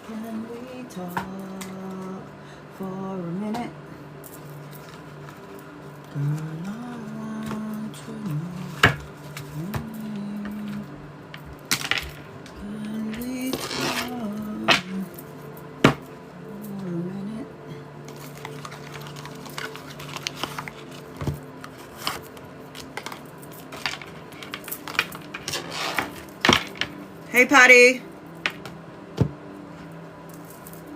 Can we talk for a minute? Girl, I want to know. Can we talk for a minute? Hey, Patty.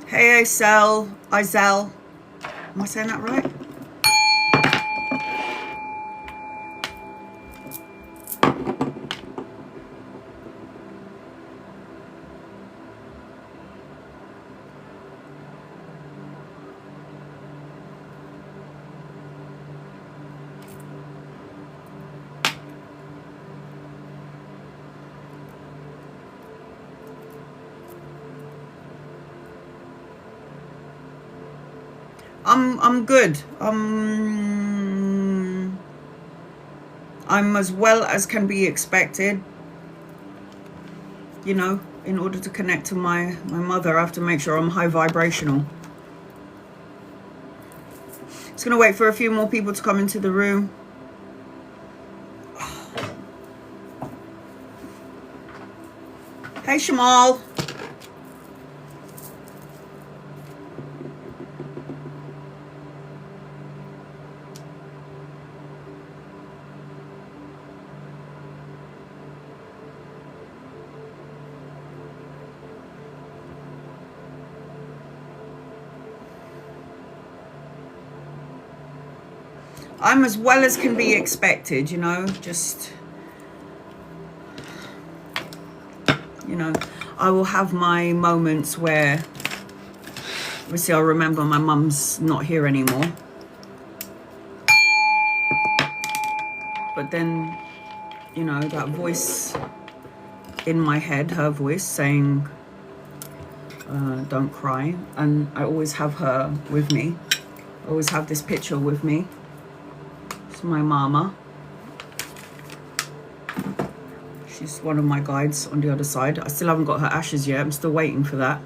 Hey, Izel. Am I saying that right? I'm good. I'm as well as can be expected. You know, in order to connect to my mother, I have to make sure I'm high vibrational. Just gonna wait for a few more people to come into the room. Hey, Shamal. I'm as well as can be expected, you know, just, you know, I will have my moments where, obviously I'll remember my mum's not here anymore. But then, you know, that voice in my head, her voice saying, don't cry. And I always have her with me. I always have this picture with me. My mama, she's one of my guides on the other side. I still haven't got her ashes yet. I'm still waiting for that.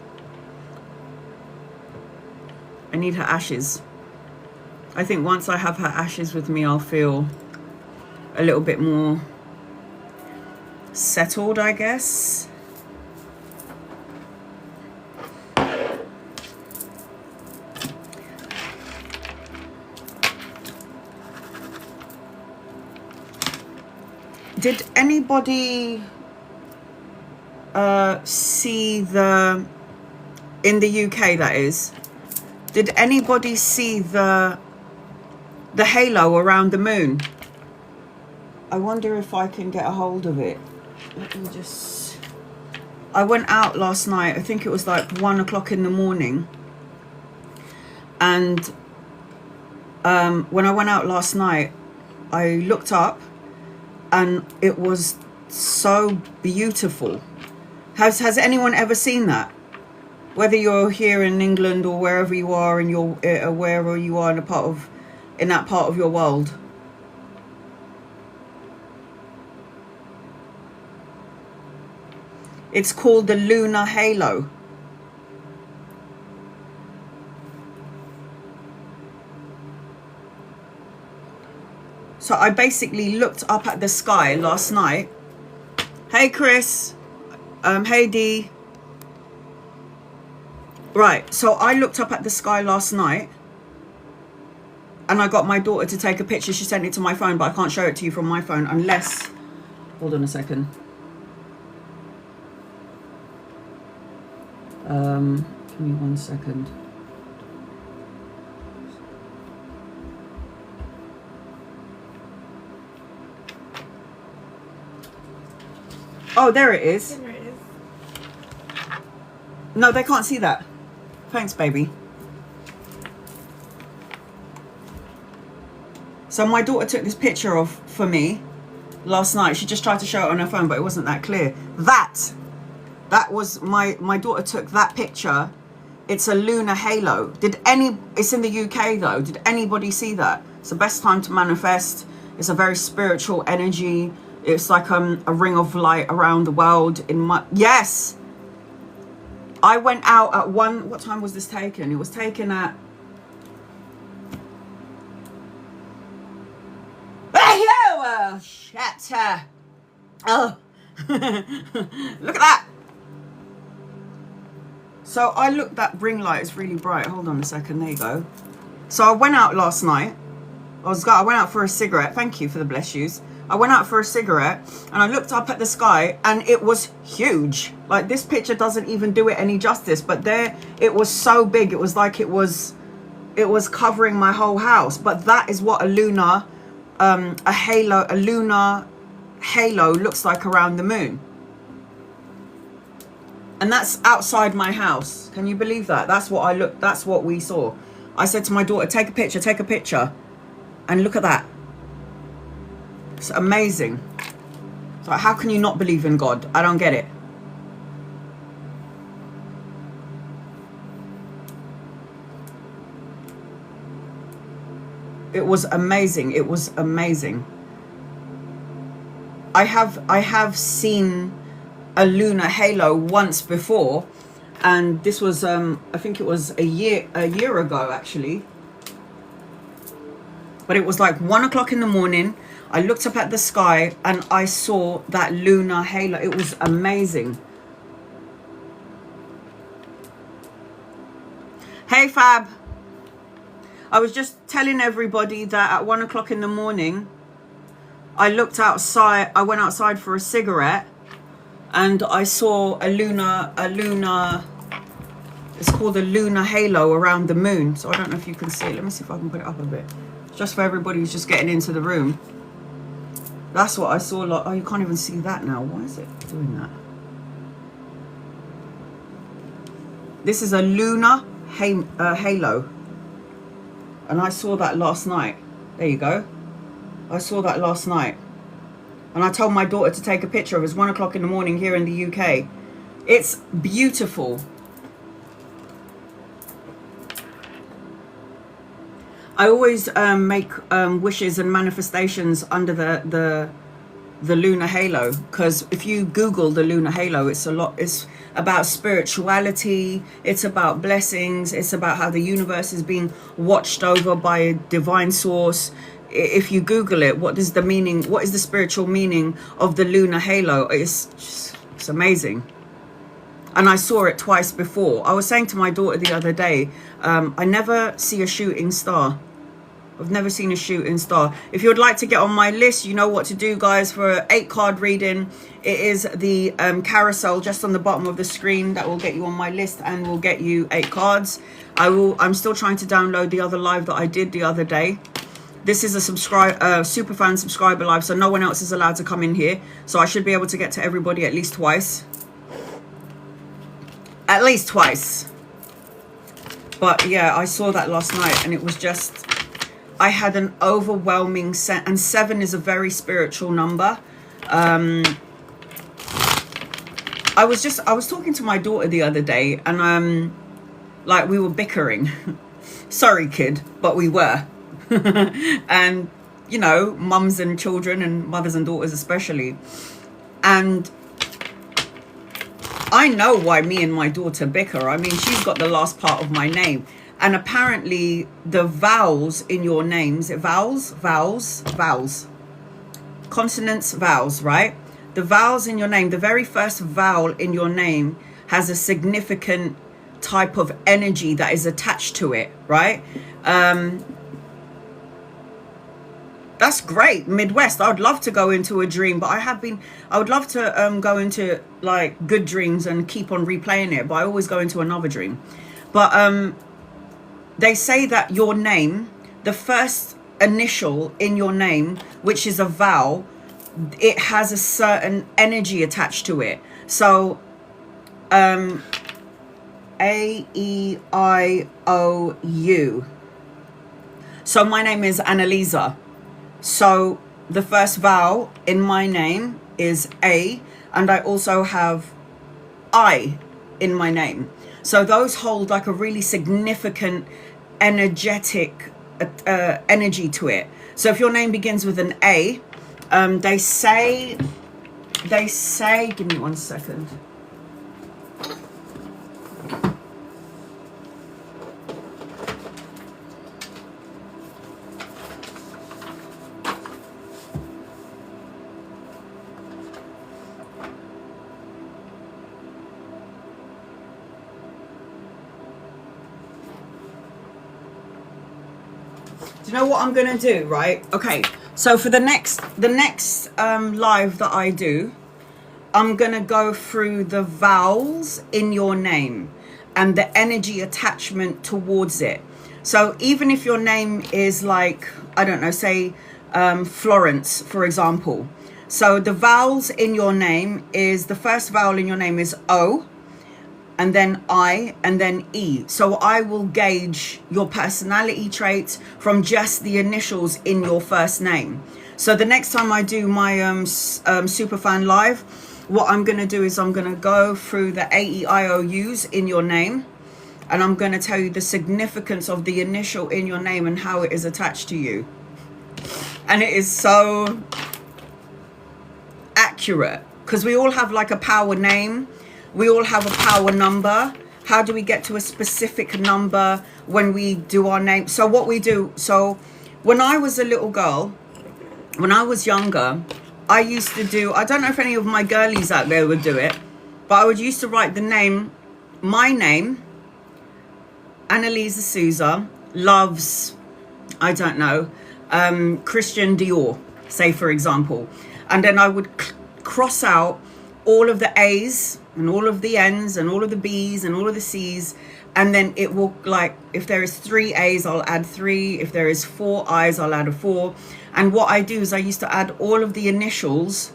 I need her ashes. I think once I have her ashes with me, I'll feel a little bit more settled, I guess. Did anybody see the, in the UK that is, did anybody see the halo around the moon? I wonder if I can get a hold of it. Let me just, I went out last night, I think it was like 1 o'clock in the morning. And when I went out last night, I looked up, and it was so beautiful. Has anyone ever seen that? Whether you're here in England or wherever you are, and you're wherever you are in that part of your world. It's called the lunar halo. So I basically looked up at the sky last night. Hey, Chris. Hey, Dee. Right, so I looked up at the sky last night. And I got my daughter to take a picture. She sent it to my phone, but I can't show it to you from my phone unless... Hold on a second. Give me 1 second. Oh, there it is. There it is. No, they can't see that. Thanks, baby. So my daughter took this picture for me last night. She just tried to show it on her phone, but it wasn't that clear. That was my daughter took that picture. It's a lunar halo. It's in the UK though. Did anybody see that? It's the best time to manifest. It's a very spiritual energy. It's like a ring of light around the world. Yes, I went out at what time was this taken? It was taken at... Oh, shit. Oh. Look at that. So I looked, that ring light is really bright. Hold on a second, there you go. So I went out last night. I went out for a cigarette. Thank you for the bless yous. I went out for a cigarette and I looked up at the sky and it was huge. Like, this picture doesn't even do it any justice, but there it was so big. It was like it was covering my whole house. But that is what a lunar halo looks like around the moon. And that's outside my house. Can you believe that? That's what we saw. I said to my daughter, take a picture. And look at that. It's amazing. So how can you not believe in God? I don't get it. It was amazing. It was amazing. I have seen a lunar halo once before, and this was I think it was a year ago actually. But it was like 1 o'clock in the morning. I looked up at the sky and I saw that lunar halo. It was amazing. Hey Fab. I was just telling everybody that at 1 o'clock in the morning, I looked outside. I went outside for a cigarette and I saw a lunar, it's called a lunar halo around the moon. So I don't know if you can see it. Let me see if I can put it up a bit. Just for everybody who's just getting into the room. That's what I saw. Like, oh, you can't even see that now. Why is it doing that? This is a lunar halo. And I saw that last night. There you go. I saw that last night. And I told my daughter to take a picture of it. It's 1 o'clock in the morning here in the UK. It's beautiful. I always make wishes and manifestations under the lunar halo, because if you Google the lunar halo, it's about spirituality, it's about blessings, it's about how the universe is being watched over by a divine source. If you Google it, what is the spiritual meaning of the lunar halo? It's amazing. And I saw it twice before. I was saying to my daughter the other day, I never see a shooting star. I've never seen a shooting star. If you would like to get on my list, you know what to do, guys, for an 8-card reading. It is the carousel just on the bottom of the screen that will get you on my list and will get you 8 cards. I'm still trying to download the other live that I did the other day. This is a superfan subscriber live, so no one else is allowed to come in here. So I should be able to get to everybody at least twice. At least twice. But yeah, I saw that last night and it was just... I had an overwhelming sense, and 7 is a very spiritual number. I was talking to my daughter the other day, and like we were bickering. Sorry, kid, but we were. And you know, mums and children, and mothers and daughters especially. And I know why me and my daughter bicker. I mean, she's got the last part of my name. And apparently the vowels in your names, vowels, consonants, vowels, right? The vowels in your name, the very first vowel in your name has a significant type of energy that is attached to it, right? That's great. Midwest. I would love to go into a dream, but I would love to go into like good dreams and keep on replaying it, but I always go into another dream. But they say that your name, the first initial in your name, which is a vowel, it has a certain energy attached to it. So A-E-I-O-U. So my name is Annalisa. So the first vowel in my name is A, and I also have I in my name. So those hold like a really significant energetic energy to it. So if your name begins with an A, they say, give me 1 second. Do you know what I'm gonna do, right? Okay, so for the next live that I do, I'm gonna go through the vowels in your name and the energy attachment towards it. So even if your name is like, I don't know, say Florence, for example. So the vowels in your name is, the first vowel in your name is O, and then I, and then E. So I will gauge your personality traits from just the initials in your first name. So the next time I do my Superfan Live, what I'm going to do is I'm going to go through the AEIOUs in your name, and I'm going to tell you the significance of the initial in your name and how it is attached to you. And it is so accurate, because we all have like a power name. We all have a power number. How do we get to a specific number when we do our name? So what we do, so when I was a little girl, when I was younger, I used to do, I don't know if any of my girlies out there would do it, but I would used to write the name, my name, Annalizasouza, loves, I don't know, Christian Dior, say for example. And then I would cross out all of the A's and all of the N's and all of the B's and all of the C's. And then it will, like, if there is 3 A's, I'll add 3. If there is 4 I's, I'll add a 4. And what I do is I used to add all of the initials.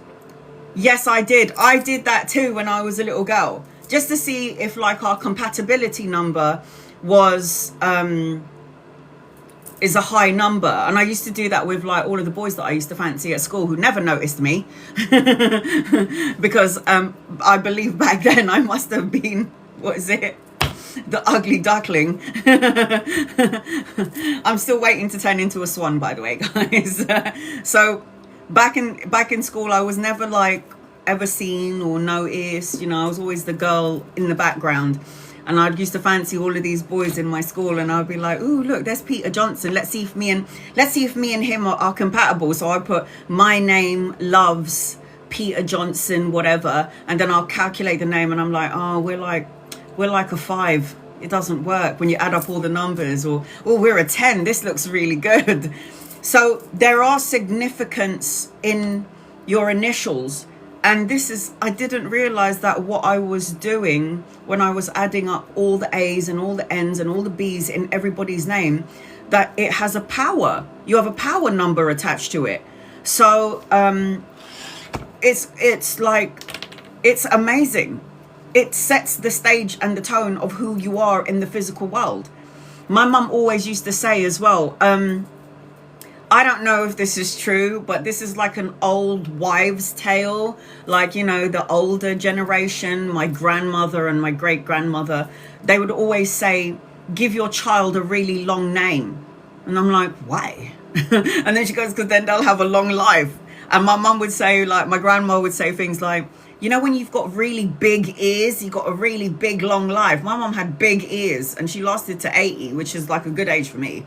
Yes, I did. I did that too when I was a little girl, just to see if like our compatibility number was is a high number. And I used to do that with like all of the boys that I used to fancy at school, who never noticed me because I believe back then I must have been, what is it, the ugly duckling. I'm still waiting to turn into a swan, by the way, guys. So back in school, I was never like ever seen or noticed. You know, I was always the girl in the background. And I used to fancy all of these boys in my school, and I'd be like, "Ooh, look, there's Peter Johnson. Let's see if me and him are compatible." So I put my name loves Peter Johnson, whatever, and then I'll calculate the name, and I'm like, "Oh, we're like a 5. It doesn't work when you add up all the numbers." Or, "Oh, we're a 10. This looks really good." So there are significance in your initials. And this is, I didn't realize that what I was doing when I was adding up all the A's and all the N's and all the B's in everybody's name, that it has a power. You have a power number attached to it. So it's like, it's amazing. It sets the stage and the tone of who you are in the physical world. My mum always used to say as well, I don't know if this is true, but this is like an old wives' tale. Like, you know, the older generation, my grandmother and my great-grandmother, they would always say, give your child a really long name. And I'm like, why? And then she goes, because then they'll have a long life. And my mum would say, like, my grandma would say things like, you know, when you've got really big ears, you've got a really big, long life. My mum had big ears, and she lasted to 80, which is like a good age for me.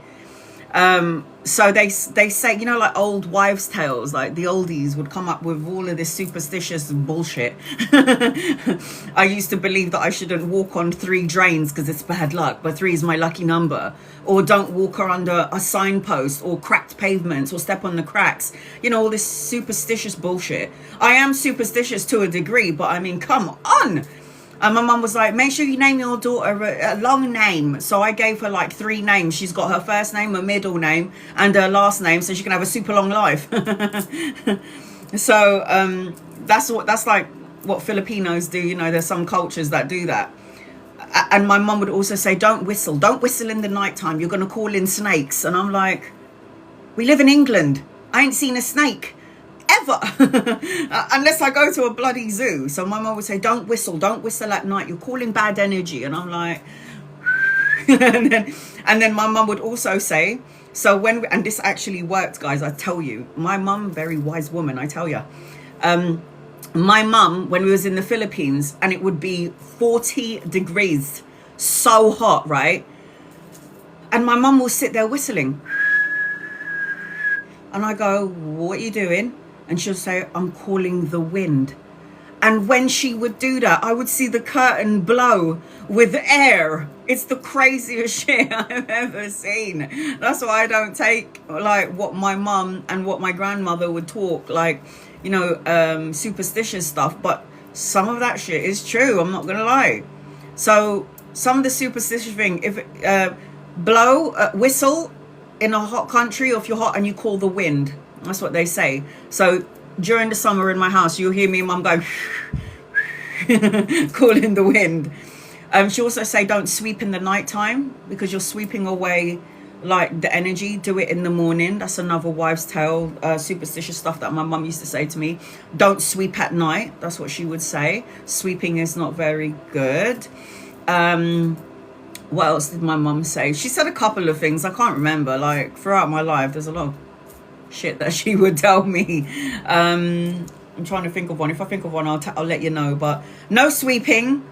So they say, you know, like old wives' tales, like the oldies would come up with all of this superstitious bullshit. I used to believe that I shouldn't walk on 3 drains because it's bad luck, but 3 is my lucky number. Or don't walk under a signpost, or cracked pavements, or step on the cracks. You know, all this superstitious bullshit. I am superstitious to a degree, but I mean, come on. And my mum was like, make sure you name your daughter a long name. So I gave her like 3 names. She's got her first name, her middle name, and her last name, so she can have a super long life. So that's like what Filipinos do. You know, there's some cultures that do that. And my mum would also say, don't whistle in the nighttime. You're going to call in snakes. And I'm like, we live in England. I ain't seen a snake ever. Unless I go to a bloody zoo. So my mum would say, don't whistle at night, you're calling bad energy. And I'm like and then my mum would also say, so when, and this actually worked, guys, I tell you, my mum, very wise woman, I tell you. My mum, when we was in the Philippines, and it would be 40 degrees, so hot, right? And my mum will sit there whistling, and I go, what are you doing? And she'll say, I'm calling the wind. And when she would do that, I would see the curtain blow with air. It's the craziest shit I've ever seen. That's why I don't take like what my mum and what my grandmother would talk, like, you know, superstitious stuff. But some of that shit is true. I'm not gonna lie. So some of the superstitious thing, if whistle in a hot country, or if you're hot and you call the wind, that's what they say. So during the summer in my house, you'll hear me and mum going calling the wind. She also say don't sweep in the nighttime because you're sweeping away like the energy. Do it in the morning. That's another wives' tale, superstitious stuff that my mum used to say to me. Don't sweep at night. That's what she would say. Sweeping is not very good. What else did my mum say? She said a couple of things. I can't remember. Like throughout my life, there's a lot of shit that she would tell me. I'm trying to think of one. If I think of one, I'll let you know. But no sweeping.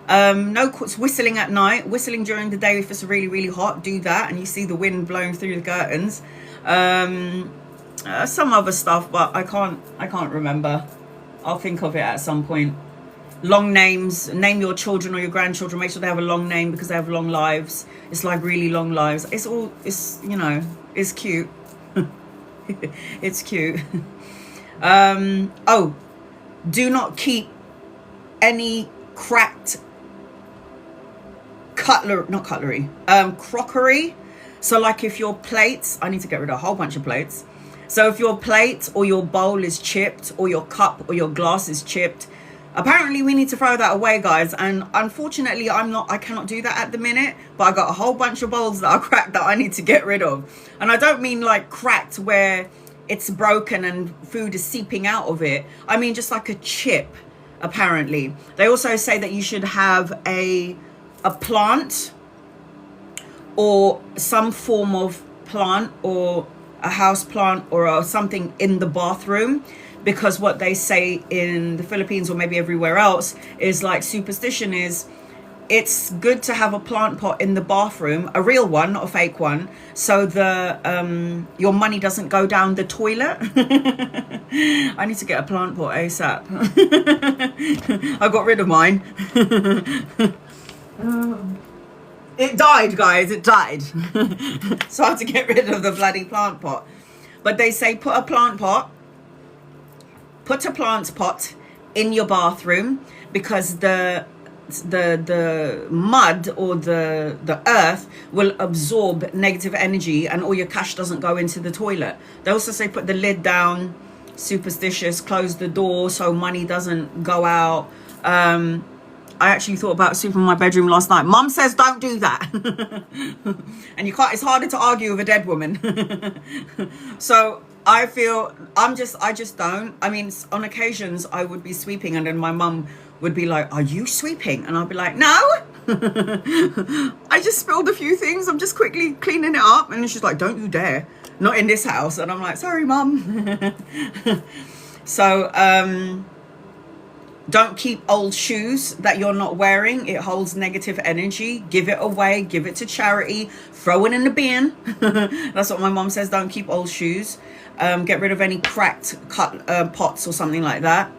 No whistling at night. Whistling during the day if it's really, really hot. Do that, and you see the wind blowing through the curtains. Some other stuff, but I can't remember. I'll think of it at some point. Long names. Name your children or your grandchildren. Make sure they have a long name because they have long lives. It's like really long lives. It's you know, it's cute. It's cute. Oh, do not keep any cracked crockery. So like if your plates, I need to get rid of a whole bunch of plates. So if your plate or your bowl is chipped, or your cup or your glass is chipped, apparently we need to throw that away, guys. And unfortunately I cannot do that at the minute, but I got a whole bunch of bowls that are cracked that I need to get rid of. And I don't mean like cracked where it's broken and food is seeping out of it. I mean just like a chip. Apparently they also say that you should have a plant or some form of plant, or a house plant, or something in the bathroom, because what they say in the Philippines or maybe everywhere else is like superstition is it's good to have a plant pot in the bathroom, a real one, not a fake one, so the your money doesn't go down the toilet. I need to get a plant pot ASAP. I got rid of mine. It died, guys, it died. So I have to get rid of the bloody plant pot. But they say put a plant pot in your bathroom, because the mud or the earth will absorb negative energy and all your cash doesn't go into the toilet. They also say put the lid down, superstitious, close the door so money doesn't go out. I actually thought about sweeping my bedroom last night. Mum says don't do that. And you can't, it's harder to argue with a dead woman. So I feel I just don't. I mean, on occasions I would be sweeping and then my mum would be like, are you sweeping? And I'll be like, no. I just spilled a few things. I'm just quickly cleaning it up. And she's like, don't you dare. Not in this house. And I'm like, sorry, mum. So, don't keep old shoes that you're not wearing. It holds negative energy. Give it away. Give it to charity. Throw it in the bin. That's what my mom says. Don't keep old shoes. Get rid of any cracked pots or something like that.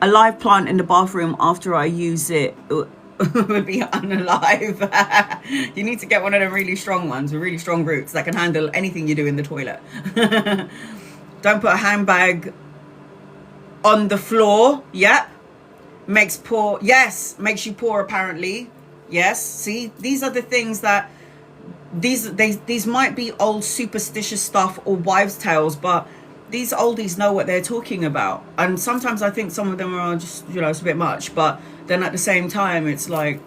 A live plant in the bathroom after I use it would be unalive. You need to get one of them really strong ones with really strong roots that can handle anything you do in the toilet. Don't put a handbag on the floor. Yep. Makes you poor apparently. Yes. See, these are the things that these might be old superstitious stuff or wives' tales, but these oldies know what they're talking about. And sometimes I think some of them are just, you know, it's a bit much, but then at the same time it's like,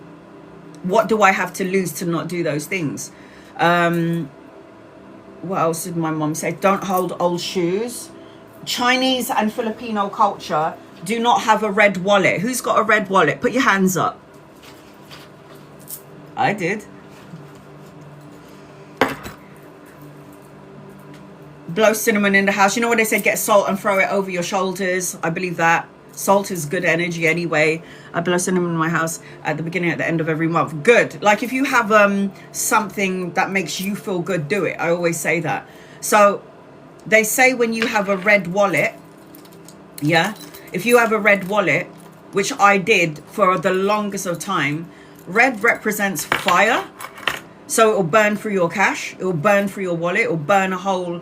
what do I have to lose to not do those things? What else did my mom say? Don't hold old shoes. Chinese and Filipino culture do not have a red wallet. Who's got a red wallet? Put your hands up. I did. Blow cinnamon in the house. You know what they say? Get salt and throw it over your shoulders. I believe that. Salt is good energy anyway. I blow cinnamon in my house at the beginning, at the end of every month. Good. Like if you have something that makes you feel good, do it. I always say that. So they say when you have a red wallet, yeah, if you have a red wallet, which I did for the longest of time, red represents fire. So it will burn through your cash, it will burn through your wallet, it will burn a hole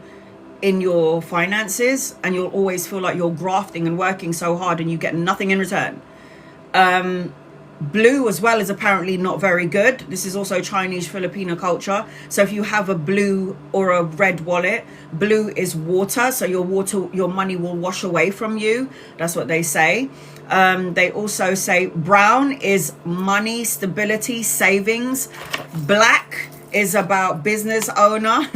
in your finances, and you'll always feel like you're grafting and working so hard and you get nothing in return. Blue as well is apparently not very good. This is also Chinese Filipino culture. So if you have a blue or a red wallet, blue is water, so your money will wash away from you. That's what they say. They also say brown is money, stability, savings. Black is about business owner,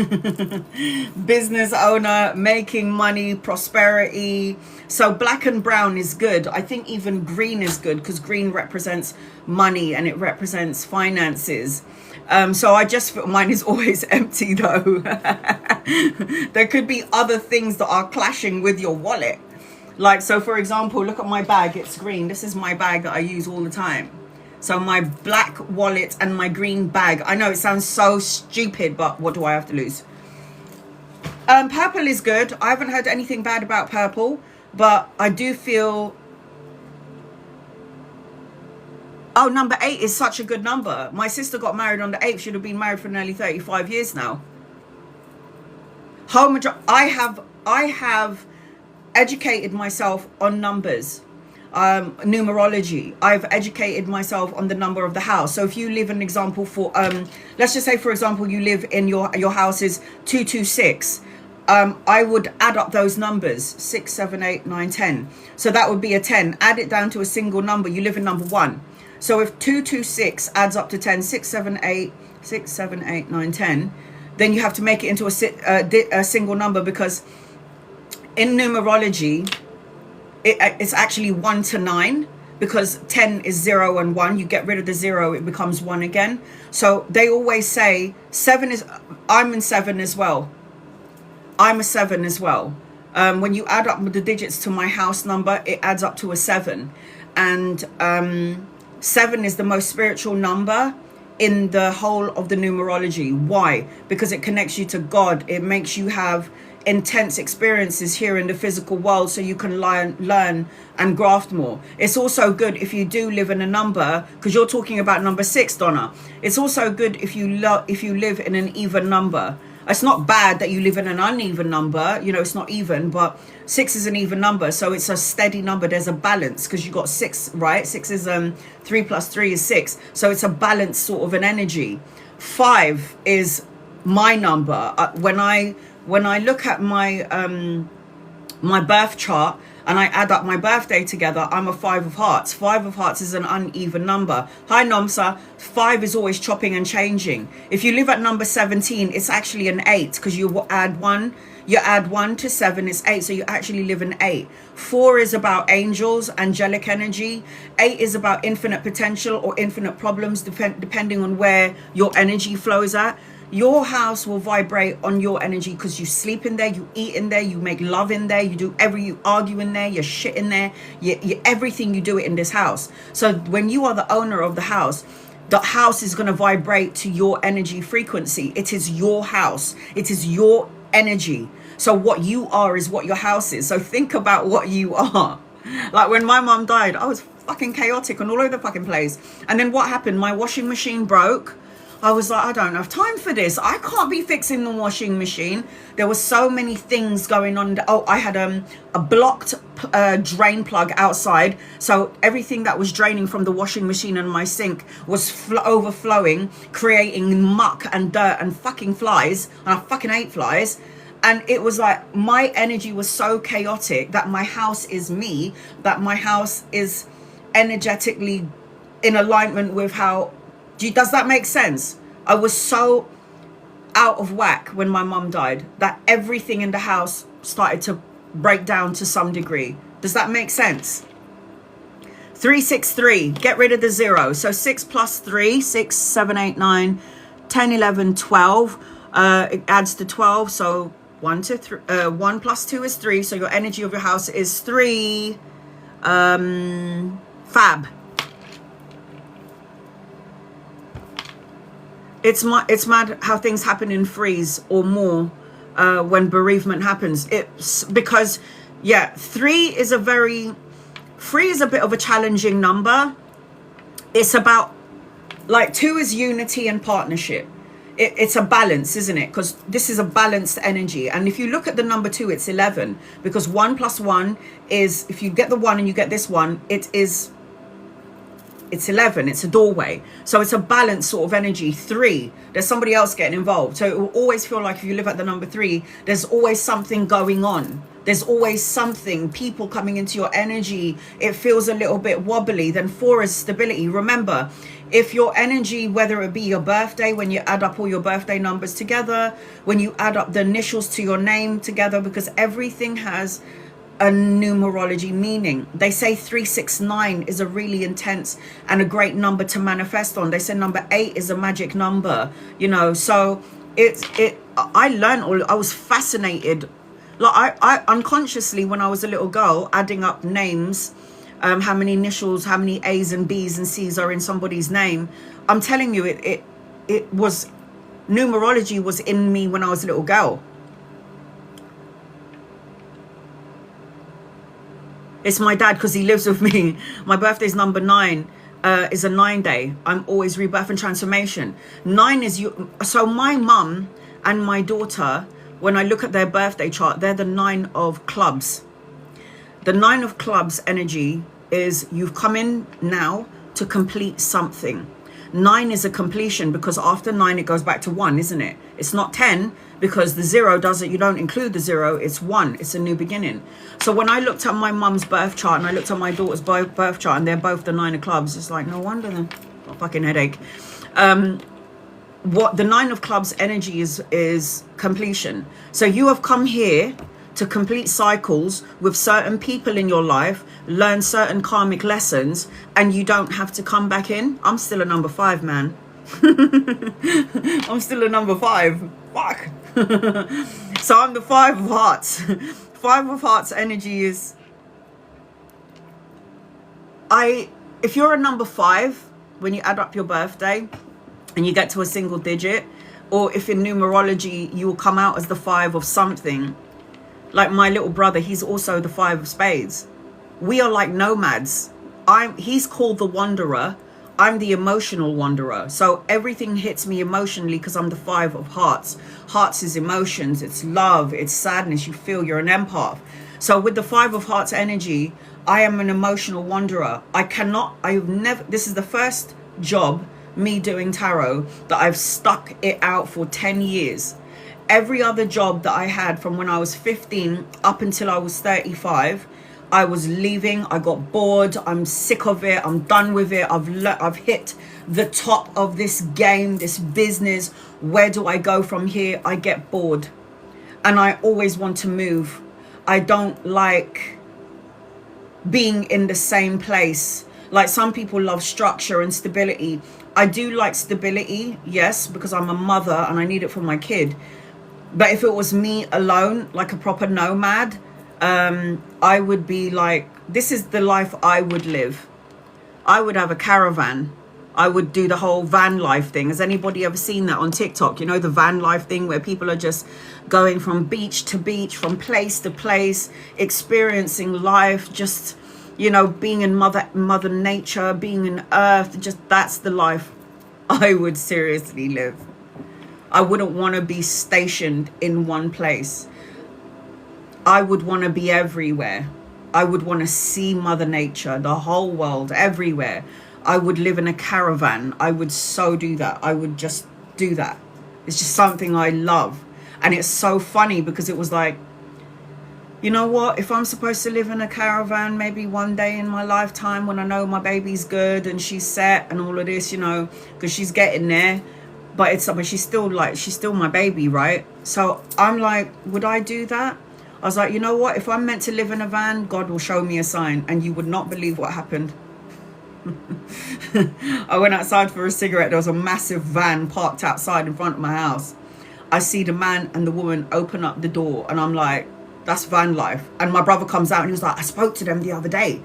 business owner, making money, prosperity. So black and brown is good. I think even green is good because green represents money and it represents finances. So I just feel mine is always empty though. There could be other things that are clashing with your wallet. Like, so for example, look at my bag, it's green. This is my bag that I use all the time. So my black wallet and my green bag. I know it sounds so stupid, but what do I have to lose? Purple is good. I haven't heard anything bad about purple, but I do feel... Oh, number 8 is such a good number. My sister got married on the 8th. She'd have been married for nearly 35 years now. I have educated myself on numbers. Numerology. I've educated myself on the number of the house. So if you live, an example for let's just say for example you live in your house is 226, I would add up those numbers 6, 7, 8, 9, 10. So that would be a 10. Add it down to a single number. You live in number 1. So if 226 adds up to 10, 6, 7, 8, 6, 7, 8, 9, 10, then you have to make it into a single number, because in numerology it's actually 1 to 9, because 10 is 0 and 1. You get rid of the 0, it becomes 1 again. So they always say 7 is... I'm in 7 as well. I'm a 7 as well. When you add up the digits to my house number, it adds up to a 7. And 7 is the most spiritual number in the whole of the numerology. Why? Because it connects you to God. It makes you have intense experiences here in the physical world, so you can learn and graft more. It's also good if you do live in a number, because you're talking about number 6, Donna. It's also good if you live in an even number. It's not bad that you live in an uneven number, you know, it's not even, but 6 is an even number, so it's a steady number. There's a balance, because you got 6, right? 6 is 3 plus 3 is 6, so it's a balanced sort of an energy. 5 is my number. When I look at my my birth chart and I add up my birthday together, I'm a 5 of hearts. 5 of hearts is an uneven number. Hi, Nomsa. 5 is always chopping and changing. If you live at number 17, it's actually an 8, because you add 1. You add 1 to 7, it's 8. So you actually live in 8. 4 is about angels, angelic energy. 8 is about infinite potential or infinite problems, depending on where your energy flows at. Your house will vibrate on your energy, because you sleep in there, you eat in there, you make love in there, you argue in there, you shit in there, you everything you do it in this house. So when you are the owner of the house is going to vibrate to your energy frequency. It is your house. It is your energy. So what you are is what your house is. So think about what you are. Like when my mom died, I was fucking chaotic and all over the fucking place. And then what happened? My washing machine broke. I was like, I don't have time for this. I can't be fixing the washing machine. There were so many things going on. Oh, I had a blocked drain plug outside. So everything that was draining from the washing machine and my sink was overflowing, creating muck and dirt and fucking flies. And I fucking hate flies. And it was like my energy was so chaotic that my house is me, that my house is energetically in alignment with how... Does that make sense? I was so out of whack when my mum died that everything in the house started to break down to some degree. Does that make sense? 363, get rid of the 0. So 6 plus 3, 6, 7, 8, 9, 10, 11, 12. It adds to 12. So 1 plus 2 is 3. So your energy of your house is 3. Fab. It's mad how things happen in threes or more when bereavement happens. It's because, yeah, 3 is a very 3 is a bit of a challenging number. It's about, like, 2 is unity and partnership. It's a balance, isn't it? Because this is a balanced energy. And if you look at the number 2, it's 11. Because 1 plus 1 is, if you get the 1 and you get this one, it's 11. It's a doorway. So it's a balanced sort of energy. 3, there's somebody else getting involved. So it will always feel like if you live at the number 3, there's always something going on. There's always something, people coming into your energy. It feels a little bit wobbly. Then 4 is stability. Remember, if your energy, whether it be your birthday, when you add up all your birthday numbers together, when you add up the initials to your name together, because everything has a numerology meaning. They say 369 is a really intense and a great number to manifest on. They say number 8 is a magic number, you know. So I learned, I was fascinated. Like I unconsciously, when I was a little girl, adding up names, how many initials, how many A's and B's and C's are in somebody's name. I'm telling you, it was, numerology was in me when I was a little girl. It's my dad, because he lives with me. My birthday's number 9. Is a 9 day. I'm always rebirth and transformation. 9 is you. So my mum and my daughter, when I look at their birthday chart, they're the 9 of clubs. The 9 of clubs energy is you've come in now to complete something. 9 is a completion, because after 9 it goes back to 1, isn't it? It's not 10, because the 0 doesn't, you don't include the 0, it's 1, it's a new beginning. So when I looked at my mum's birth chart and I looked at my daughter's birth chart, and they're both the 9 of clubs, it's like, no wonder then, a fucking headache. What the 9 of clubs energy is completion. So you have come here to complete cycles with certain people in your life, learn certain karmic lessons, and you don't have to come back in. I'm still a number 5, man. I'm still a number 5. Fuck. So I'm the 5 of hearts. 5 of hearts energy is, if you're a number 5, when you add up your birthday and you get to a single digit, or if in numerology you will come out as the 5 of something, like my little brother, he's also the 5 of spades. We are like nomads. He's called the wanderer. I'm the emotional wanderer. So everything hits me emotionally because I'm the 5 of hearts. Hearts is emotions, it's love, it's sadness. You feel, you're an empath. So with the 5 of hearts energy, I am an emotional wanderer. This is the first job, me doing tarot, that I've stuck it out for 10 years. Every other job that I had from when I was 15 up until I was 35, I was leaving. I got bored. I'm sick of it. I'm done with it. I've hit the top of this game, this business. Where do I go from here? I get bored. And I always want to move. I don't like being in the same place. Like some people love structure and stability. I do like stability, yes, because I'm a mother and I need it for my kid. But if it was me alone, like a proper nomad, I would be like, this is the life I would live. I would have a caravan. I would do the whole van life thing. Has anybody ever seen that on TikTok? You know, the van life thing where people are just going from beach to beach, from place to place, experiencing life, just, you know, being in mother nature, being in earth. Just, that's the life I would seriously live. I wouldn't want to be stationed in one place. I would want to be everywhere. I would want to see Mother Nature, the whole world, everywhere. I would live in a caravan. I would so do that. I would just do that. It's just something I love. And it's so funny because it was like, you know what? If I'm supposed to live in a caravan, maybe one day in my lifetime when I know my baby's good and she's set and all of this, you know, because she's getting there. But she's still my baby, right? So I'm like, would I do that? I was like, you know what? If I'm meant to live in a van, God will show me a sign, and you would not believe what happened. I went outside for a cigarette. There was a massive van parked outside in front of my house. I see the man and the woman open up the door, and I'm like, that's van life. And my brother comes out and he was like, I spoke to them the other day.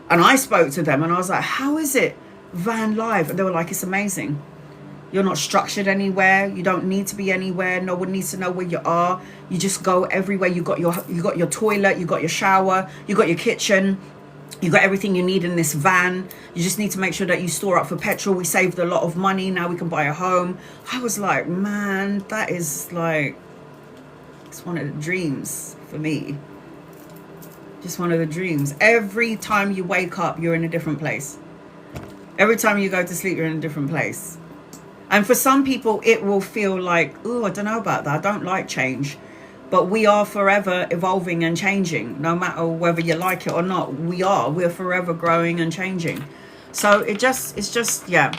And I spoke to them and I was like, how is it van life? And they were like, it's amazing. You're not structured anywhere. You don't need to be anywhere. No one needs to know where you are. You just go everywhere. You got your toilet. You got your shower. You got your kitchen. You got everything you need in this van. You just need to make sure that you store up for petrol. We saved a lot of money. Now we can buy a home. I was like, man, that is like, it's one of the dreams for me. Just one of the dreams. Every time you wake up, you're in a different place. Every time you go to sleep, you're in a different place. And for some people, it will feel like, oh, I don't know about that. I don't like change. But we are forever evolving and changing. No matter whether you like it or not, we're forever growing and changing. So it's just, yeah.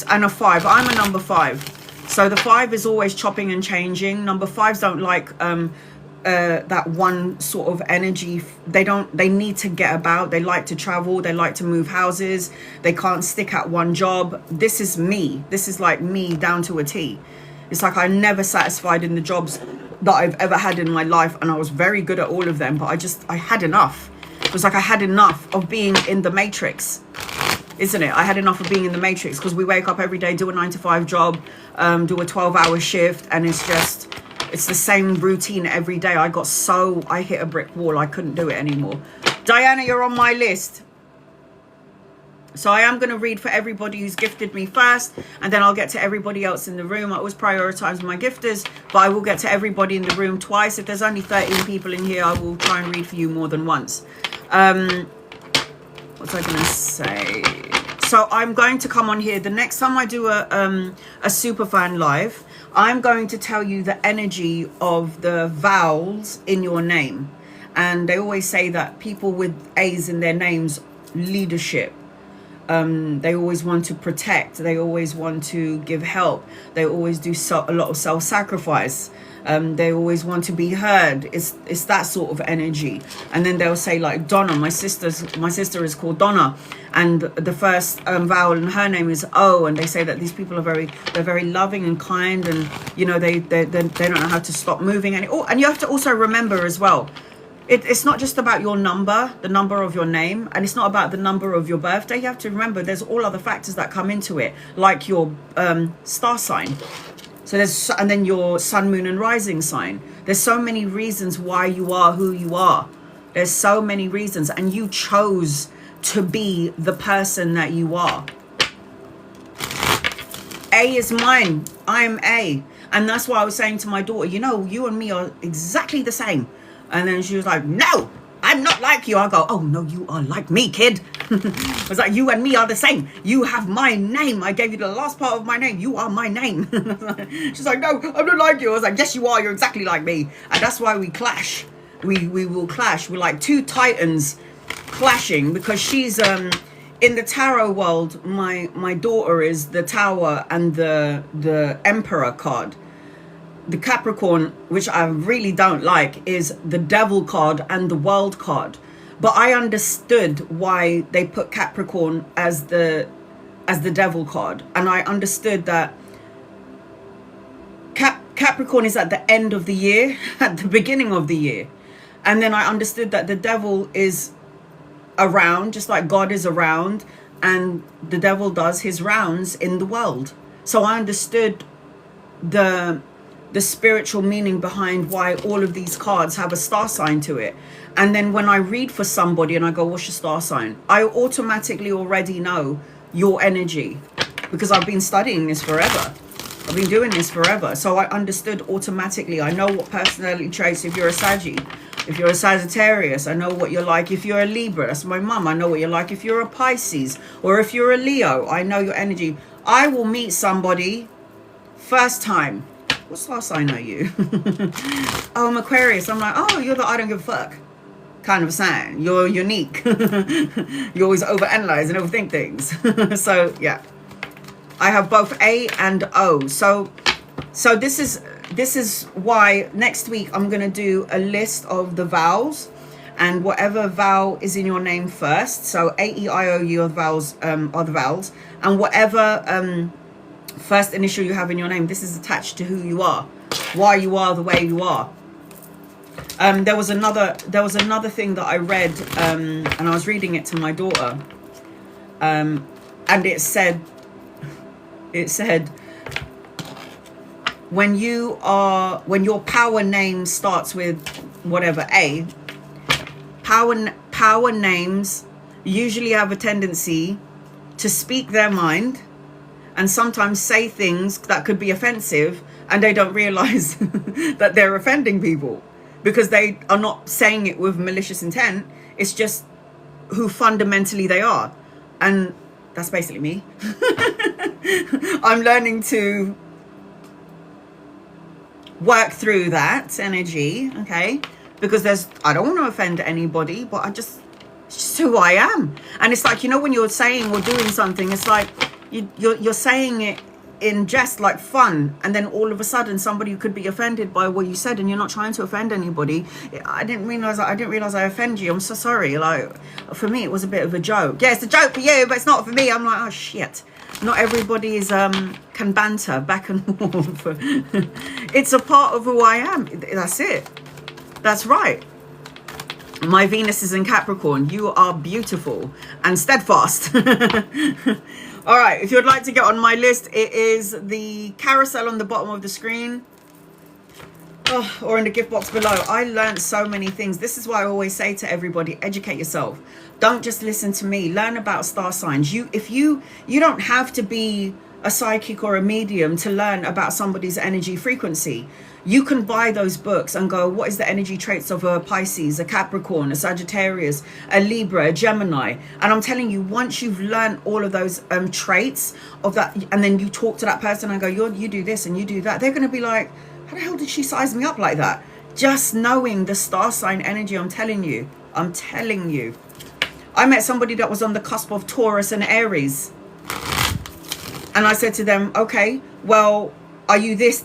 And a 5. I'm a number 5. So the 5 is always chopping and changing. Number 5s don't like that one sort of energy. They need to get about. They like to travel. They like to move houses. They can't stick at one job. This is me. This is like me down to a T. It's like I'm never satisfied in the jobs that I've ever had in my life, and I was very good at all of them, but I had enough. It was like I had enough of being in the matrix, isn't it? I had enough of being in the matrix, because we wake up every day, do a 9-to-5 job, do a 12-hour shift, and it's the same routine every day. I hit a brick wall. I couldn't do it anymore. Diana, you're on my list. So I am going to read for everybody who's gifted me first, and then I'll get to everybody else in the room. I always prioritize my gifters, but I will get to everybody in the room twice. If there's only 13 people in here, I will try and read for you more than once. What's I going to say? So I'm going to come on here. The next time I do a Superfan live, I'm going to tell you the energy of the vowels in your name. And they always say that people with A's in their names, leadership. They always want to protect. They always want to give help. They always do a lot of self-sacrifice. They always want to be heard. It's that sort of energy. And then they'll say like Donna. My sister is called Donna, and the first vowel in her name is O. And they say that these people are very loving and kind, and you know they don't know how to stop moving. And you have to also remember as well. It's not just about your number, the number of your name, and it's not about the number of your birthday. You have to remember there's all other factors that come into it, like your star sign. And then your sun, moon, and rising sign. There's so many reasons why you are who you are. There's so many reasons, and you chose to be the person that you are. A is mine. I'm A. And that's why I was saying to my daughter, you know, you and me are exactly the same. And then she was like, no, I'm not like you. I go, oh, no, you are like me, kid. I was like, you and me are the same. You have my name. I gave you the last part of my name. You are my name. She's like, no, I'm not like you. I was like, yes, you are. You're exactly like me. And that's why we clash. We will clash. We're like two titans clashing, because she's in the tarot world. My daughter is the Tower and the Emperor card. The Capricorn, which I really don't like, is the Devil card and the World card. But I understood why they put Capricorn as the Devil card. And I understood that Capricorn is at the end of the year, at the beginning of the year. And then I understood that the Devil is around, just like God is around, and the Devil does his rounds in the world. So I understood the spiritual meaning behind why all of these cards have a star sign to it. And then when I read for somebody and I go, what's your star sign? I automatically already know your energy, because I've been studying this forever. I've been doing this forever. So I understood automatically. I know what personality traits, if you're a Saggy, if you're a Sagittarius, I know what you're like. If you're a Libra, that's my mum, I know what you're like. If you're a Pisces, or if you're a Leo, I know your energy. I will meet somebody first time. What star sign are you? Oh, I'm Aquarius. I'm like, oh, you're the I don't give a fuck kind of sign. You're unique. You always overanalyze and overthink things. So yeah, I have both A and O. So this is why next week I'm gonna do a list of the vowels, and whatever vowel is in your name first. So A, E, I, O, U are the vowels, and whatever first initial you have in your name, this is attached to who you are, why you are the way you are. There was another thing that I read, and I was reading it to my daughter, and it said when your power name starts with whatever A, power power names usually have a tendency to speak their mind and sometimes say things that could be offensive, and they don't realize that they're offending people because they are not saying it with malicious intent. It's just who fundamentally they are. And that's basically me. I'm learning to work through that energy, okay? Because I don't want to offend anybody, but it's just who I am. And it's like, you know, when you're saying or doing something, it's like you're saying it in jest, like fun, and then all of a sudden somebody could be offended by what you said, and you're not trying to offend anybody. I didn't realize I offend you. I'm so sorry. Like, for me, it was a bit of a joke. Yeah, it's a joke for you, but it's not for me. I'm like, oh shit. Not everybody is can banter back and forth. It's a part of who I am. That's it. That's right. My Venus is in Capricorn. You are beautiful and steadfast. All right, if you'd like to get on my list, it is the carousel on the bottom of the screen, or in the gift box below. I learned so many things. This is why I always say to everybody, educate yourself. Don't just listen to me. Learn about star signs. You don't have to be a psychic or a medium to learn about somebody's energy frequency. You can buy those books and go, what is the energy traits of a Pisces, a Capricorn, a Sagittarius, a Libra, a Gemini? And I'm telling you, once you've learned all of those traits of that, and then you talk to that person and go, you do this and you do that, they're going to be like, how the hell did she size me up like that? Just knowing the star sign energy, I'm telling you. I met somebody that was on the cusp of Taurus and Aries. And I said to them, okay, well, are you this,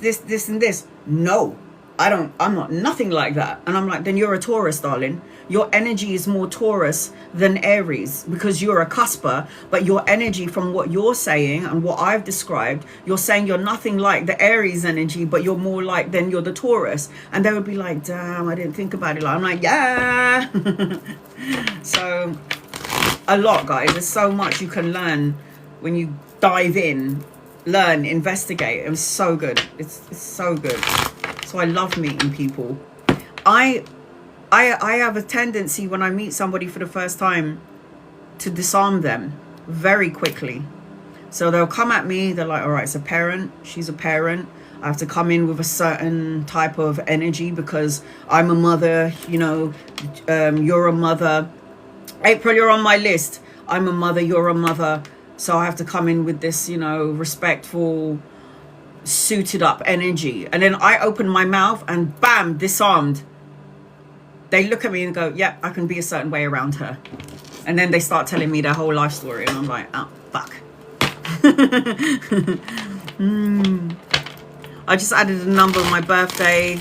and this? No, I'm not nothing like that. And I'm like, then you're a Taurus, darling. Your energy is more Taurus than Aries because you're a cusper, but your energy, from what you're saying and what I've described, you're saying you're nothing like the Aries energy, but you're more like, then you're the Taurus. And they would be like, damn, I didn't think about it. I'm like, yeah. So a lot, guys. There's so much you can learn when you dive in, learn, investigate. It's so good. It's so good. So I love meeting people. I have a tendency when I meet somebody for the first time to disarm them very quickly. So they'll come at me, they're like, all right, it's a parent, she's a parent. I have to come in with a certain type of energy because I'm a mother, you know, you're a mother. April, you're on my list. I'm a mother, you're a mother. So I have to come in with this, you know, respectful, suited up energy. And then I open my mouth and bam, disarmed. They look at me and go, yeah, I can be a certain way around her. And then they start telling me their whole life story. And I'm like, oh, fuck. I just added a number on my birthday.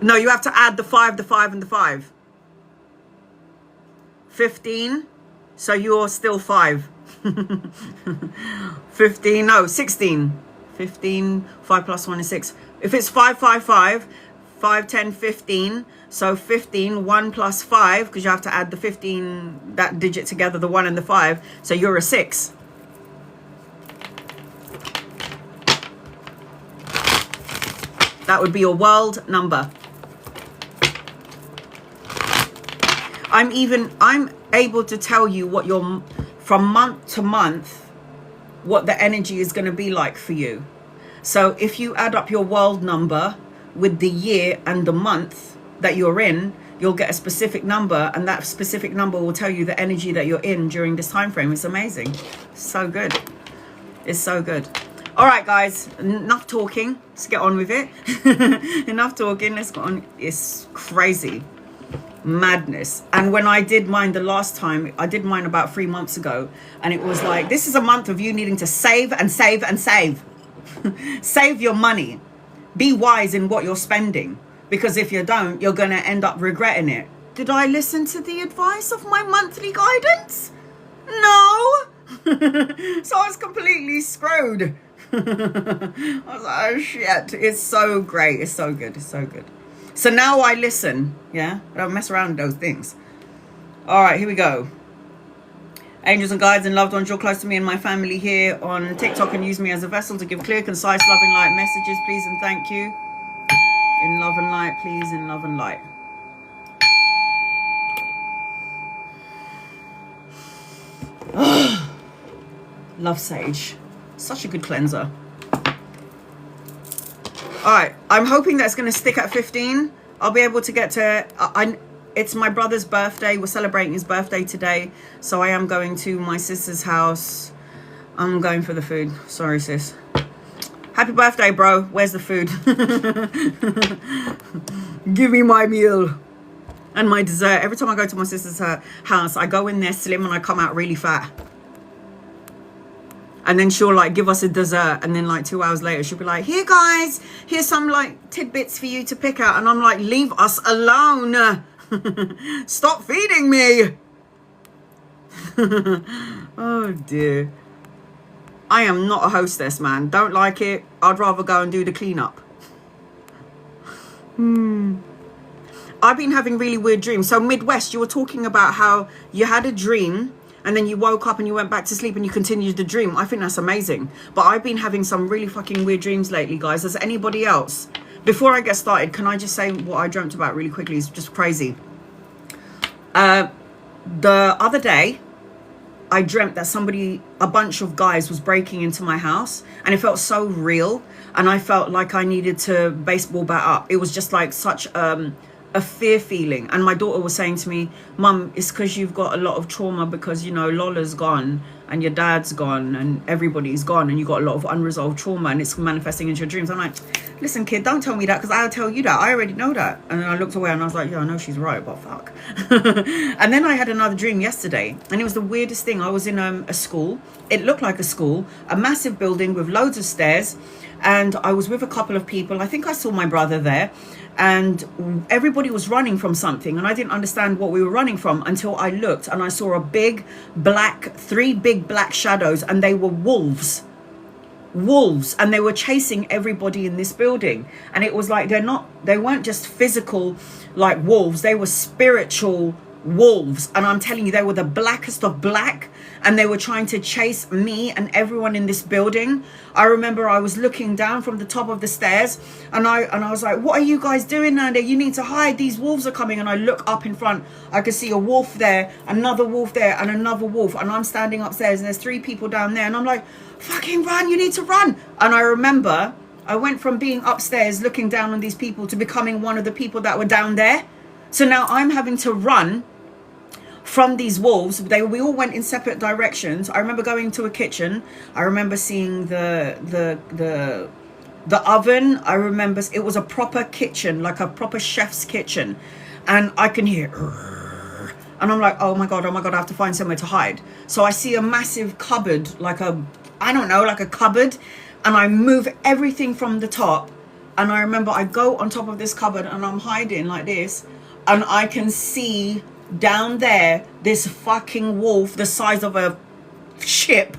No, you have to add the 5, the 5, and the 5. 15. So you're still 5. 15, no, 16. 15, 5 plus 1 is 6. If it's 5, 5, 5, 5, 10, 15. So 15, 1 plus 5, because you have to add the 15, that digit together, the 1 and the 5. So you're a 6. That would be your world number. I'm able to tell you what your, from month to month, what the energy is going to be like for you. So if you add up your world number with the year and the month that you're in, you'll get a specific number, and that specific number will tell you the energy that you're in during this time frame. It's amazing. So good. It's so good. All right, guys, enough talking. Let's get on with it. Enough talking. Let's go on. It's crazy. Madness. And when I did mine the last time, I did mine about 3 months ago, and it was like, this is a month of you needing to save and save and save. Save your money. Be wise in what you're spending, because if you don't, you're going to end up regretting it. Did I listen to the advice of my monthly guidance? No. So I was completely screwed. I was like, oh shit. It's so great. It's so good. It's so good. So now I listen. Yeah, I don't mess around with those things. All right, here we go. Angels and guides and loved ones, you're close to me and my family here on TikTok, and use me as a vessel to give clear, concise, loving light messages, please and thank you. In love and light, please, in love and light. Love sage. Such a good cleanser. Alright, I'm hoping that's going to stick at 15. I'll be able to get to... it's my brother's birthday. We're celebrating his birthday today. So I am going to my sister's house. I'm going for the food. Sorry, sis. Happy birthday, bro. Where's the food? Give me my meal. And my dessert. Every time I go to my sister's house, I go in there slim and I come out really fat. And then she'll like give us a dessert, and then like 2 hours later she'll be like, here guys, here's some like tidbits for you to pick out. And I'm like, leave us alone. Stop feeding me. Oh dear. I am not a hostess, man. Don't like it. I'd rather go and do the cleanup. I've been having really weird dreams. So Midwest, you were talking about how you had a dream and then you woke up and you went back to sleep and you continued the dream. I think that's amazing. But I've been having some really fucking weird dreams lately, guys. Has anybody else? Before I get started, can I just say what I dreamt about really quickly? It's just crazy. The other day, I dreamt that a bunch of guys was breaking into my house, and it felt so real. And I felt like I needed to baseball bat up. It was just like such a fear feeling. And my daughter was saying to me, Mum, it's because you've got a lot of trauma because, you know, Lola's gone and your dad's gone and everybody's gone and you got a lot of unresolved trauma and it's manifesting into your dreams. I'm like, listen, kid, don't tell me that because I'll tell you that. I already know that. And then I looked away and I was like, yeah, I know she's right, but fuck. And then I had another dream yesterday and it was the weirdest thing. I was in a school. It looked like a school, a massive building with loads of stairs. And I was with a couple of people. I think I saw my brother there. And everybody was running from something. And I didn't understand what we were running from until I looked. And I saw three big black shadows. And they were wolves. Wolves. And they were chasing everybody in this building. And it was like they weren't just physical like wolves. They were spiritual wolves. And I'm telling you, they were the blackest of black. And they were trying to chase me and everyone in this building. I remember I was looking down from the top of the stairs and I was like, what are you guys doing down there? You need to hide. These wolves are coming. And I look up in front. I could see a wolf there, another wolf there, and another wolf. And I'm standing upstairs and there's 3 people down there. And I'm like, fucking run. You need to run. And I remember I went from being upstairs looking down on these people to becoming one of the people that were down there. So now I'm having to run from these wolves. We all went in separate directions. I remember going to a kitchen. I remember seeing the oven. I remember it was a proper kitchen, like a proper chef's kitchen. And I can hear, and I'm like, oh my God, I have to find somewhere to hide. So I see a massive cupboard, like a cupboard. And I move everything from the top. And I remember I go on top of this cupboard and I'm hiding like this. And I can see down there this fucking wolf the size of a ship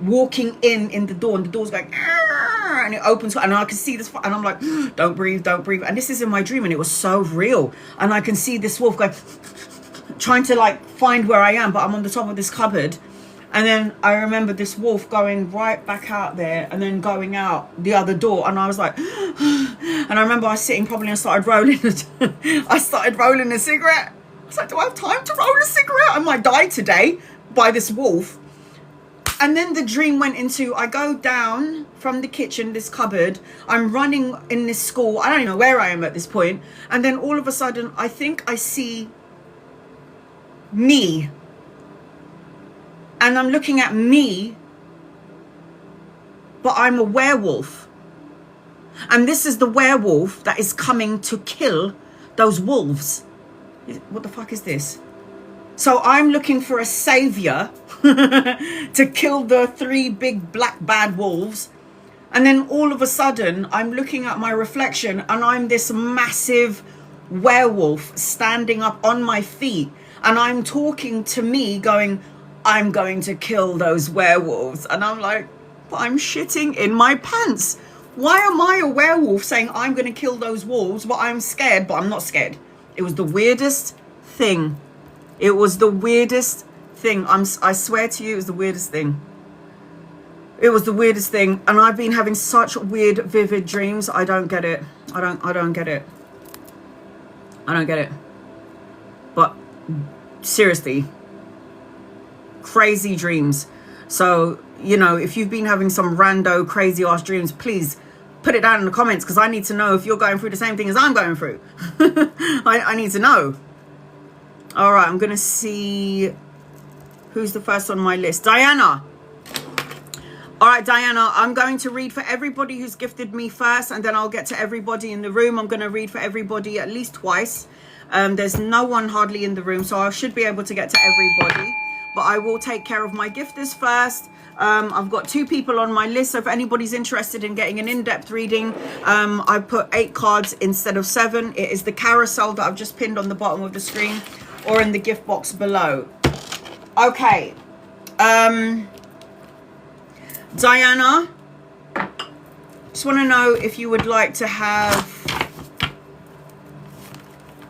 walking in the door, and the door's going and it opens and I can see this and I'm like, don't breathe. And this is in my dream and it was so real. And I can see this wolf going trying to like find where I am, but I'm on the top of this cupboard. And then I remember this wolf going right back out there and then going out the other door. And I was like, and I remember I was sitting probably and I started rolling a cigarette. I was like, do I have time to roll a cigarette? I might die today by this wolf. And then the dream went into, I go down from the kitchen, this cupboard. I'm running in this school. I don't even know where I am at this point. And then all of a sudden, I think I see me. And I'm looking at me, but I'm a werewolf. And this is the werewolf that is coming to kill those wolves. What the fuck is this? So I'm looking for a savior to kill the 3 big black bad wolves. And then all of a sudden I'm looking at my reflection and I'm this massive werewolf standing up on my feet. And I'm talking to me going, I'm going to kill those werewolves. And I'm like, but I'm shitting in my pants. Why am I a werewolf saying I'm going to kill those wolves, but I'm scared, but I'm not scared? It was the weirdest thing. It was the weirdest thing. I swear to you, it was the weirdest thing. It was the weirdest thing. And I've been having such weird, vivid dreams. I don't get it. I don't get it. I don't get it. But seriously, crazy dreams. So, you know, if you've been having some rando crazy ass dreams, please put it down in the comments, because I need to know if you're going through the same thing as I'm going through. I need to know. All right, I'm gonna see who's the first on my list. Diana. All right, Diana, I'm going to read for everybody who's gifted me first, and then I'll get to everybody in the room. I'm going to read for everybody at least twice. There's no one hardly in the room, so I should be able to get to everybody. But I will take care of my gifters first. I've got 2 people on my list, so if anybody's interested in getting an in-depth reading, I put 8 cards instead of 7. It is the carousel that I've just pinned on the bottom of the screen, or in the gift box below. Okay. Diana, just want to know if you would like to have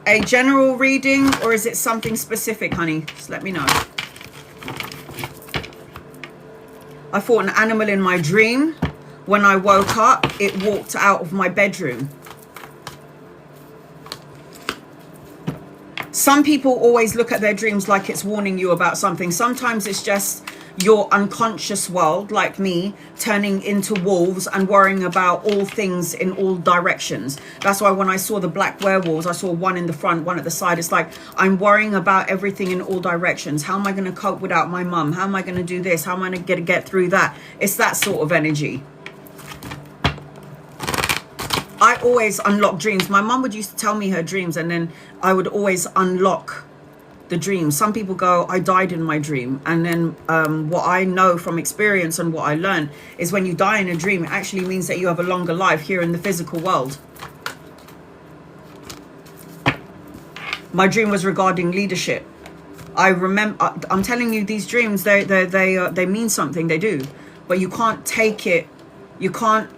a general reading, or is it something specific, honey? Just let me know. I fought an animal in my dream. When I woke up, it walked out of my bedroom. Some people always look at their dreams like it's warning you about something. Sometimes it's just your unconscious world, like me, turning into wolves and worrying about all things in all directions. That's why when I saw the black werewolves, I saw one in the front, one at the side. It's like, I'm worrying about everything in all directions. How am I going to cope without my mum? How am I going to do this? How am I going to get through that? It's that sort of energy. I always unlock dreams. My mum would used to tell me her dreams, and then I would always unlock the dream. Some people go, I died in my dream. And then what I know from experience and what I learned is when you die in a dream, it actually means that you have a longer life here in the physical world. My dream was regarding leadership. I remember, I'm telling you, these dreams, they mean something, they do. But you can't take it, you can't,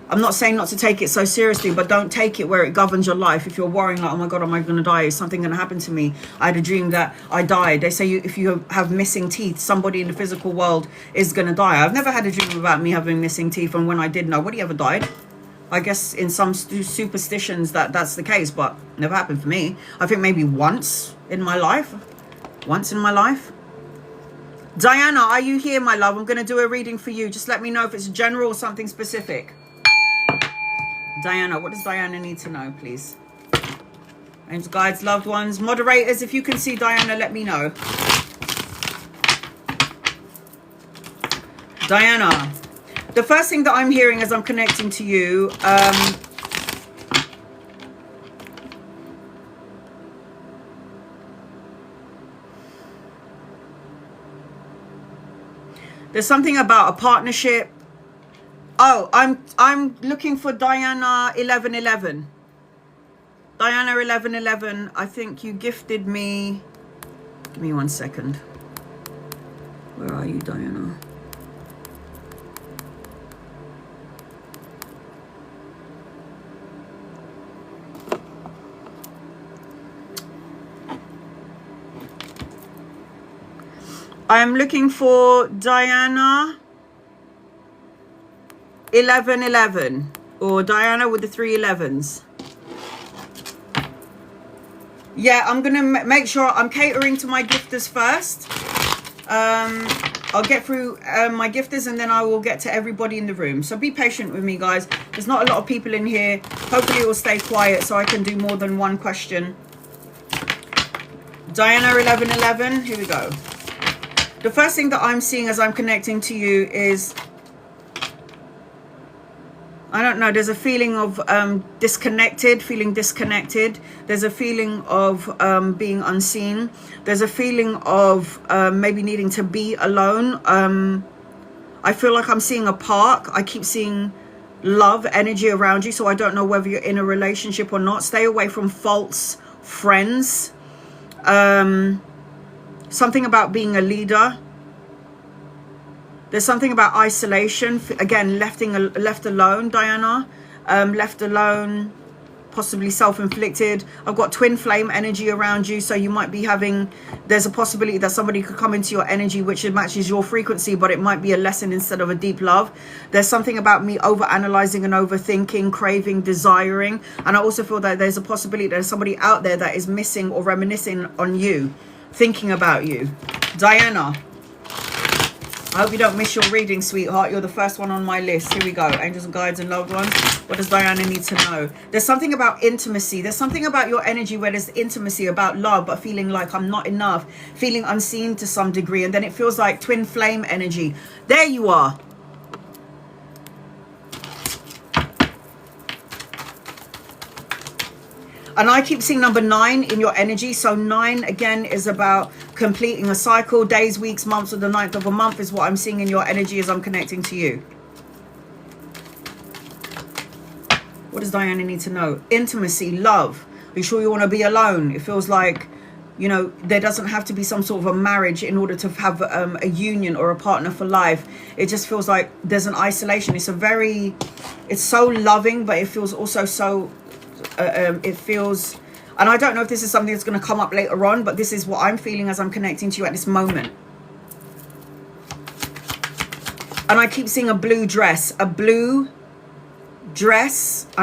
I'm not saying not to take it so seriously, but don't take it where it governs your life. If you're worrying like, oh my God, am I going to die? Is something going to happen to me? I had a dream that I died. They say if you have missing teeth, somebody in the physical world is going to die. I've never had a dream about me having missing teeth. And when I did, nobody ever died. I guess in some superstitions that's the case, but never happened for me. I think maybe once in my life. Once in my life. Diana, are you here, my love? I'm going to do a reading for you. Just let me know if it's general or something specific. Diana, what does Diana need to know, please? Angels, guides, loved ones, moderators, if you can see Diana, let me know. Diana, the first thing that I'm hearing as I'm connecting to you, there's something about a partnership. Oh, I'm looking for Diana 1111. Diana 1111, I think you gifted me. Give me 1 second. Where are you, Diana? I'm looking for Diana 1111, or Diana with the 3 11s. Yeah, I'm gonna make sure I'm catering to my gifters first. I'll get through my gifters, and then I will get to everybody in the room. So be patient with me, guys. There's not a lot of people in here. Hopefully it will stay quiet so I can do more than one question. Diana 1111, here we go. The first thing that I'm seeing as I'm connecting to you is, I don't know, there's a feeling of feeling disconnected. There's a feeling of being unseen. There's a feeling of maybe needing to be alone. I feel like I'm seeing a park. I keep seeing love energy around you, so I don't know whether you're in a relationship or not. Stay away from false friends. Something about being a leader. There's something about isolation. Again, left alone, Diana. Left alone. possibly self-inflicted. I've got twin flame energy around you, so you might be having, there's a possibility that somebody could come into your energy which matches your frequency, but it might be a lesson instead of a deep love. There's something about me over analyzing and overthinking, craving, desiring, and I also feel that there's a possibility that there's somebody out there that is missing or reminiscing on you, thinking about you. Diana, I hope you don't miss your reading, sweetheart. You're the first one on my list. Here we go. Angels and guides and loved ones. What does Diana need to know? There's something about intimacy. There's something about your energy where there's intimacy, about love, but feeling like I'm not enough, feeling unseen to some degree. And then it feels like twin flame energy. There you are. And I keep seeing number 9 in your energy. So 9 again is about completing a cycle. Days, weeks, months, or the 9th of a month is what I'm seeing in your energy as I'm connecting to you. What does Diana need to know? Intimacy, love. Are you sure you want to be alone? It feels like, you know, there doesn't have to be some sort of a marriage in order to have a union or a partner for life. It just feels like there's an isolation. It's so loving, but it feels also so... it feels, and I don't know if this is something that's going to come up later on, but this is what I'm feeling as I'm connecting to you at this moment. And I keep seeing a blue dress, and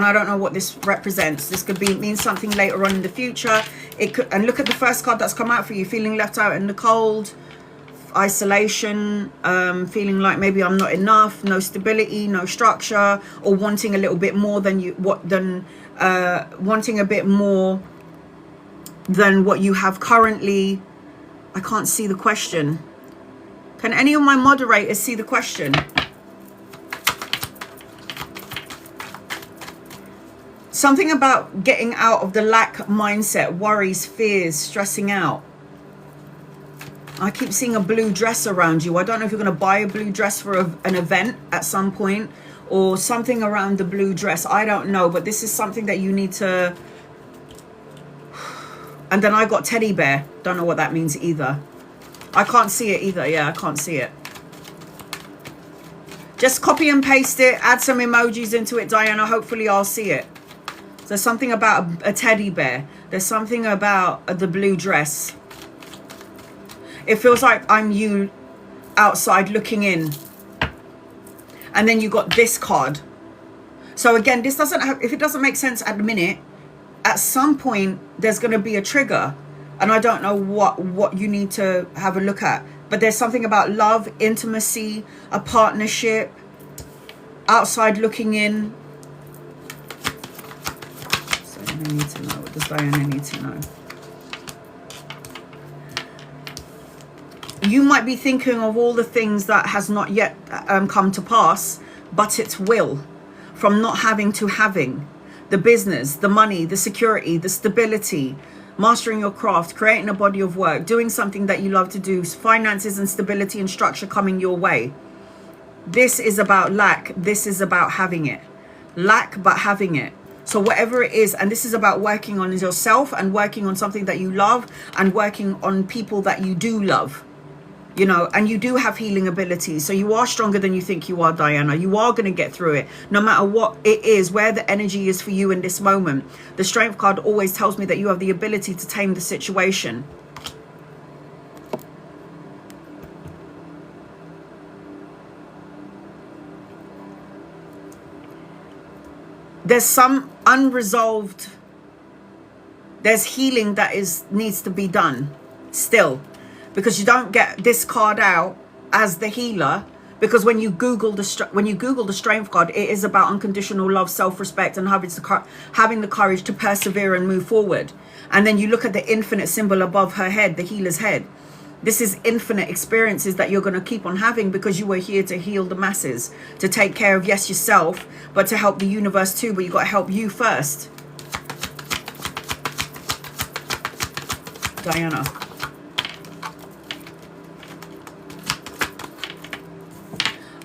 I don't know what this represents. This could mean something later on in the future. It could, and look at the first card that's come out for you, feeling left out in the cold, isolation, feeling like maybe I'm not enough, no stability, no structure, or wanting a little bit more than wanting a bit more than what you have currently. I can't see the question. Can any of my moderators see the question? Something about getting out of the lack mindset, worries, fears, stressing out. I keep seeing a blue dress around you. I don't know if you're going to buy a blue dress for an event at some point, or something around the blue dress. I don't know, but this is something that you need to... And then I got teddy bear. Don't know what that means either. I can't see it either. Yeah, I can't see it. Just copy and paste it. Add some emojis into it, Diana. Hopefully I'll see it. There's something about a teddy bear. There's something about the blue dress. It feels like I'm you outside looking in. And then you got this card. So again, this doesn't have, if it doesn't make sense at the minute, at some point there's going to be a trigger. And I don't know what you need to have a look at. But there's something about love, intimacy, a partnership, outside looking in. So I need to know. What does Diana need to know? You might be thinking of all the things that has not yet come to pass, but it will. From not having to having. The business, the money, the security, the stability, mastering your craft, creating a body of work, doing something that you love to do, finances and stability and structure coming your way. This is about lack. This is about having it. Lack, but having it. So whatever it is, and this is about working on yourself and working on something that you love and working on people that you do love. You know, and you do have healing abilities. So you are stronger than you think you are, Diana. You are going to get through it. No matter what it is, where the energy is for you in this moment. The Strength card always tells me that you have the ability to tame the situation. There's some unresolved, there's healing that needs to be done still. Because you don't get this card out as the healer, because when you Google the Strength card, it is about unconditional love, self-respect, and having the courage to persevere and move forward. And then you look at the infinite symbol above her head, the healer's head. This is infinite experiences that you're going to keep on having, because you are here to heal the masses, to take care of, yes, yourself, but to help the universe too. But you got to help you first, Diana.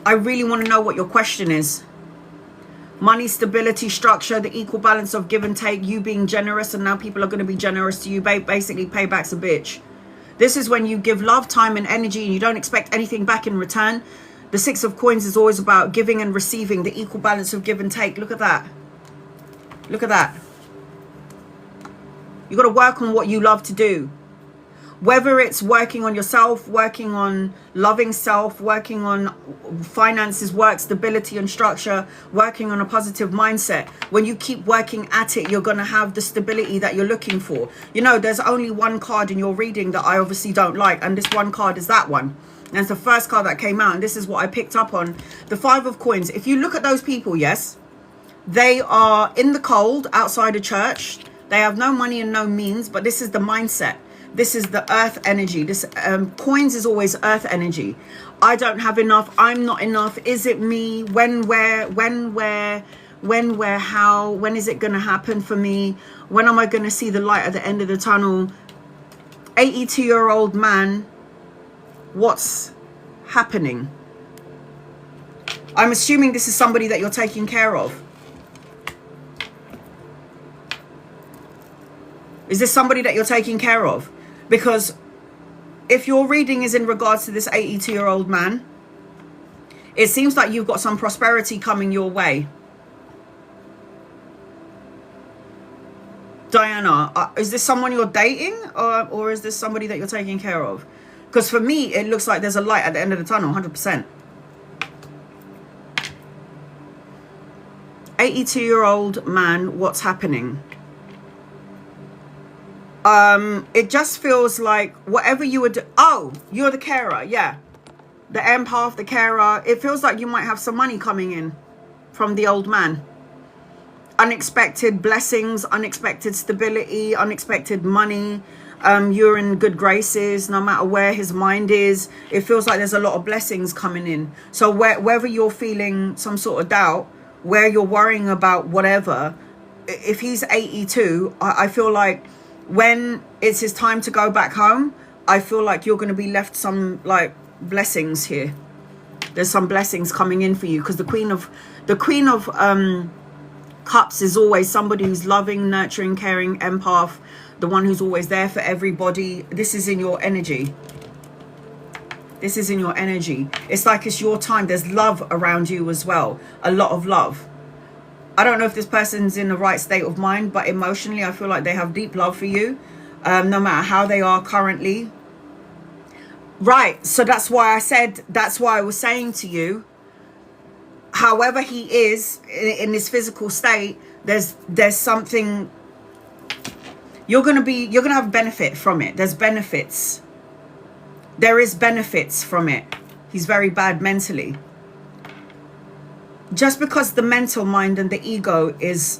I really want to know what your question is. Money, stability, structure, the equal balance of give and take, you being generous, and now people are going to be generous to you. Basically, payback's a bitch. This is when you give love, time, and energy, and you don't expect anything back in return. The Six of Coins is always about giving and receiving, the equal balance of give and take. Look at that. Look at that. You got to work on what you love to do. Whether it's working on yourself, working on loving self, working on finances, work, stability and structure, working on a positive mindset. When you keep working at it, you're going to have the stability that you're looking for. You know, there's only one card in your reading that I obviously don't like. And this one card is that one. And it's the first card that came out. And this is what I picked up on. The Five of Coins. If you look at those people, yes, they are in the cold outside a church. They have no money and no means. But this is the mindset. This is the earth energy. This coins is always earth energy. I don't have enough. I'm not enough. Is it me? When, where, how? When is it going to happen for me? When am I going to see the light at the end of the tunnel? 82-year-old man, what's happening? I'm assuming this is somebody that you're taking care of. Is this somebody that you're taking care of? Because if your reading is in regards to this 82-year-old man, it seems like you've got some prosperity coming your way. Diana, is this someone you're dating or is this somebody that you're taking care of? Because for me, it looks like there's a light at the end of the tunnel, 100%. 82-year-old man, what's happening? It just feels like whatever you would, oh, you're the carer, yeah. The empath, the carer. It feels like you might have some money coming in from the old man. Unexpected blessings, unexpected stability, unexpected money. You're in good graces no matter where his mind is. It feels like there's a lot of blessings coming in. So whether you're feeling some sort of doubt, where you're worrying about whatever, if he's 82, I feel like when it's his time to go back home, I feel like you're going to be left some like blessings here. There's some blessings coming in for you because the Queen of Cups is always somebody who's loving, nurturing, caring, empath, the one who's always there for everybody. This is in your energy. This is in your energy. It's like it's your time. There's love around you as well. A lot of love. I don't know if this person's in the right state of mind, but emotionally, I feel like they have deep love for you, no matter how they are currently. Right. So that's why I was saying to you, however he is in his physical state, there's something you're going to have benefit from it. There's benefits. There is benefits from it. He's very bad mentally. Just because the mental mind and the ego is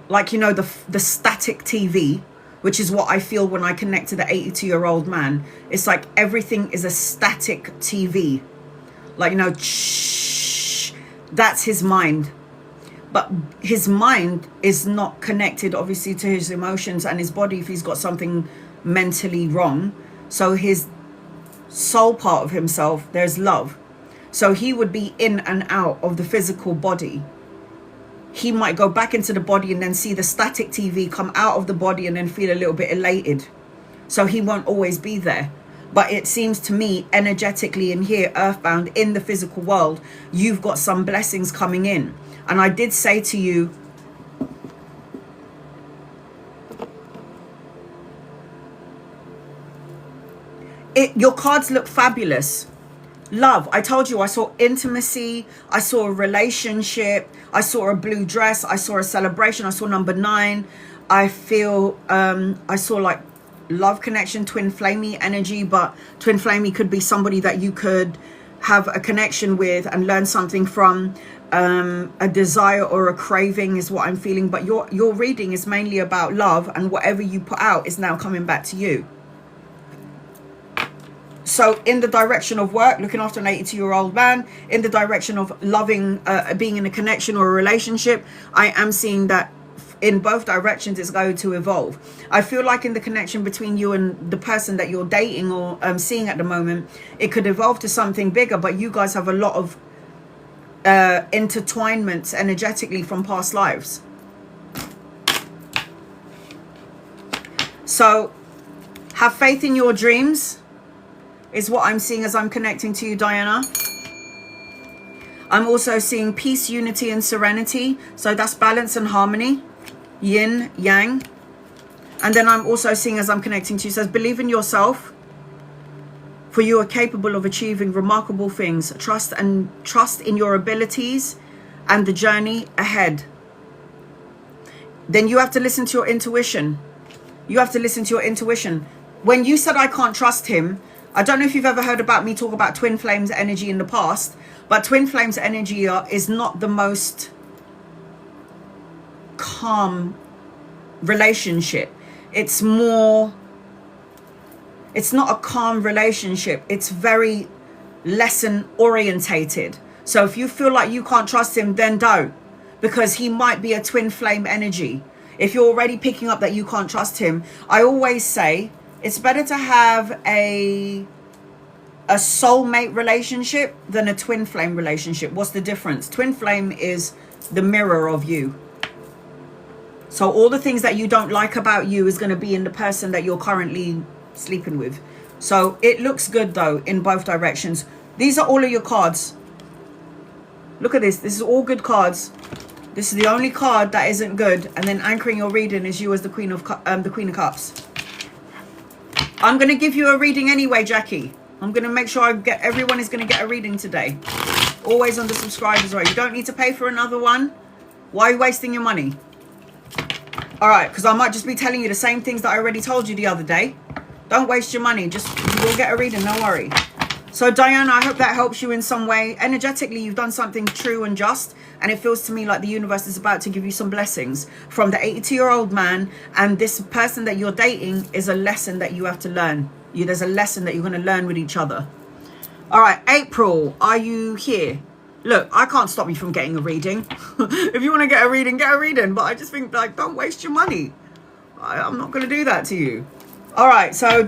like, you know, the static TV, which is what I feel when I connect to the 82-year-old man. It's like everything is a static TV. Like, you know, shh, that's his mind. But his mind is not connected, obviously, to his emotions and his body if he's got something mentally wrong. So his soul part of himself, there's love. So he would be in and out of the physical body. He might go back into the body and then see the static TV come out of the body and then feel a little bit elated. So he won't always be there. But it seems to me energetically in here, earthbound, in the physical world, you've got some blessings coming in. And I did say to you, your cards look fabulous. Love. I told you I saw intimacy. I saw a relationship. I saw a blue dress. I saw a celebration. I saw number 9. I feel I saw like love connection, twin flamey energy, but twin flamey could be somebody that you could have a connection with and learn something from. A desire or a craving is what I'm feeling, but your reading is mainly about love, and whatever you put out is now coming back to you. So in the direction of work, looking after an 82-year-old man, in the direction of loving, being in a connection or a relationship, I am seeing that in both directions it's going to evolve. I feel like in the connection between you and the person that you're dating or seeing at the moment, it could evolve to something bigger, but you guys have a lot of intertwinements energetically from past lives. So have faith in your dreams is what I'm seeing as I'm connecting to you, Diana. I'm also seeing peace, unity and serenity. So that's balance and harmony. yin, yang. And then I'm also seeing, as I'm connecting to you, says, believe in yourself, for you are capable of achieving remarkable things. Trust in your abilities and the journey ahead. Then you have to listen to your intuition. You have to listen to your intuition. When you said I can't trust him, I don't know if you've ever heard about me talk about twin flames energy in the past, but twin flames energy is not the most calm relationship. It's not a calm relationship. It's very lesson orientated. So if you feel like you can't trust him, then don't, because he might be a twin flame energy. If you're already picking up that you can't trust him, I always say it's better to have a soulmate relationship than a twin flame relationship. What's the difference? Twin flame is the mirror of you. So all the things that you don't like about you is going to be in the person that you're currently sleeping with. So it looks good though in both directions. These are all of your cards. Look at this. This is all good cards. This is the only card that isn't good. And then anchoring your reading is you as the Queen of Cups. I'm going to give you a reading anyway, Jackie. I'm going to make sure everyone is going to get a reading today. Always on the subscribers, right? You don't need to pay for another one. Why are you wasting your money? All right, because I might just be telling you the same things that I already told you the other day. Don't waste your money. Just, you will get a reading, don't worry. So Diana, I hope that helps you in some way. Energetically, you've done something true and just, and it feels to me like the universe is about to give you some blessings from the 82-year-old man, and this person that you're dating is a lesson that you have to learn. There's a lesson that you're going to learn with each other. All right, April, are you here? Look, I can't stop you from getting a reading. If you want to get a reading, get a reading. But I just think, like, don't waste your money. I'm not going to do that to you. All right, so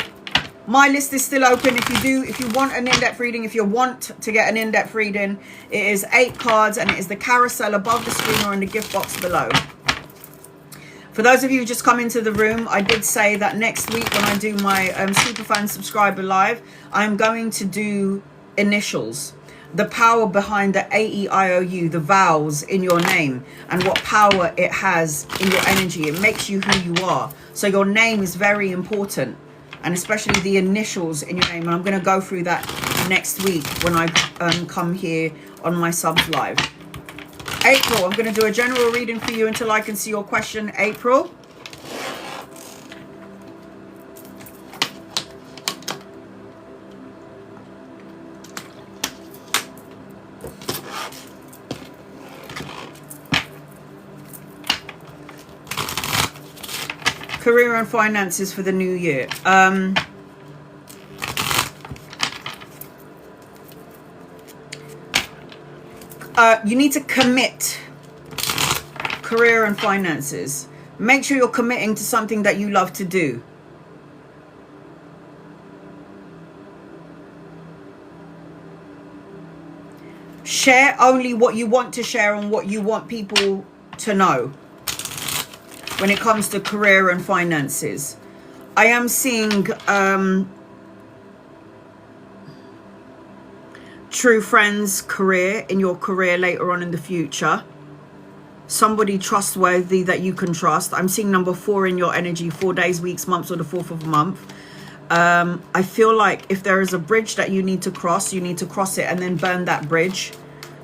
my list is still open. If you want an in-depth reading, if you want to get an in-depth reading, it is 8 cards, and it is the carousel above the screen or in the gift box below. For those of you who just come into the room, I did say that next week when I do my Superfan Subscriber Live, I'm going to do initials. The power behind the AEIOU, the vowels in your name, and what power it has in your energy. It makes you who you are. So your name is very important, and especially the initials in your name. And I'm going to go through that next week when I come here on my subs live. April, I'm going to do a general reading for you until I can see your question, April. Career and finances for the new year. You need to commit. Career and finances. Make sure you're committing to something that you love to do. Share only what you want to share and what you want people to know when it comes to career and finances. I am seeing true friends, career, in your career later on in the future. Somebody trustworthy that you can trust. I'm seeing number 4 in your energy, 4 days, weeks, months, or the 4th of a month. I feel like if there is a bridge that you need to cross, you need to cross it and then burn that bridge.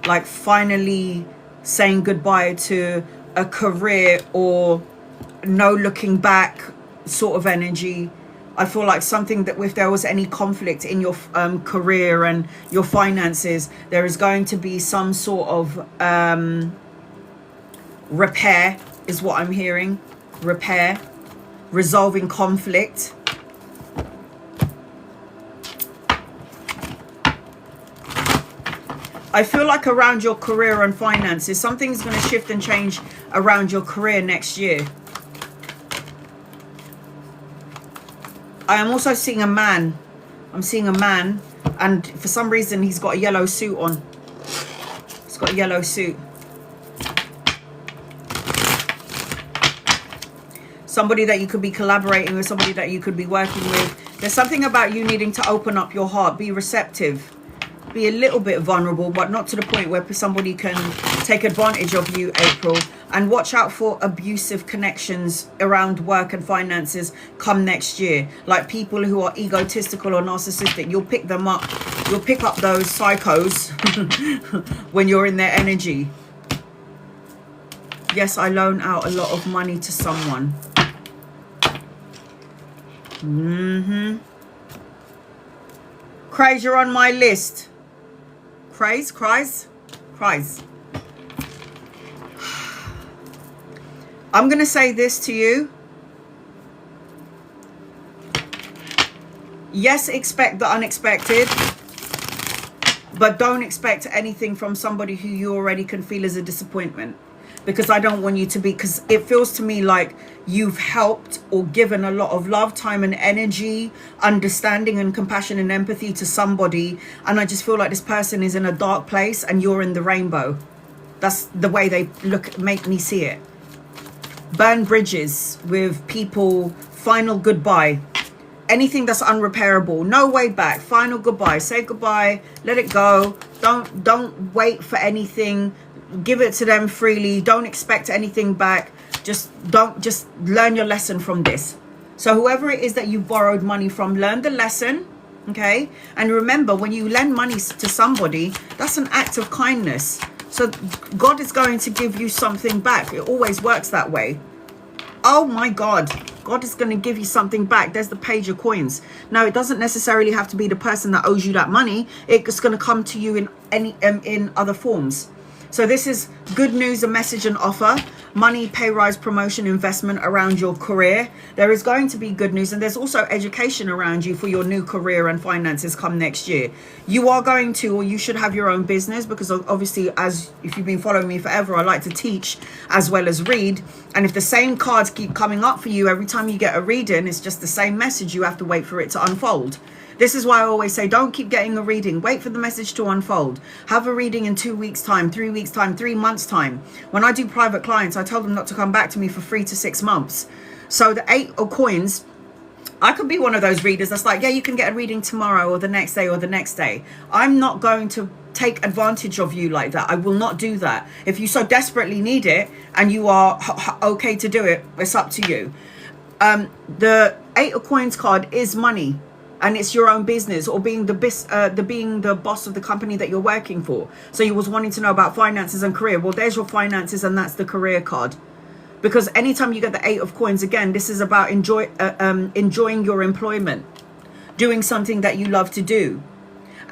Like finally saying goodbye to a career or no looking back sort of energy. I feel like something that if there was any conflict in your career and your finances, there is going to be some sort of repair is what I'm hearing. Repair, resolving conflict. I feel like around your career and finances, something's going to shift and change around your career next year. I am also seeing a man. I'm seeing a man, and for some reason he's got a yellow suit on. He's got a yellow suit. Somebody that you could be collaborating with, somebody that you could be working with. There's something about you needing to open up your heart, be receptive. be a little bit vulnerable, but not to the point where somebody can take advantage of you, April. And watch out for abusive connections around work and finances come next year. Like people who are egotistical or narcissistic, you'll pick them up. You'll pick up those psychos when you're in their energy. Yes, I loan out a lot of money to someone. Craze, you're on my list. Craze. I'm going to say this to you. Yes, expect the unexpected. But don't expect anything from somebody who you already can feel is a disappointment. Because I don't want you to be, because it feels to me like you've helped or given a lot of love, time and energy, understanding and compassion and empathy to somebody. And I just feel like this person is in a dark place and you're in the rainbow. That's the way they make me see it. Burn bridges with people, final goodbye. Anything that's unrepairable, no way back, final goodbye, say goodbye, let it go. Don't wait for anything. Give it to them freely. Don't expect anything back. Just learn your lesson from this. So whoever it is that you borrowed money from, learn the lesson, okay? And remember, when you lend money to somebody, that's an act of kindness. So God is going to give you something back. It always works that way. Oh my God. God is going to give you something back. There's the page of coins. Now, it doesn't necessarily have to be the person that owes you that money. It's going to come to you in other forms. So this is good news, a message and offer. Money, pay rise, promotion, investment around your career. There is going to be good news, and there's also education around you for your new career and finances come next year. You are going to, or you should have your own business, because obviously, as if you've been following me forever, I like to teach as well as read. And if the same cards keep coming up for you every time you get a reading, it's just the same message. You have to wait for it to unfold. This is why I always say, don't keep getting a reading. Wait for the message to unfold. Have a reading in 2 weeks' time, 3 weeks' time, 3 months' time. When I do private clients, I tell them not to come back to me for 3 to 6 months. So the 8 of coins, I could be one of those readers that's like, yeah, you can get a reading tomorrow or the next day or the next day. I'm not going to take advantage of you like that. I will not do that. If you so desperately need it and you are okay to do it, it's up to you. The 8 of coins card is money. And it's your own business, or being the boss of the company that you're working for. So you was wanting to know about finances and career. Well, there's your finances, and that's the career card. Because anytime you get the 8 of coins, again, this is about enjoying your employment, doing something that you love to do,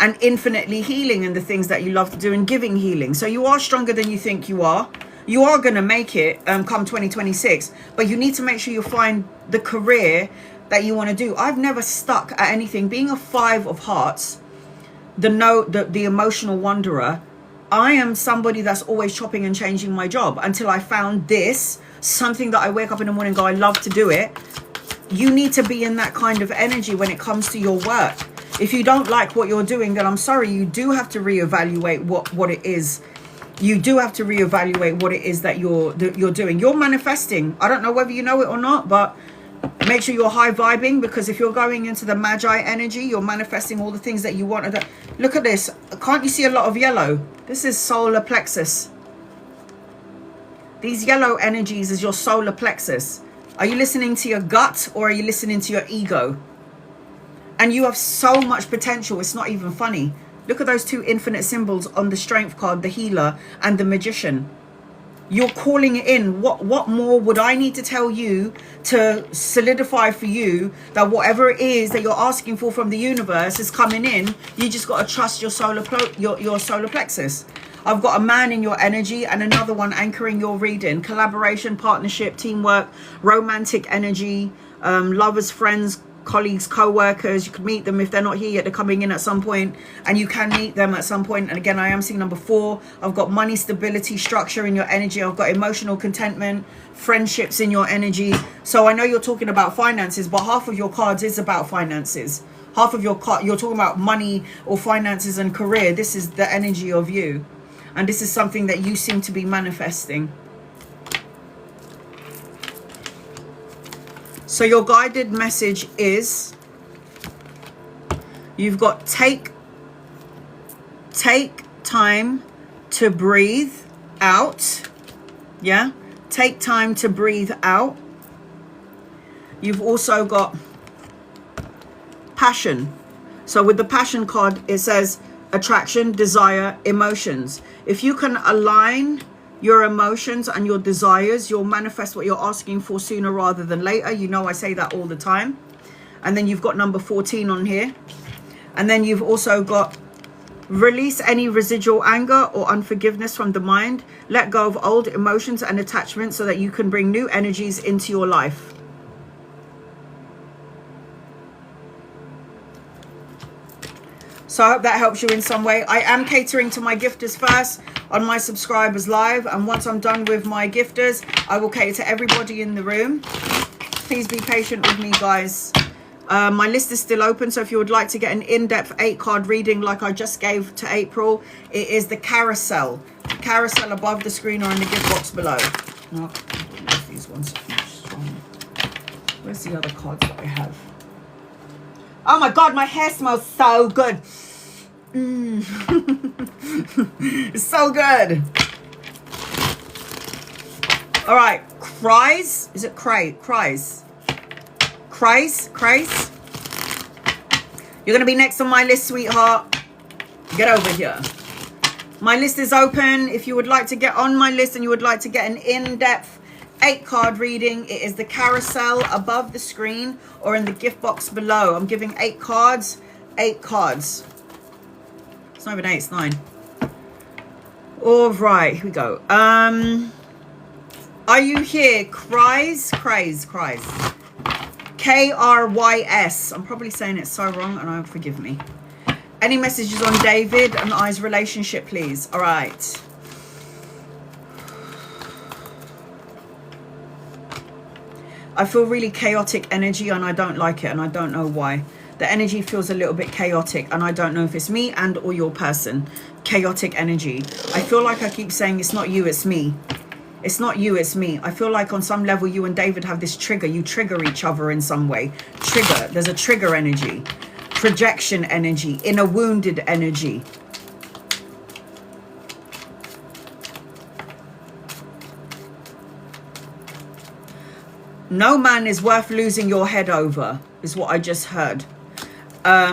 and infinitely healing in the things that you love to do and giving healing. So you are stronger than you think you are. You are going to make it come 2026, but you need to make sure you find the career that you want to do. I've never stuck at anything. Being a 5 of hearts, the emotional wanderer, I am somebody that's always chopping and changing my job until I found this, something that I wake up in the morning and go, I love to do it. You need to be in that kind of energy when it comes to your work. If you don't like what you're doing, then I'm sorry, you do have to reevaluate what it is. You do have to reevaluate what it is that you're doing. You're manifesting. I don't know whether you know it or not, but make sure you're high vibing, because if you're going into the Magi energy, you're manifesting all the things that you want. Look at this. Can't you see a lot of yellow? This is solar plexus. These yellow energies is your solar plexus. Are you listening to your gut, or are you listening to your ego? And you have so much potential. It's not even funny. Look at those 2 infinite symbols on the strength card, the healer and the magician. You're calling it in. What more would I need to tell you to solidify for you that whatever it is that you're asking for from the universe is coming in? You just got to trust your solar plexus. I've got a man in your energy and another one anchoring your reading. Collaboration, partnership, teamwork, romantic energy, lovers, friends, colleagues, co-workers. You could meet them if they're not here yet. They're coming in at some point, and you can meet them at some point. And again, I am seeing number 4. I've got money, stability, structure in your energy. I've got emotional contentment, friendships in your energy. So I know you're talking about finances, but half of your cards is about finances. Half of your card, you're talking about money or finances and career. This is the energy of you, and this is something that you seem to be manifesting. So your guided message is, you've got take take time to breathe out. Yeah, take time to breathe out. You've also got passion. So with the passion card, it says attraction, desire, emotions. If you can align your emotions and your desires, you'll manifest what you're asking for sooner rather than later. You know I say that all the time. And then you've got number 14 on here. And then you've also got release any residual anger or unforgiveness from the mind. Let go of old emotions and attachments so that you can bring new energies into your life. So I hope that helps you in some way. I am catering to my gifters first on my subscribers live. And once I'm done with my gifters, I will cater to everybody in the room. Please be patient with me, guys. My list is still open. So if you would like to get an in-depth 8-card reading like I just gave to April, it is the carousel. The carousel above the screen or in the gift box below. No, I don't know if these ones are strong. Where's the other cards that I have? Oh my God, my hair smells so good. It's so good. All right, cries. Is it cries? Cries. You're going to be next on my list, sweetheart. Get over here. My list is open. If you would like to get on my list and you would like to get an in-depth 8-card reading, it is the carousel above the screen or in the gift box below. I'm giving 8 cards. 8 cards. It's not even 8, it's 9. All right, here we go. Are you here? Cries. K-R-Y-S. I'm probably saying it so wrong, and forgive me. Any messages on David and I's relationship, please? All right. I feel really chaotic energy, and I don't like it, and I don't know why. The energy feels a little bit chaotic, and I don't know if it's me and or your person. Chaotic energy. I feel like I keep saying it's not you, it's me. It's not you, it's me. I feel like on some level you and David have this trigger. You trigger each other in some way. Trigger. There's a trigger energy. Projection energy. Inner wounded energy. No man is worth losing your head over, is what I just heard. I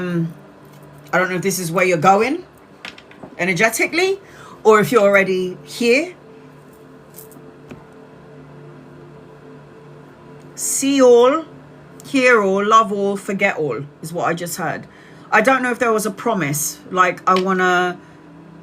don't know if this is where you're going energetically, or if you're already here. See all, hear all, love all, forget all, is what I just heard. I don't know if there was a promise, like I want to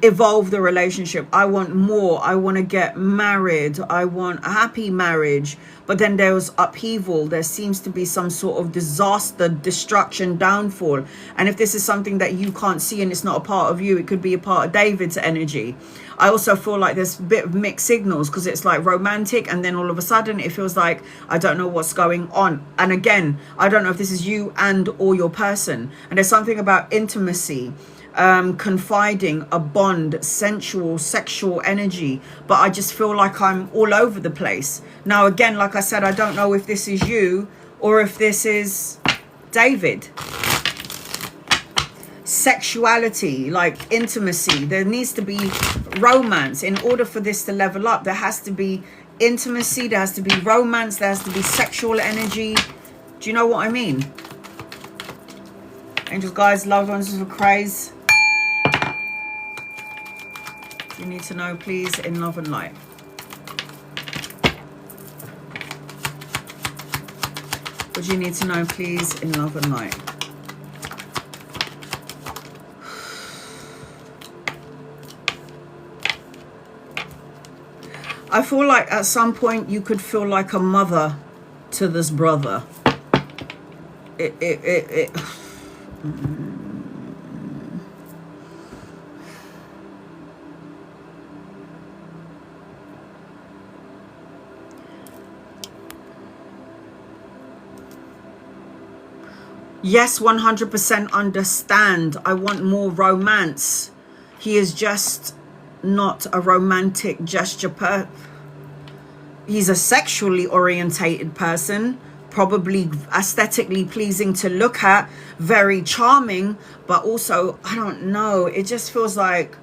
evolve the relationship. I want more. I want to get married. I want a happy marriage. But then there was upheaval. There seems to be some sort of disaster, destruction, downfall. And if this is something that you can't see and it's not a part of you, it could be a part of David's energy. I also feel like there's a bit of mixed signals because it's like romantic and then all of a sudden it feels like I don't know what's going on. And again, I don't know if this is you and or your person. And there's something about intimacy, confiding, a bond, sensual, sexual energy, but I just feel like I'm all over the place. Now again, like I said, I don't know if this is you or if this is David. Sexuality, like intimacy, there needs to be romance. In order for this to level up, there has to be intimacy, there has to be romance, there has to be sexual energy. Do you know what I mean? Angels, guys, loved ones with a craze. You need to know, please, in love and light. What do you need to know, please, in love and light? I feel like at some point you could feel like a mother to this brother. Yes, 100% understand. I want more romance. He is just not a romantic gesture. He's a sexually orientated person, probably aesthetically pleasing to look at, very charming, but also, I don't know, it just feels like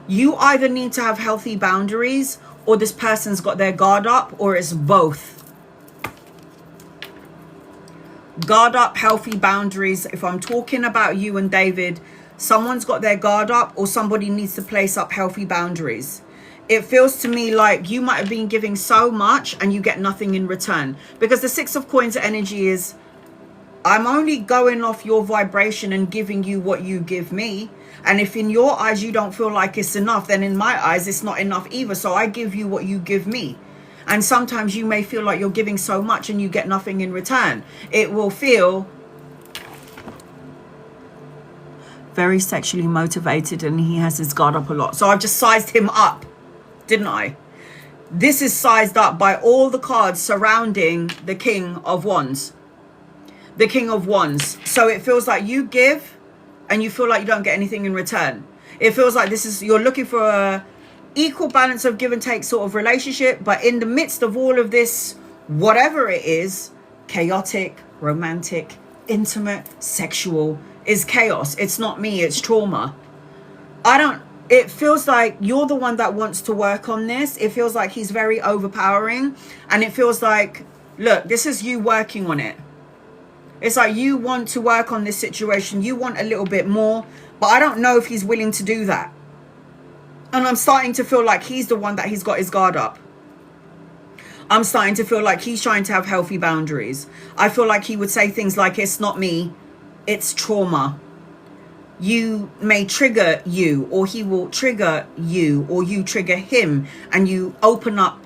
you either need to have healthy boundaries, or this person's got their guard up, or it's both. Guard up, healthy boundaries. If I'm talking about you and David, someone's got their guard up, or somebody needs to place up healthy boundaries. It feels to me like you might have been giving so much and you get nothing in return, because the Six of Coins energy is, I'm only going off your vibration and giving you what you give me. And if in your eyes you don't feel like it's enough, then in my eyes it's not enough either. So I give you what you give me. And sometimes you may feel like you're giving so much and you get nothing in return. It will feel very sexually motivated, and he has his guard up a lot. So I've just sized him up, didn't I? This is sized up by all the cards surrounding the King of Wands. The King of Wands. So it feels like you give and you feel like you don't get anything in return. It feels like this is, you're looking for a equal balance of give and take sort of relationship, but in the midst of all of this, whatever it is, chaotic, romantic, intimate, sexual, is chaos. It's not me, it's trauma. It feels like you're the one that wants to work on this. It feels like he's very overpowering, and it feels like, look, this is you working on it. It's like you want to work on this situation. You want a little bit more, but I don't know if he's willing to do that. And I'm starting to feel like he's the one that he's got his guard up. I'm starting to feel like he's trying to have healthy boundaries. I feel like he would say things like, it's not me, it's trauma. You may trigger you, or he will trigger you, or you trigger him, and you open up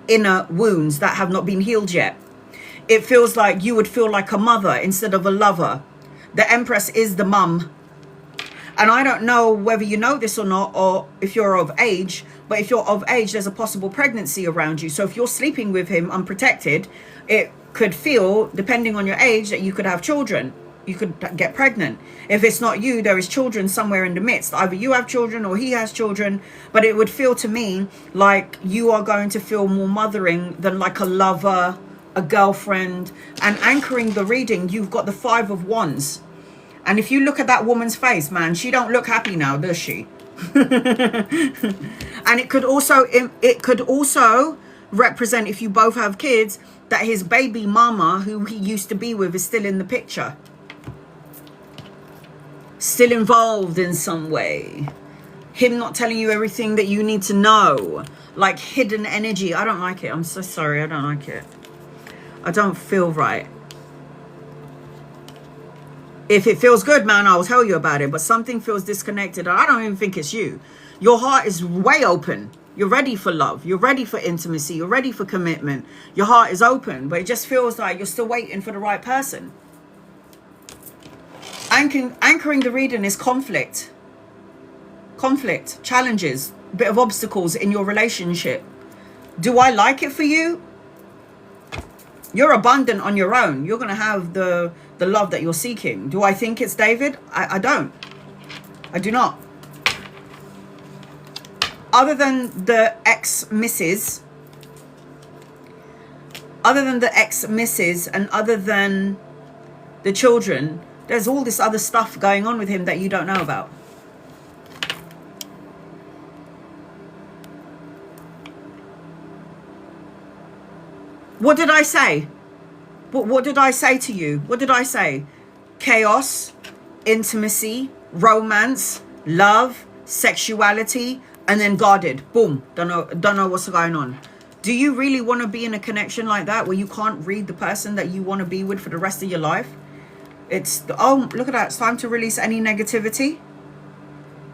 inner wounds that have not been healed yet. It feels like you would feel like a mother instead of a lover. The Empress is the mum. And I don't know whether you know this or not, or if you're of age, but if you're of age, there's a possible pregnancy around you. So if you're sleeping with him unprotected, it could feel, depending on your age, that you could have children. You could get pregnant. If it's not you, there is children somewhere in the midst. Either you have children or he has children, but it would feel to me like you are going to feel more mothering than like a lover, a girlfriend. And anchoring the reading, you've got the Five of Wands. And if you look at that woman's face, man, she don't look happy now, does she? And it could also represent, if you both have kids, that his baby mama, who he used to be with, is still in the picture. Still involved in some way. Him not telling you everything that you need to know. Like hidden energy. I don't like it. I'm so sorry. I don't like it. I don't feel right. If it feels good, man, I'll tell you about it. But something feels disconnected. I don't even think it's you. Your heart is way open. You're ready for love. You're ready for intimacy. You're ready for commitment. Your heart is open. But it just feels like you're still waiting for the right person. Anchoring the reading is conflict. Conflict, challenges, a bit of obstacles in your relationship. Do I like it for you? You're abundant on your own. You're going to have the love that you're seeking. Do I think it's David? I don't. I do not. Other than the ex-missus, and other than the children, there's all this other stuff going on with him that you don't know about. What did I say? What did I say to you? What did I say? Chaos, intimacy, romance, love, sexuality, and then guarded. Boom. Don't know what's going on. Do you really want to be in a connection like that where you can't read the person that you want to be with for the rest of your life? It's, oh, look at that. It's time to release any negativity.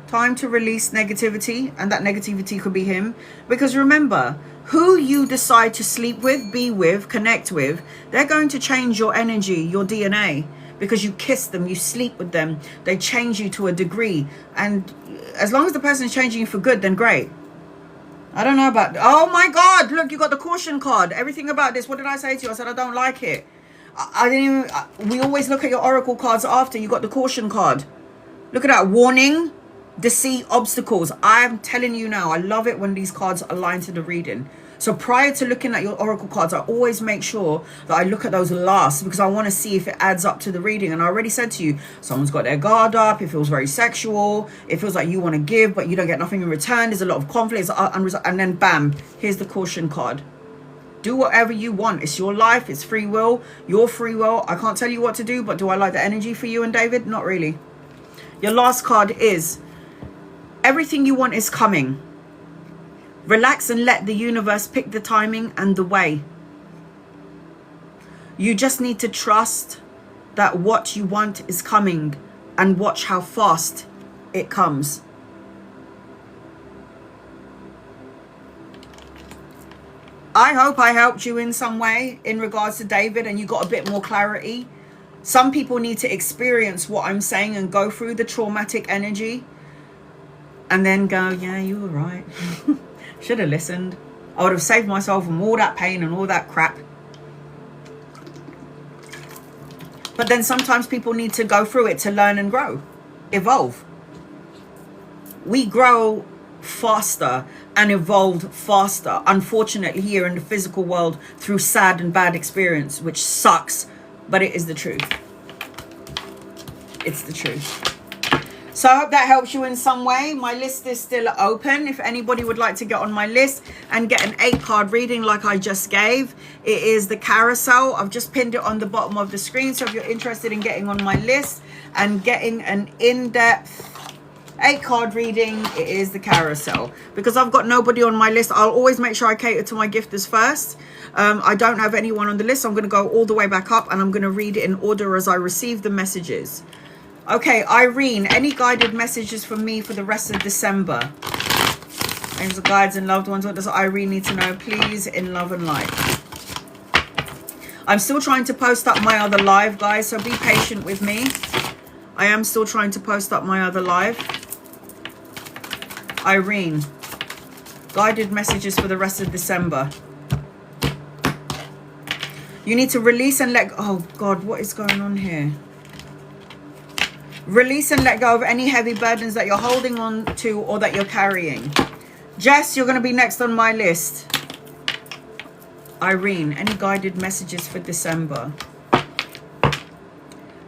Time to release negativity. And that negativity could be him. Because remember, who you decide to sleep with, be with, connect with, they're going to change your energy, your DNA. Because you kiss them, you sleep with them. They change you to a degree. And as long as the person is changing you for good, then great. I don't know about... Oh my God, look, you got the caution card. Everything about this, what did I say to you? I said I don't like it. I didn't even... We always look at your oracle cards after. You got the caution card. Look at that. Warning, deceit, obstacles. I'm telling you now, I love it when these cards align to the reading. So prior to looking at your oracle cards, I always make sure that I look at those last, because I want to see if it adds up to the reading. And I already said to you, someone's got their guard up. It feels very sexual. It feels like you want to give, but you don't get nothing in return. There's a lot of conflict. And then bam, here's the caution card. Do whatever you want. It's your life. It's free will. Your free will. I can't tell you what to do, but do I like the energy for you and David? Not really. Your last card is everything you want is coming. Relax and let the universe pick the timing and the way. You just need to trust that what you want is coming and watch how fast it comes. I hope I helped you in some way in regards to David and you got a bit more clarity. Some people need to experience what I'm saying and go through the traumatic energy and then go, yeah, you were right. Should have listened. I would have saved myself from all that pain and all that crap. But then sometimes people need to go through it to learn and grow, evolve. We grow faster and evolve faster, unfortunately, here in the physical world through sad and bad experience, which sucks, but it is the truth. It's the truth. So I hope that helps you in some way. My list is still open. If anybody would like to get on my list and get an 8-card reading like I just gave, it is the carousel. I've just pinned it on the bottom of the screen. So if you're interested in getting on my list and getting an in-depth 8-card reading, it is the carousel. Because I've got nobody on my list, I'll always make sure I cater to my gifters first. I don't have anyone on the list. So I'm going to go all the way back up and I'm going to read it in order as I receive the messages. Okay, Irene, any guided messages for me for the rest of December? Angels, guides, and loved ones. What does Irene need to know, please, in love and light? I'm still trying to post up my other live, guys, so be patient with me. I am still trying to post up my other live. Irene, guided messages for the rest of December. You need to release and let go. Oh, God, what is going on here? Release and let go of any heavy burdens that you're holding on to or that you're carrying. Jess, you're going to be next on my list. Irene, any guided messages for December?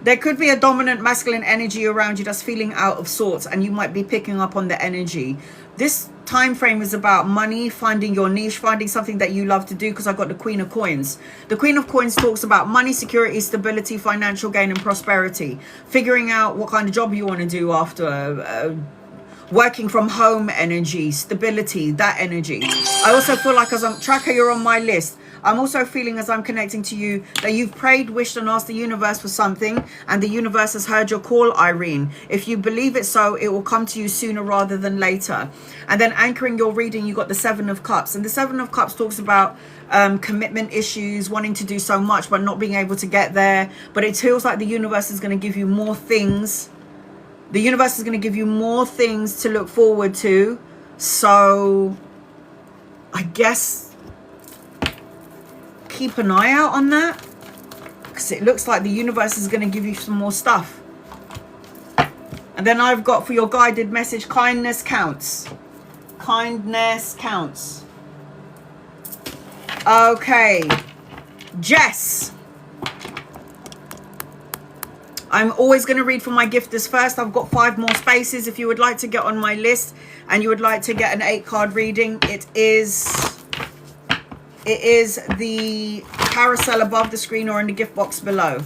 There could be a dominant masculine energy around you that's feeling out of sorts and you might be picking up on the energy. This time frame is about money, finding your niche, finding something that you love to do, because I got the Queen of Coins. The Queen of Coins talks about money, security, stability, financial gain and prosperity. Figuring out what kind of job you want to do after, working from home energy, stability, that energy. I also feel like as I'm tracker, you're on my list. I'm also feeling as I'm connecting to you that you've prayed, wished and asked the universe for something and the universe has heard your call, Irene. If you believe it so, it will come to you sooner rather than later. And then anchoring your reading, you got the 7 of Cups. And the 7 of Cups talks about commitment issues, wanting to do so much but not being able to get there. But it feels like the universe is going to give you more things. The universe is going to give you more things to look forward to. So I guess keep an eye out on that, because it looks like the universe is going to give you some more stuff. And then I've got for your guided message, kindness counts. Kindness counts. Okay, Jess, I'm always going to read for my gifters first. I've got 5 more spaces. If you would like to get on my list and you would like to get an 8-card reading, it is the carousel above the screen or in the gift box below.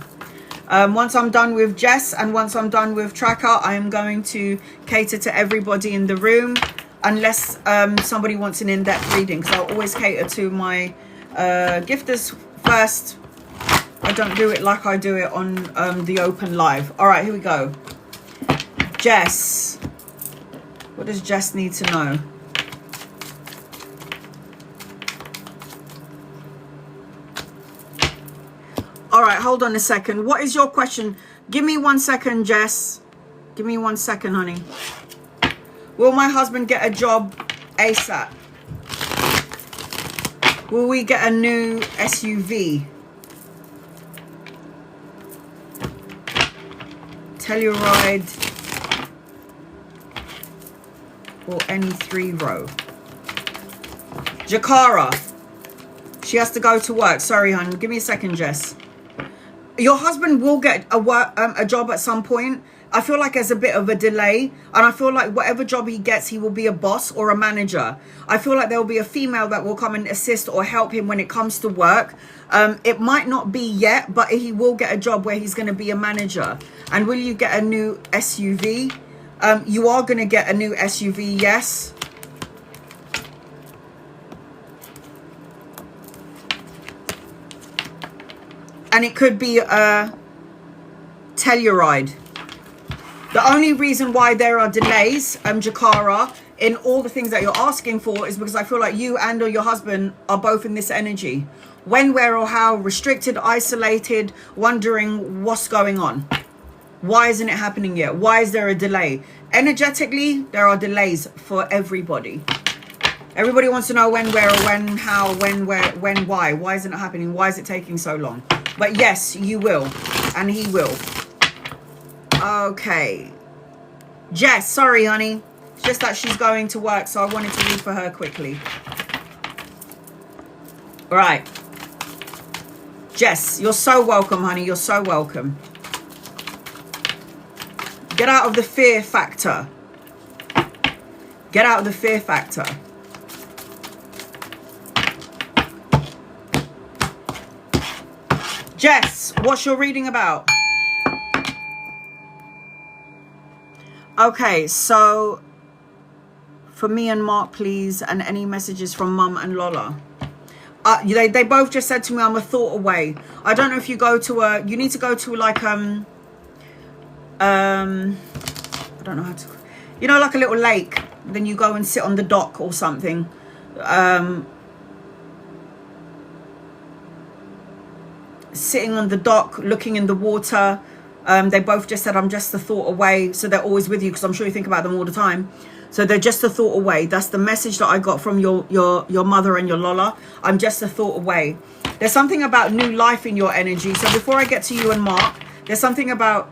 Once I'm done with Jess and once I'm done with Tracker, I am going to cater to everybody in the room, unless somebody wants an in-depth reading, because I'll always cater to my gifters first. I don't do it like I do it on the open live. All right, here we go. Jess, what does Jess need to know? All right, hold on a second. What is your question? Give me 1 second, Jess. Give me 1 second, honey. Will my husband get a job ASAP? Will we get a new SUV? Telluride or any 3-row? Jakara, She has to go to work. Sorry, hon. Give me a second, Jess. Your husband will get a job at some point. I feel like there's a bit of a delay, and I feel like whatever job he gets, he will be a boss or a manager. I feel like there will be a female that will come and assist or help him when it comes to work. It might not be yet, but he will get a job where he's going to be a manager. And will you get a new SUV? You are going to get a new SUV, yes. And it could be a Telluride. The only reason why there are delays, Jakara, in all the things that you're asking for is because I feel like you and or your husband are both in this energy. When, where, or how, restricted, isolated, wondering what's going on. Why isn't it happening yet? Why is there a delay? Energetically, there are delays for everybody. Everybody wants to know when, where, or when, how, when, where, when, why. Why isn't it happening? Why is it taking so long? But yes, you will. And he will. Okay. Jess, sorry, honey. It's just that she's going to work, so I wanted to read for her quickly. All right. Jess, you're so welcome, honey. You're so welcome. Get out of the fear factor. Get out of the fear factor. Jess, what's your reading about? Okay, so for me and Mark, please, and any messages from Mum and Lola. They both just said to me, I'm a thought away. I don't know if you go to you need to go to like, I don't know how to, you know, like a little lake. Then you go and sit on the dock or something. Sitting on the dock, looking in the water. They both just said, I'm just a thought away. So they're always with you, because I'm sure you think about them all the time. So they're just a thought away. That's the message that I got from your mother and your Lola. I'm just a thought away. There's something about new life in your energy. So before I get to you and Mark, there's something about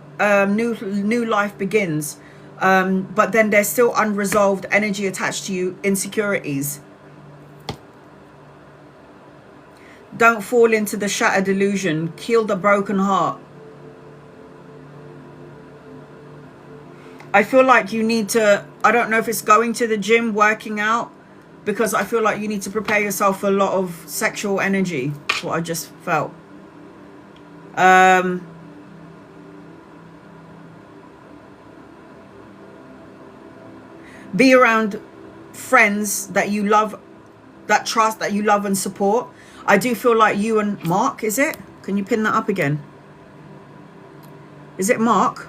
new life begins. But then there's still unresolved energy attached to you, insecurities. Don't fall into the shattered illusion. Heal the broken heart. I feel like you need to, I don't know if it's going to the gym, working out, because I feel like you need to prepare yourself for a lot of sexual energy. That's what I just felt. Be around friends that you love, that trust, that you love and support. I do feel like you and Mark, is it? Can you pin that up again? Is it Mark?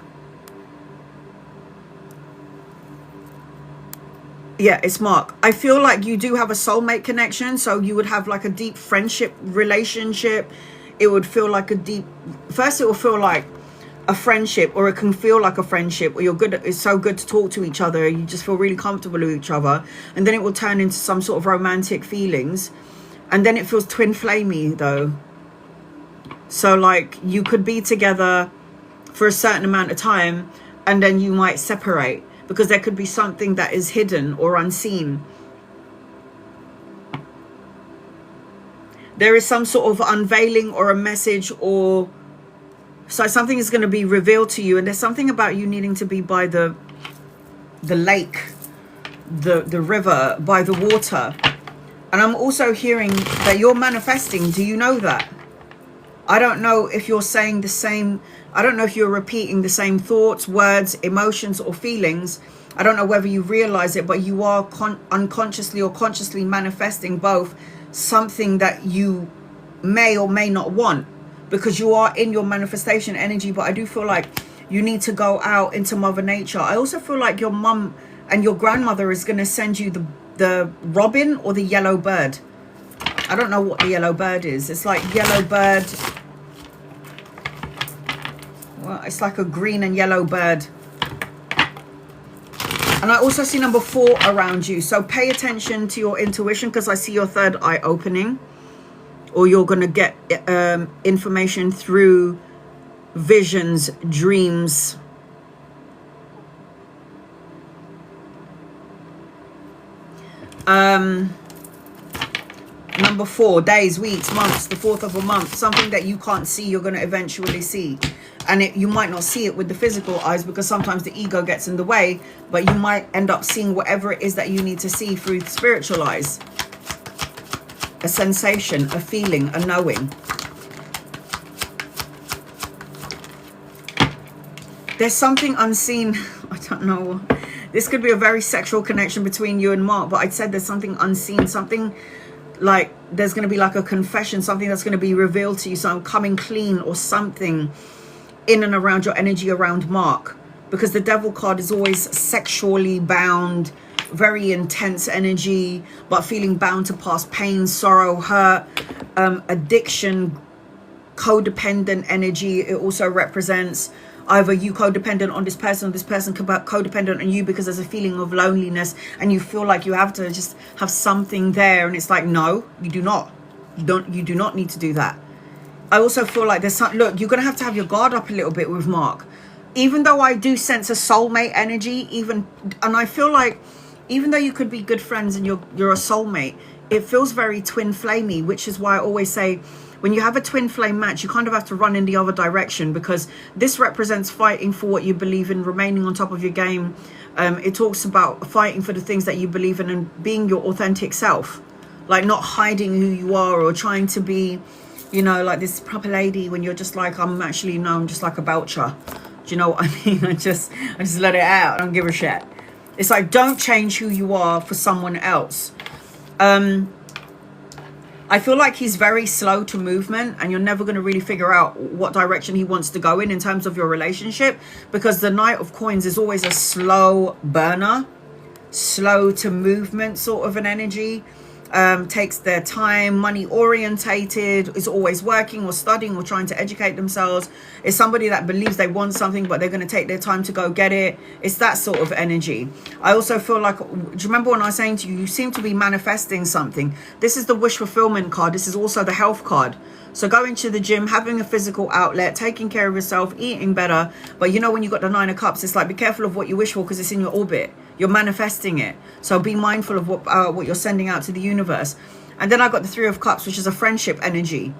Yeah, it's Mark. I feel like you do have a soulmate connection. So you would have like a deep friendship relationship. It would feel like a deep, first it will feel like a friendship, or it can feel like a friendship, or you're good, it's so good to talk to each other, you just feel really comfortable with each other, and then it will turn into some sort of romantic feelings, and then it feels twin flamey though. So like you could be together for a certain amount of time, and then you might separate, because there could be something that is hidden or unseen. There is some sort of unveiling or a message, or so something is going to be revealed to you, and there's something about you needing to be by the lake, the river, by the water. And I'm also hearing that you're manifesting. Do you know that? I don't know if you're saying the same, I don't know if you're repeating the same thoughts, words, emotions, or feelings. I don't know whether you realize it, but you are unconsciously or consciously manifesting both something that you may or may not want, because you are in your manifestation energy. But I do feel like you need to go out into Mother Nature. I also feel like your mum and your grandmother is going to send you the robin or the yellow bird. I don't know what the yellow bird is. It's like yellow bird. Well, it's like a green and yellow bird. And I also see number 4 around you. So pay attention to your intuition, because I see your third eye opening. Or you're going to get information through visions, dreams. Number number 4, days, weeks, months, the 4th of a month, something that you can't see, you're going to eventually see. And you might not see it with the physical eyes because sometimes the ego gets in the way, but you might end up seeing whatever it is that you need to see through the spiritual eyes. A sensation, a feeling, a knowing. There's something unseen. I don't know. This could be a very sexual connection between you and Mark, but I said there's something unseen, something like there's going to be like a confession, something that's going to be revealed to you, so I'm coming clean or something in and around your energy around Mark, because the devil card is always sexually bound, very intense energy, but feeling bound to past pain, sorrow, hurt, addiction, codependent energy. It also represents either you codependent on this person or this person codependent on you because there's a feeling of loneliness and you feel like you have to just have something there, and it's like, no, you do not. You do not need to do that. I also feel like there's some, look, you're going to have your guard up a little bit with Mark. Even though I do sense a soulmate energy, and I feel like even though you could be good friends and you're a soulmate, it feels very twin flamey, which is why I always say when you have a twin flame match, you kind of have to run in the other direction, because this represents fighting for what you believe in, remaining on top of your game. It talks about fighting for the things that you believe in and being your authentic self, like not hiding who you are or trying to be, you know, like this proper lady when you're just like, I'm just like a belcher. Do you know what I mean? I just let it out. I don't give a shit. It's like, don't change who you are for someone else. I feel like he's very slow to movement, and you're never going to really figure out what direction he wants to go in terms of your relationship, because the Knight of Coins is always a slow burner, slow to movement sort of an energy. Takes their time, money orientated, is always working or studying or trying to educate themselves. It's somebody that believes they want something, but they're going to take their time to go get it. It's that sort of energy. I also feel like, do you remember when I was saying to you, you seem to be manifesting something? This is the wish fulfillment card. This is also the health card. So going to the gym, having a physical outlet, taking care of yourself, eating better. But you know, when you got the 9 of Cups, it's like, be careful of what you wish for, because it's in your orbit. You're manifesting it. So be mindful of what you're sending out to the universe. And then I got the 3 of Cups, which is a friendship energy.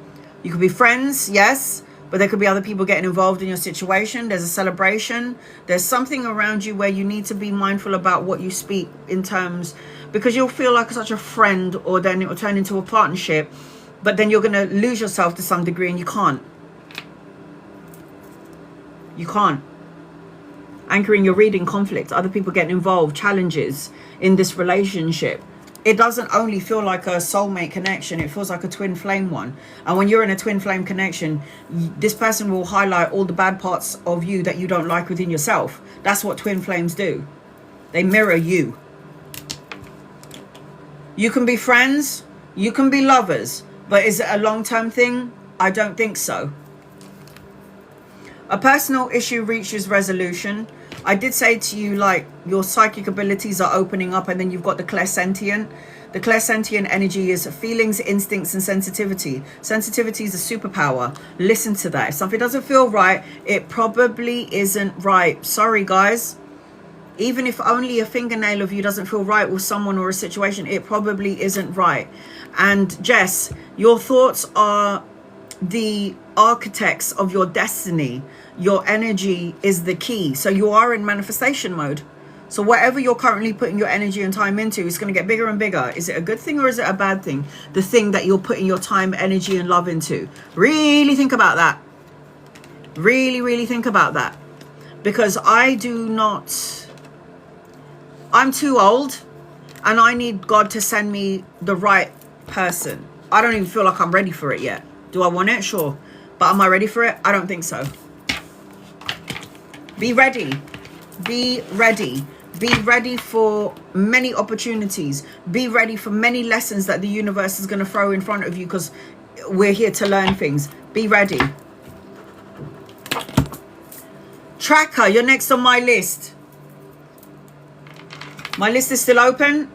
You could be friends, yes, but there could be other people getting involved in your situation. There's a celebration. There's something around you where you need to be mindful about what you speak in terms, because you'll feel like such a friend, or then it will turn into a partnership, but then you're going to lose yourself to some degree, and you can't. You can't. Anchoring your reading, conflict, other people getting involved, challenges in this relationship. It doesn't only feel like a soulmate connection, it feels like a twin flame one. And when you're in a twin flame connection, this person will highlight all the bad parts of you that you don't like within yourself. That's what twin flames do. They mirror you. You can be friends, you can be lovers, but is it a long-term thing? I don't think so. A personal issue reaches resolution. I did say to you, like, your psychic abilities are opening up, and then you've got the clairsentient. The clairsentient energy is feelings, instincts, and sensitivity. Sensitivity is a superpower. Listen to that. If something doesn't feel right, it probably isn't right. Sorry, guys. Even if only a fingernail of you doesn't feel right with someone or a situation, it probably isn't right. And Jess, your thoughts are the architects of your destiny. Your energy is the key. So you are in manifestation mode. So whatever you're currently putting your energy and time into is going to get bigger and bigger. Is it a good thing or is it a bad thing? The thing that you're putting your time, energy, and love into. Really think about that. Really, really think about that. Because I'm too old, and I need God to send me the right person. I don't even feel like I'm ready for it yet. Do I want it? Sure. But am I ready for it? I don't think so. Be ready. Be ready. Be ready for many opportunities. Be ready for many lessons that the universe is going to throw in front of you, because we're here to learn things. Be ready. Tracker, you're next on my list. My list is still open.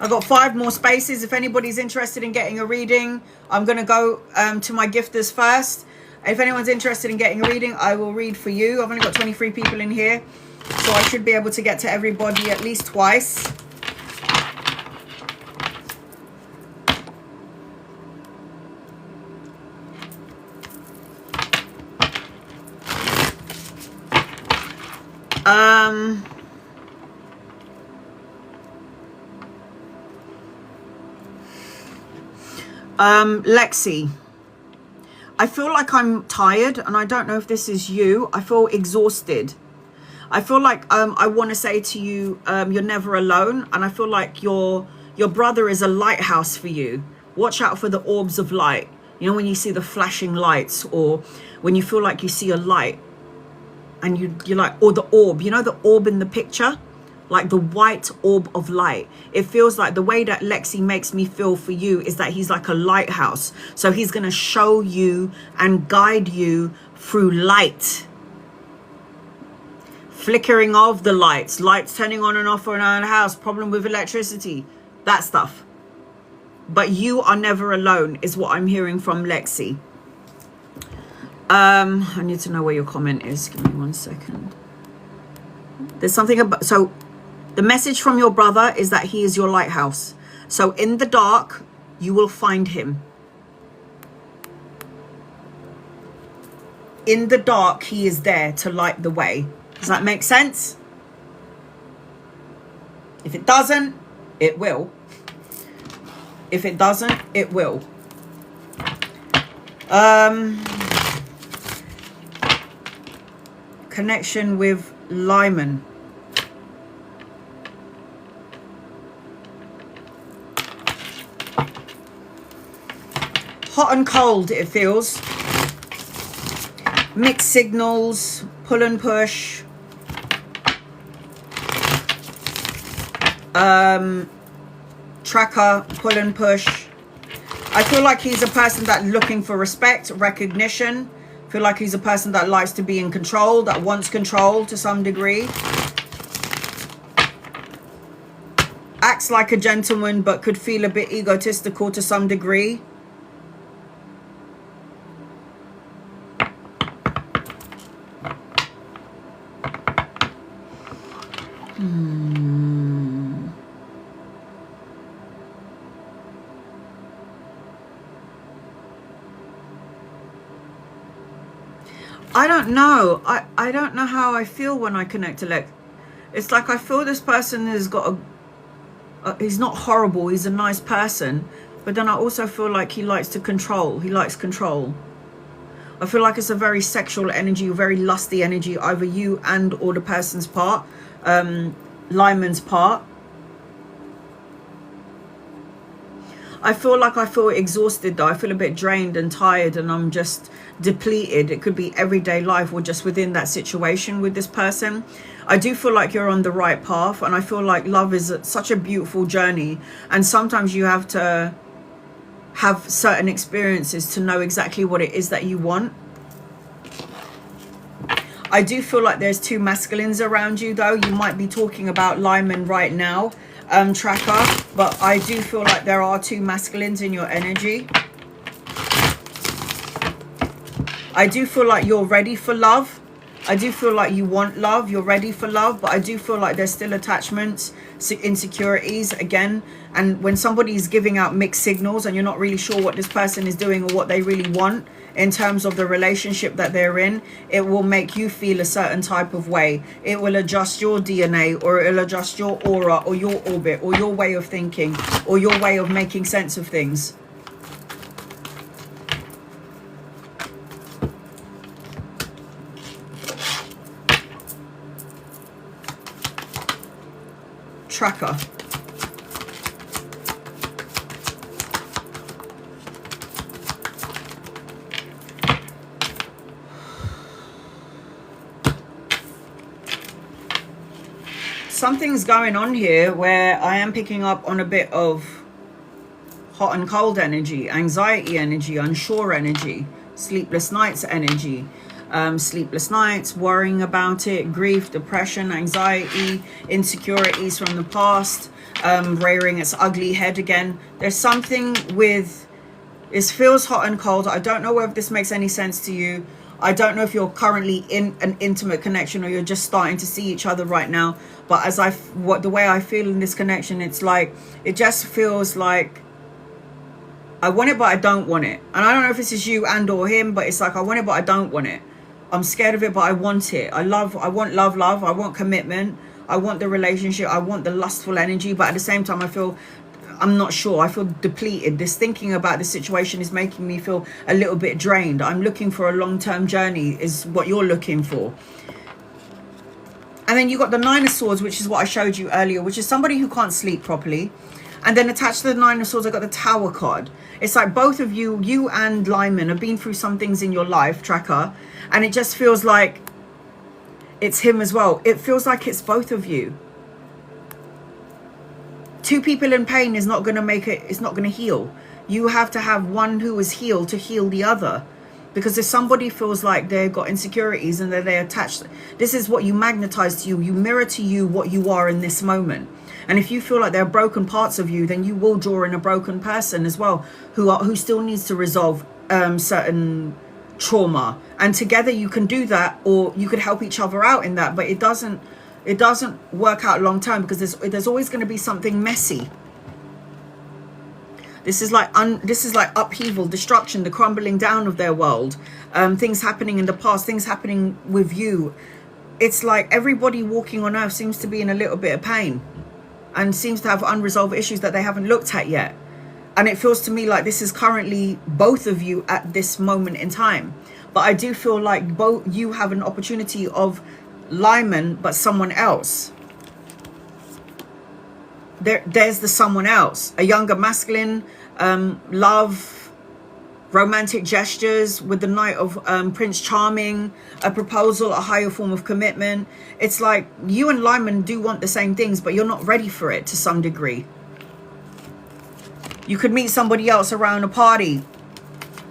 I've got 5 more spaces. If anybody's interested in getting a reading, I'm going to go to my gifters first. If anyone's interested in getting a reading, I will read for you. I've only got 23 people in here, so I should be able to get to everybody at least twice. Lexi, I feel like I'm tired, and I don't know if this is you. I feel exhausted. I feel like I want to say to you, you're never alone, and I feel like your brother is a lighthouse for you. Watch out for the orbs of light. You know, when you see the flashing lights, or when you feel like you see a light, and you're like, or the orb. You know the orb in the picture? Like the white orb of light. It feels like the way that Lexi makes me feel for you is that he's like a lighthouse. So he's going to show you and guide you through light. Flickering of the lights. Lights turning on and off around the house. Problem with electricity. That stuff. But you are never alone is what I'm hearing from Lexi. I need to know where your comment is. Give me 1 second. There's something about... So... the message from your brother is that he is your lighthouse. So in the dark, you will find him. In the dark, he is there to light the way. Does that make sense? If it doesn't, it will. If it doesn't, it will. Connection with Lyman. Hot and cold, it feels. Mixed signals, pull and push. Tracker, pull and push. I feel like he's a person that's looking for respect, recognition. I feel like he's a person that likes to be in control, that wants control to some degree. Acts like a gentleman, but could feel a bit egotistical to some degree. I don't know. I don't know how I feel when I connect to Lex. It's like I feel this person has got he's not horrible. He's a nice person. But then I also feel like he likes to control. He likes control. I feel like it's a very sexual energy, very lusty energy, either you and or the person's part, Lyman's part. I feel exhausted though. I feel a bit drained and tired, and I'm just depleted. It could be everyday life or just within that situation with this person. I do feel like you're on the right path, and I feel like love is such a beautiful journey, and sometimes you have to have certain experiences to know exactly what it is that you want. I do feel like there's two masculines around you though. You might be talking about Lyman right now, Tracker, but I do feel like there are two masculines in your energy. I do feel like you're ready for love. I do feel like you want love. You're ready for love, but I do feel like there's still attachments, insecurities again. And when somebody's giving out mixed signals and you're not really sure what this person is doing or what they really want in terms of the relationship that they're in, it will make you feel a certain type of way. It will adjust your DNA, or it'll adjust your aura or your orbit or your way of thinking or your way of making sense of things. Tracker. Something's going on here where I am picking up on a bit of hot and cold energy, anxiety energy, unsure energy, sleepless nights energy. Sleepless nights, worrying about it, grief, depression, anxiety, insecurities from the past, rearing its ugly head again. There's something with, it feels hot and cold. I don't know whether this makes any sense to you. I don't know if you're currently in an intimate connection or you're just starting to see each other right now. But as the way I feel in this connection, it's like, it just feels like I want it, but I don't want it. And I don't know if this is you and or him, but it's like, I want it, but I don't want it. I'm scared of it, but I want it. I want love. I want commitment. I want the relationship. I want the lustful energy. But at the same time, I'm not sure. I feel depleted. This thinking about the situation is making me feel a little bit drained. I'm looking for a long-term journey is what you're looking for. And then you got the Nine of Swords, which is what I showed you earlier, which is somebody who can't sleep properly. And then attached to the Nine of Swords, I got the Tower card. It's like both of you and Lyman have been through some things in your life, tracker. And it just feels like it's him as well. It feels like it's both of you. Two people in pain is not going to make it, it's not going to heal. You have to have one who is healed to heal the other. Because if somebody feels like they've got insecurities and they're attached, this is what you magnetize to you. You mirror to you what you are in this moment. And if you feel like there are broken parts of you, then you will draw in a broken person as well, who still needs to resolve certain trauma. And together you can do that, or you could help each other out in that. But it doesn't work out long term, because there's always going to be something messy. This is like upheaval, destruction, the crumbling down of their world, things happening in the past, things happening with you. It's like everybody walking on earth seems to be in a little bit of pain and seems to have unresolved issues that they haven't looked at yet. And it feels to me like this is currently both of you at this moment in time. But I do feel like both you have an opportunity of Lyman, but someone else. There's the someone else, a younger masculine, love, romantic gestures with the Knight of Prince Charming, a proposal, a higher form of commitment. It's like you and Lyman do want the same things, but you're not ready for it to some degree. You could meet somebody else around a party,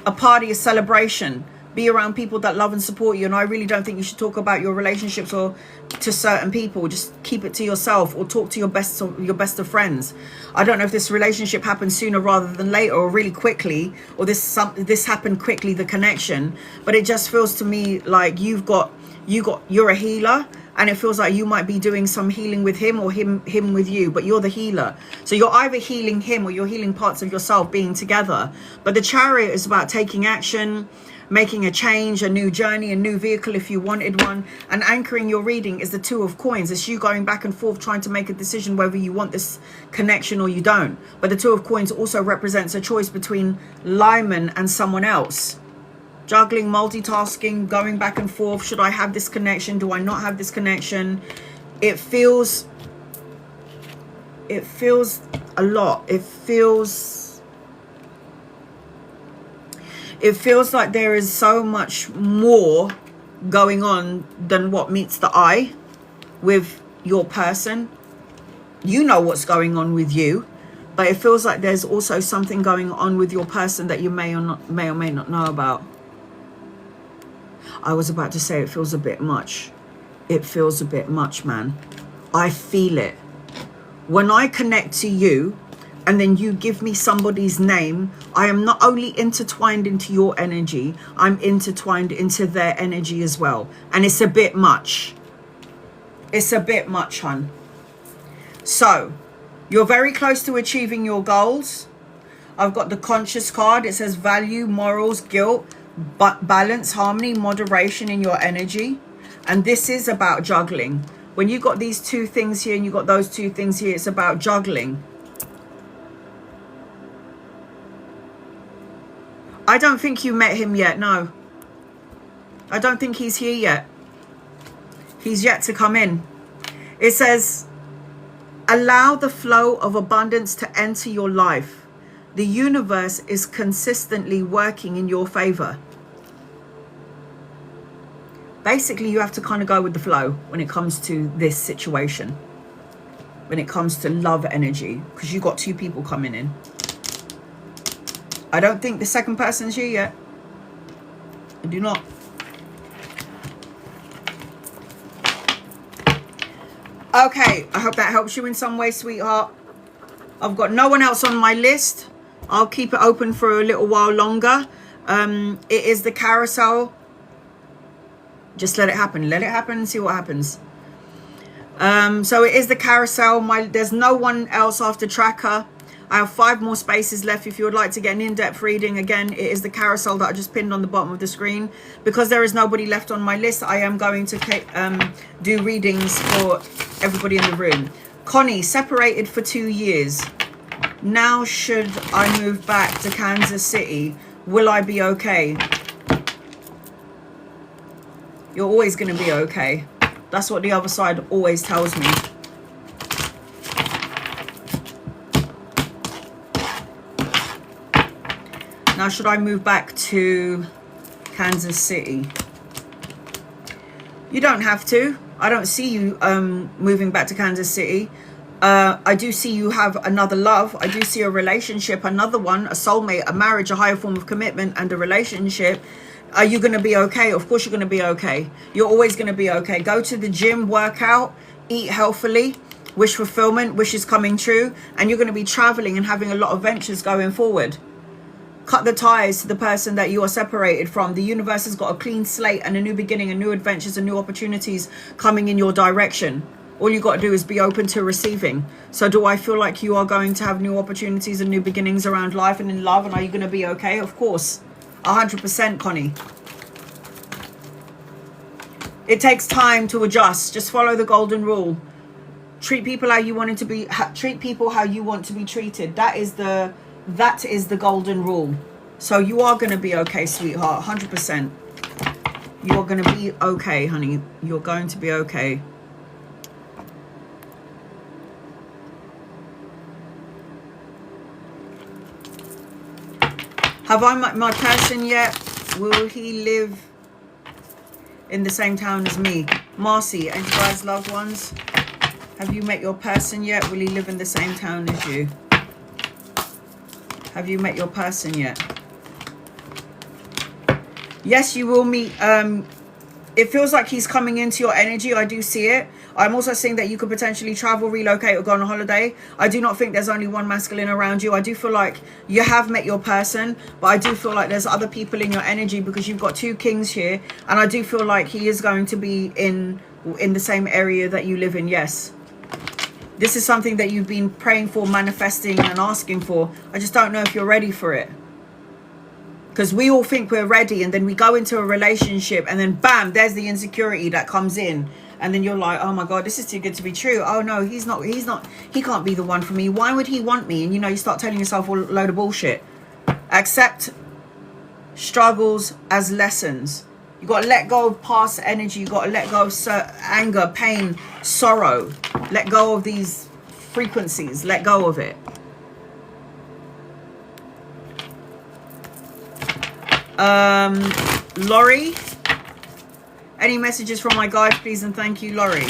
a celebration. Be around people that love and support you. And I really don't think you should talk about your relationships or to certain people. Just keep it to yourself, or talk to your best of friends. I don't know if this relationship happened sooner rather than later, or really quickly, or this happened quickly, the connection. But it just feels to me like you're a healer, and it feels like you might be doing some healing with him, or him with you, but you're the healer. So you're either healing him or you're healing parts of yourself being together. But the Chariot is about taking action, making a change, a new journey, a new vehicle if you wanted one. And anchoring your reading is the Two of Coins. It's you going back and forth trying to make a decision whether you want this connection or you don't. But the Two of Coins also represents a choice between Lyman and someone else. Juggling, multitasking, going back and forth. Should I have this connection? Do I not have this connection? It feels a lot. It feels like there is so much more going on than what meets the eye with your person. You know what's going on with you, but it feels like there's also something going on with your person that you may or may not know about. I was about to say it feels a bit much. It feels a bit much, man. I feel it. When I connect to you, and then you give me somebody's name, I am not only intertwined into your energy, I'm intertwined into their energy as well. And it's a bit much. It's a bit much, hun. So, you're very close to achieving your goals. I've got the Conscious card. It says value, morals, guilt, but balance, harmony, moderation in your energy. And this is about juggling. When you got these two things here and you got those two things here, it's about juggling. I don't think you met him yet, no. I don't think he's here yet. He's yet to come in. It says, allow the flow of abundance to enter your life. The universe is consistently working in your favor. Basically, you have to kind of go with the flow when it comes to this situation. When it comes to love energy, because you got two people coming in. I don't think the second person's here yet. I do not. Okay, I hope that helps you in some way, sweetheart. I've got no one else on my list. I'll keep it open for a little while longer. It is the carousel. Just let it happen. Let it happen and see what happens. So it is the carousel. There's no one else after tracker. I have 5 more spaces left. If you would like to get an in-depth reading, again, it is the carousel that I just pinned on the bottom of the screen. Because there is nobody left on my list, I am going to do readings for everybody in the room. Connie, separated for 2 years. Now should I move back to Kansas City? Will I be okay? You're always going to be okay. That's what the other side always tells me. Now, should I move back to Kansas City? You don't have to. I don't see you moving back to Kansas City. I do see you have another love. I do see a relationship, another one, a soulmate, a marriage, a higher form of commitment, and a relationship. Are you going to be okay? Of course you're going to be okay. You're always going to be okay. Go to the gym, work out, eat healthily, wish fulfillment, wishes coming true, and you're going to be traveling and having a lot of ventures going forward. Cut the ties to the person that you are separated from. The universe has got a clean slate and a new beginning and new adventures and new opportunities coming in your direction. All you got to do is be open to receiving. So do I feel like you are going to have new opportunities and new beginnings around life and in love? And are you going to be okay? Of course. 100%, Connie. It takes time to adjust. Just follow the golden rule. Treat people how you want to be. Treat people how you want to be treated. That is the golden rule. So you are going to be okay, sweetheart. 100%. You're going to be okay, honey. You're going to be okay. Have I met my person yet? Will he live in the same town as me? Marcy, and you guys, loved ones, have you met your person yet? Will he live in the same town as you? Have you met your person yet? Yes, you will meet. It feels like he's coming into your energy. I do see it. I'm also seeing that you could potentially travel, relocate, or go on a holiday. I do not think there's only one masculine around you. I do feel like you have met your person, but I do feel like there's other people in your energy because you've got 2 kings here. And I do feel like he is going to be in the same area that you live in. Yes. This is something that you've been praying for, manifesting, and asking for. I just don't know if you're ready for it. Because we all think we're ready, and then we go into a relationship, and then bam, there's the insecurity that comes in. And then you're like, oh my God, this is too good to be true. Oh no, he can't be the one for me. Why would he want me? And you know, you start telling yourself a load of bullshit. Accept struggles as lessons. You got to let go of past energy. You got to let go of anger, pain, sorrow. Let go of these frequencies. Let go of it. Laurie, any messages from my guide, please, and thank you, Laurie.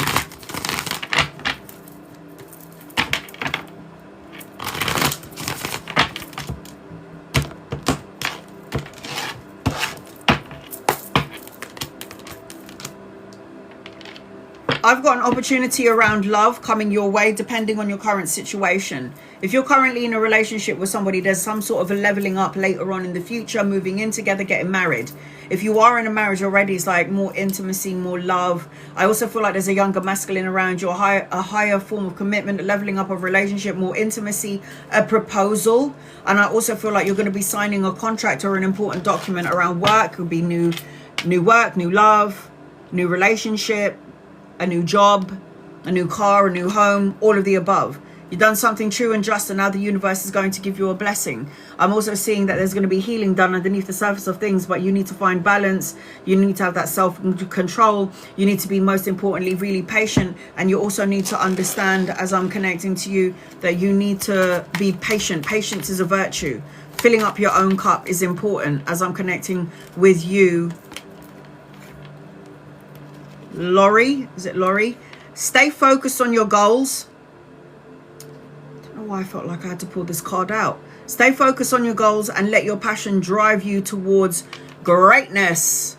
I've got an opportunity around love coming your way depending on your current situation. If you're currently in a relationship with somebody, there's some sort of a leveling up later on in the future, moving in together, getting married. If you are in a marriage already, it's like more intimacy, more love. I also feel like there's a younger masculine around you, a higher form of commitment, a leveling up of relationship, more intimacy, a proposal. And I also feel like you're going to be signing a contract or an important document around work. It could be new work, new love, new relationship, a new job, a new car, a new home, all of the above. You've done something true and just, and now the universe is going to give you a blessing. I'm also seeing that there's going to be healing done underneath the surface of things, but you need to find balance. You need to have that self-control. You need to be, most importantly, really patient. And you also need to understand, as I'm connecting to you, that you need to be patient. Patience is a virtue. Filling up your own cup is important, as I'm connecting with you. Laurie, is it Laurie? Stay focused on your goals. I don't know why I felt like I had to pull this card out. Stay focused on your goals and let your passion drive you towards greatness.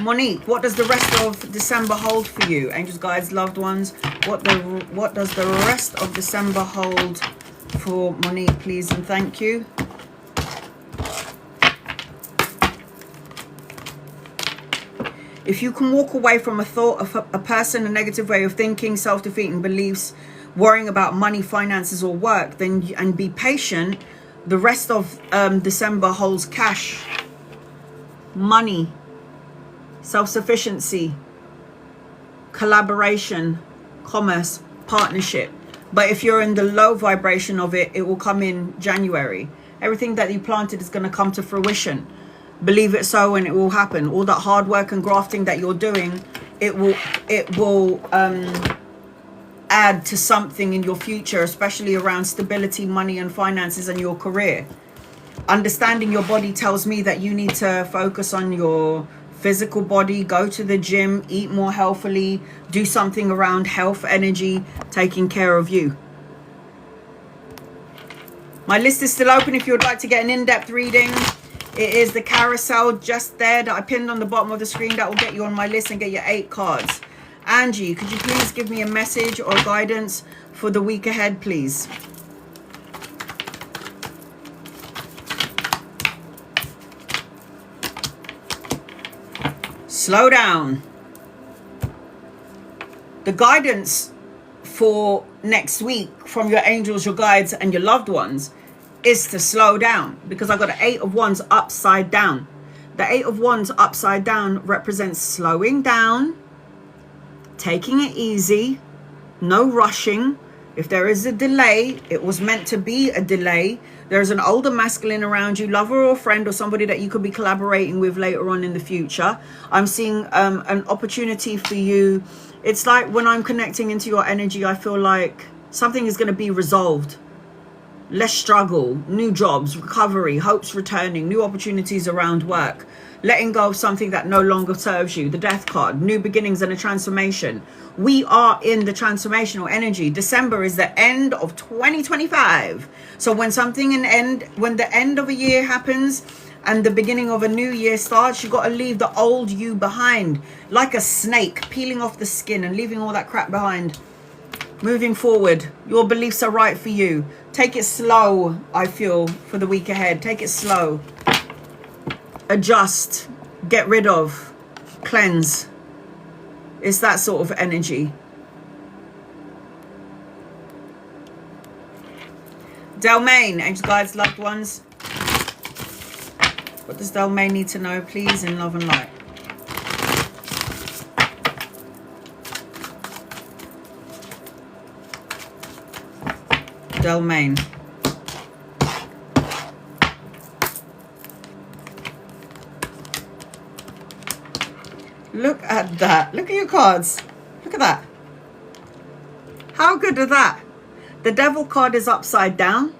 Monique, what does the rest of December hold for you? Angels, guides, loved ones. What does the rest of December hold for Monique, please, and thank you. If you can walk away from a thought of a person, a negative way of thinking, self-defeating beliefs, worrying about money, finances, or work, then and be patient, the rest of December holds cash, money, self-sufficiency, collaboration, commerce, partnership. But if you're in the low vibration of it, it will come in January. Everything that you planted is going to come to fruition. Believe it so, and it will happen. All that hard work and grafting that you're doing, it will add to something in your future, especially around stability, money and finances, and your career. Understanding your body tells me that you need to focus on your physical body, go to the gym, eat more healthily, do something around health, energy, taking care of you. My list is still open if you would like to get an in-depth reading. It is the carousel just there that I pinned on the bottom of the screen that will get you on my list and get your 8 cards. Angie, could you please give me a message or guidance for the week ahead, please? Slow down. The guidance for next week from your angels, your guides, and your loved ones is to slow down, because I got an 8 of Wands upside down. The 8 of Wands upside down represents slowing down, taking it easy, no rushing. If there is a delay, it was meant to be a delay. There's an older masculine around you, lover or friend, or somebody that you could be collaborating with later on in the future. I'm seeing an opportunity for you. It's like when I'm connecting into your energy, I feel like something is going to be resolved. Less struggle, new jobs, recovery, hopes returning, new opportunities around work, letting go of something that no longer serves you. The Death card, new beginnings and a transformation. We are in the transformational energy. December is the end of 2025. So when the end of a year happens and the beginning of a new year starts, you got to leave the old you behind, like a snake, peeling off the skin and leaving all that crap behind. Moving forward, your beliefs are right for you. Take it slow, I feel, for the week ahead. Take it slow. Adjust, get rid of, cleanse. It's that sort of energy. Delmain, angels, guides, loved ones. What does Delmain need to know, please, in love and light? Delmain. Look at that. Look at your cards. Look at that. How good are that? The Devil card is upside down.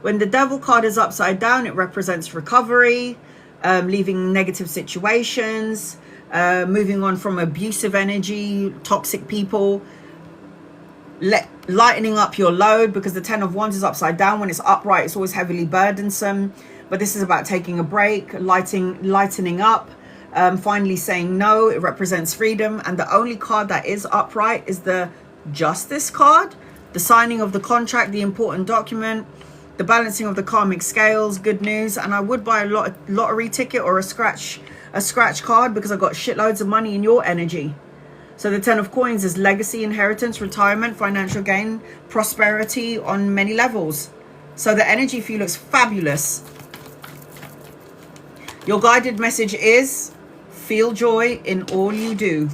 When the Devil card is upside down, it represents recovery, leaving negative situations, moving on from abusive energy, toxic people, lightening up your load, because the 10 of Wands is upside down. When it's upright, it's always heavily burdensome. But this is about taking a break, lightening up, finally saying no. It represents freedom. And the only card that is upright is the Justice card, the signing of the contract, the important document, the balancing of the karmic scales, good news. And I would buy a lottery ticket or a scratch card, because I've got shitloads of money in your energy. So the 10 of Coins is legacy, inheritance, retirement, financial gain, prosperity on many levels. So the energy for you looks fabulous. Your guided message is feel joy in all you do.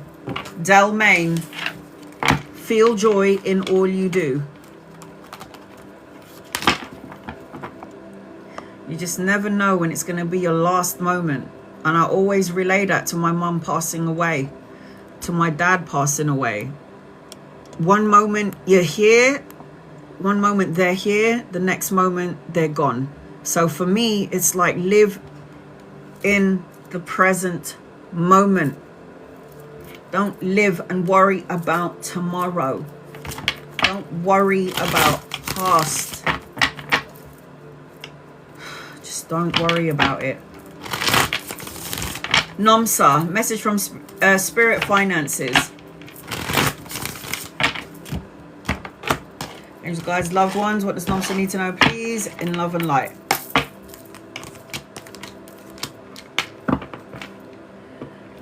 Delmain, feel joy in all you do. You just never know when it's going to be your last moment. And I always relay that to my mum passing away, to my dad passing away. One moment you're here, one moment they're here, the next moment they're gone. So for me, it's like live in the present moment. Don't live and worry about tomorrow. Don't worry about past. Just don't worry about it. Nomsa, message from Spirit Finances. Angels, guides, loved ones, what does Nomsa need to know, please, in love and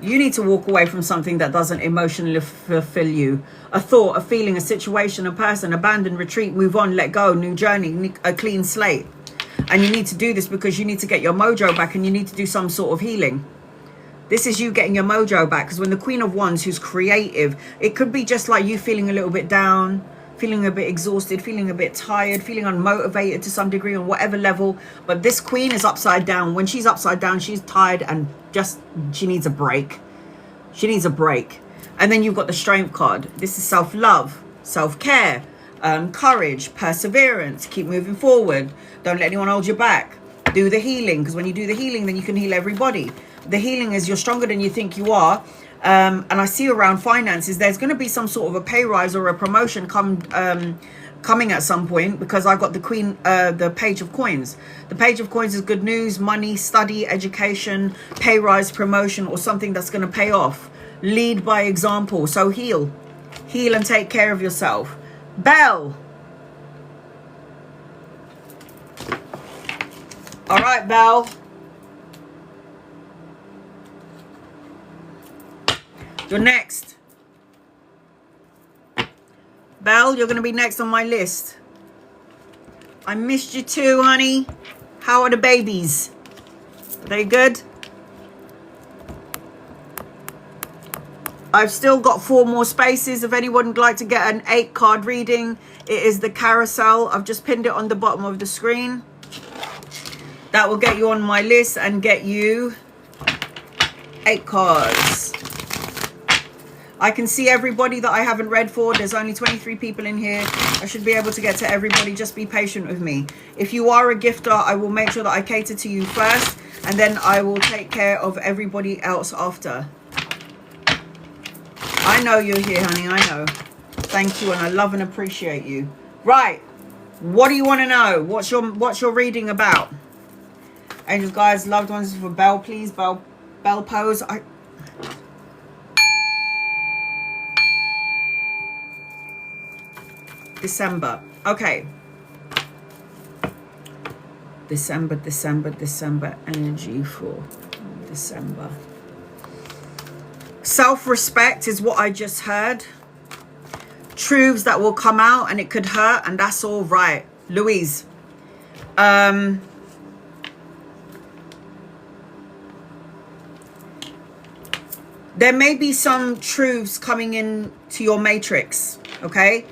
You need to walk away from something that doesn't emotionally fulfill you. A thought, a feeling, a situation, a person. Abandon, retreat, move on, let go, new journey, a clean slate. And you need to do this because you need to get your mojo back, and you need to do some sort of healing. This is you getting your mojo back, because when the Queen of Wands, who's creative, it could be just like you feeling a little bit down, feeling a bit exhausted, feeling a bit tired, feeling unmotivated to some degree on whatever level. But this Queen is upside down. When she's upside down, she's tired and just, she needs a break. She needs a break. And then you've got the Strength card. This is self-love, self-care, courage, perseverance, keep moving forward. Don't let anyone hold you back. Do the healing, because when you do the healing, then you can heal everybody. The healing is you're stronger than you think you are. And I see around finances, there's going to be some sort of a pay rise or a promotion coming at some point, because I got the Queen, the Page of Coins. The Page of Coins is good news, money, study, education, pay rise, promotion, or something that's going to pay off. Lead by example. So heal and take care of yourself. Bell. All right, Bell. You're next. Belle, you're going to be next on my list. I missed you too, honey. How are the babies? Are they good? I've still got 4 more spaces. If anyone would like to get an 8-card reading, it is the carousel. I've just pinned it on the bottom of the screen. That will get you on my list and get you 8 cards. I can see everybody that I haven't read for. There's only 23 people in here. I should be able to get to everybody. Just be patient with me. If you are a gifter, I will make sure that I cater to you first, and then I will take care of everybody else after. I know you're here, honey. I know. Thank you, and I love and appreciate you. Right. What do you want to know? What's your reading about? Angels, guides, loved ones for Belle, please. Belle pose. December. Okay. December energy for December. Self-respect is what I just heard. Truths that will come out, and it could hurt, and that's all right. Louise. There may be some truths coming in to your matrix, okay?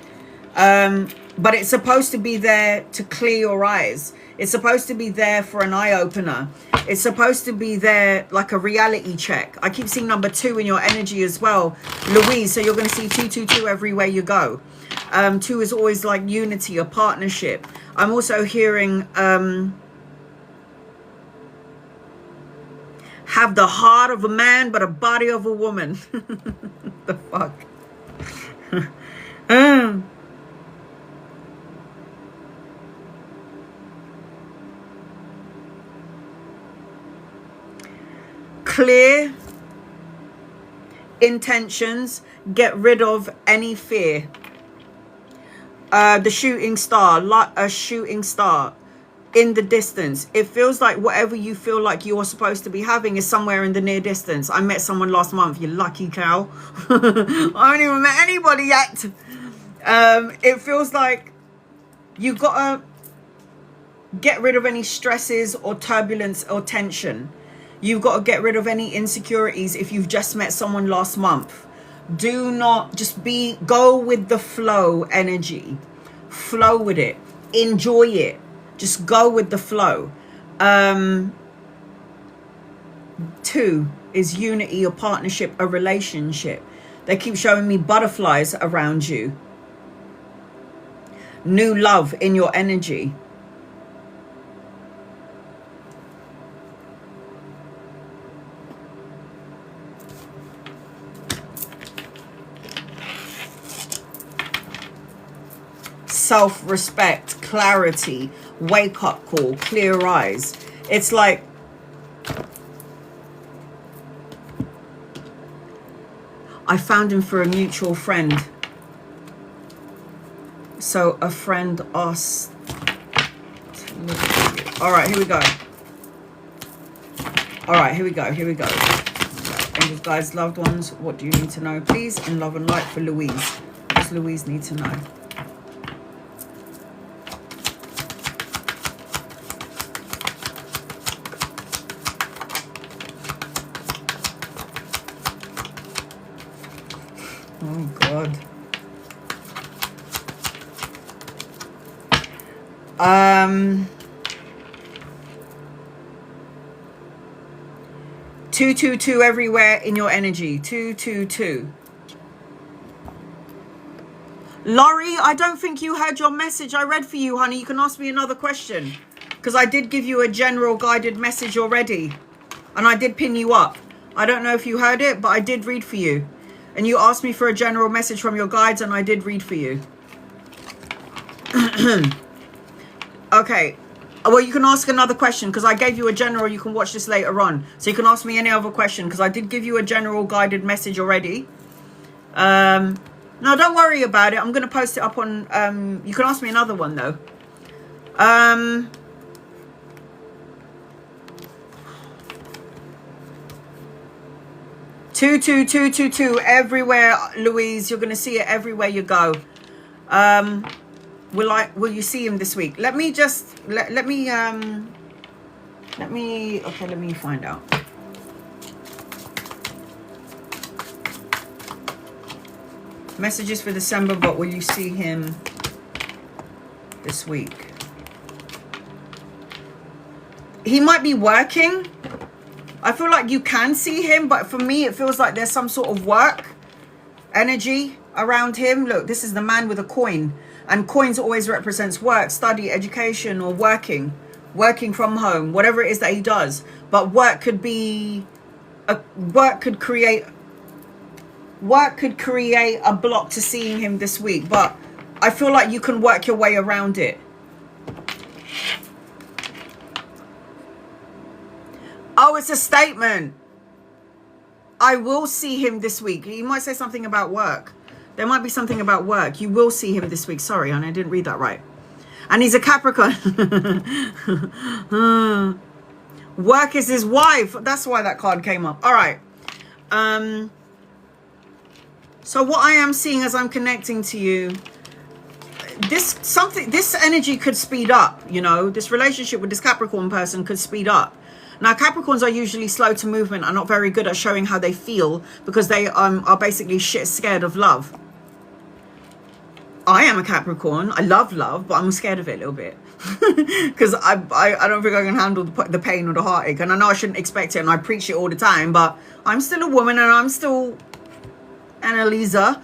But it's supposed to be there to clear your eyes. It's supposed to be there for an eye-opener. It's supposed to be there like a reality check. I keep seeing number 2 in your energy as well, Louise. So you're going to see 222 everywhere you go. 2 is always like unity, a partnership. I'm also hearing have the heart of a man but a body of a woman. The fuck? Clear intentions. Get rid of any fear. The shooting star, like a shooting star in the distance. It feels like whatever you feel like you're supposed to be having is somewhere in the near distance. I met someone last month, you lucky cow. I haven't even met anybody yet. It feels like you gotta get rid of any stresses or turbulence or tension. You've got to get rid of any insecurities if you've just met someone last month. Do not just go with the flow energy. Flow with it. Enjoy it. Just go with the flow. 2 is unity, a partnership, a relationship. They keep showing me butterflies around you. New love in your energy. Self-respect, clarity, wake-up call, clear eyes. It's like I found him for a mutual friend. So a friend asked to look at you. All right, here we go. All right, here we go. Angels, guides, loved ones, what do you need to know? Please, in love and light for Louise. What does Louise need to know? Oh, God. 222 everywhere in your energy. 222. Laurie, I don't think you heard your message I read for you, honey. You can ask me another question, because I did give you a general guided message already, and I did pin you up. I don't know if you heard it, but I did read for you, and you asked me for a general message from your guides, and I did read for you. Okay. Well, you can ask another question, because I gave you a general. You can watch this later on, so you can ask me any other question, because I did give you a general guided message already. No, don't worry about it. I'm going to post it up on... you can ask me another one, though. 22222 everywhere, Louise. You're going to see it everywhere you go. Will you see him this week? Let me just let me find out. Messages for December, but will you see him this week? He might be working. I feel like you can see him, but for me, it feels like there's some sort of work energy around him. Look, this is the man with a coin, and coins always represents work, study, education, or working from home, whatever it is that he does. But work could create a block to seeing him this week, but I feel like you can work your way around it. Oh, it's a statement. I will see him this week. He might say something about work. There might be something about work. You will see him this week. Sorry, honey, I didn't read that right. And he's a Capricorn. Work is his wife. That's why that card came up. All right. So what I am seeing as I'm connecting to you, this energy could speed up, you know. This relationship with this Capricorn person could speed up. Now, Capricorns are usually slow to movement, are not very good at showing how they feel, because they are basically shit scared of love. I am a Capricorn. I love love, but I'm scared of it a little bit. Because I don't think I can handle the pain or the heartache. And I know I shouldn't expect it, and I preach it all the time, but I'm still a woman, and I'm still Annalisa.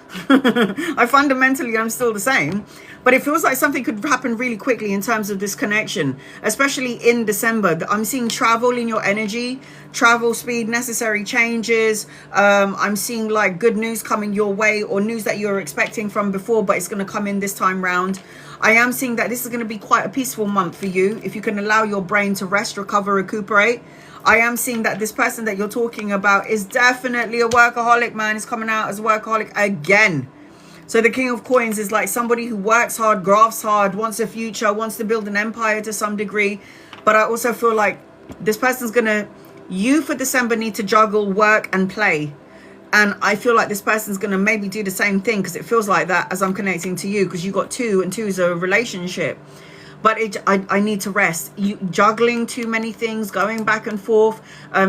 I'm still the same. But it feels like something could happen really quickly in terms of this connection, especially in December. I'm seeing travel in your energy, travel speed, necessary changes. I'm seeing like good news coming your way, or news that you're expecting from before, but it's going to come in this time round. I am seeing that this is going to be quite a peaceful month for you, if you can allow your brain to rest, recover, recuperate. I am seeing that this person that you're talking about is definitely a workaholic, man. Is coming out as a workaholic again. So the King of Coins is like somebody who works hard, grafts hard, wants a future, wants to build an empire to some degree. But I also feel like this person's you for December need to juggle work and play. And I feel like this person's going to maybe do the same thing, because it feels like that as I'm connecting to you, because you got 2, and 2 is a relationship. But I need to rest. Juggling too many things, going back and forth,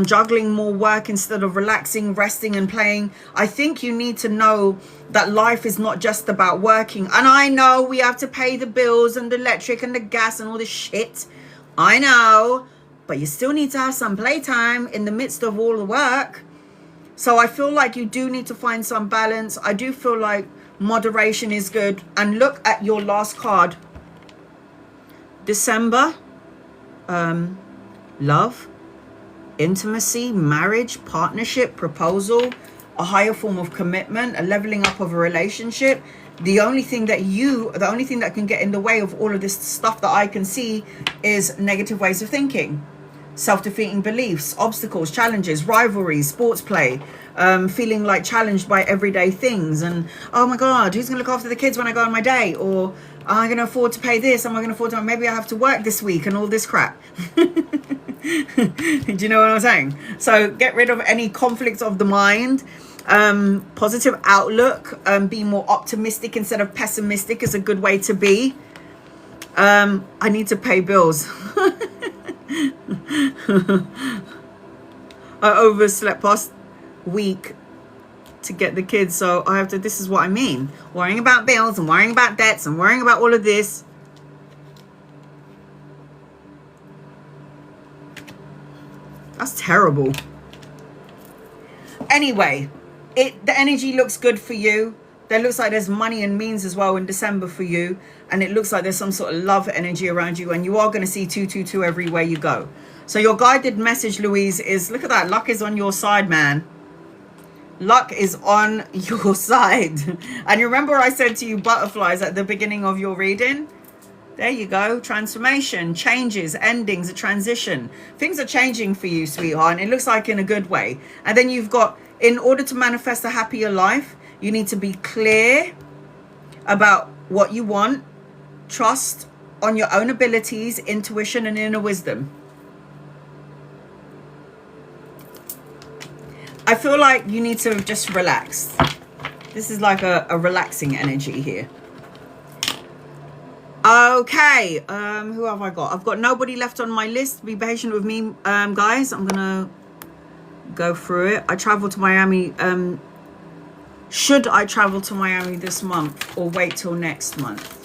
juggling more work instead of relaxing, resting and playing. I think you need to know that life is not just about working. And I know we have to pay the bills and the electric and the gas and all this shit. I know. But you still need to have some playtime in the midst of all the work. So I feel like you do need to find some balance. I do feel like moderation is good. And look at your last card. December, love, intimacy, marriage, partnership, proposal, a higher form of commitment, a leveling up of a relationship. The only thing that can get in the way of all of this stuff that I can see is negative ways of thinking, self-defeating beliefs, obstacles, challenges, rivalries, sports play, feeling like challenged by everyday things, and oh my god, who's gonna look after the kids when I go on my date, or am I gonna afford to pay this, am I gonna afford to, maybe I have to work this week, and all this crap. Do you know what I'm saying? So get rid of any conflict of the mind. Positive outlook. Be more optimistic instead of pessimistic is a good way to be. I need to pay bills. I overslept past week to get the kids, so I have to, this is what I mean. Worrying about bills and worrying about debts and worrying about all of this. That's terrible. Anyway, the energy looks good for you. There looks like there's money and means as well in December for you. And it looks like there's some sort of love energy around you. And you are going to see 222 everywhere you go. So your guided message, Louise, is, look at that. Luck is on your side, man. Luck is on your side. And you remember I said to you butterflies at the beginning of your reading? There you go. Transformation, changes, endings, a transition. Things are changing for you, sweetheart. And it looks like in a good way. And then you've got, in order to manifest a happier life, you need to be clear about what you want. Trust on your own abilities, intuition, and inner wisdom. I feel like you need to just relax. This is like a relaxing energy here. Okay, who have I got? I've got nobody left on my list. Be patient with me, guys. I'm gonna go through it. I travel to Miami. Should I travel to Miami this month or wait till next month?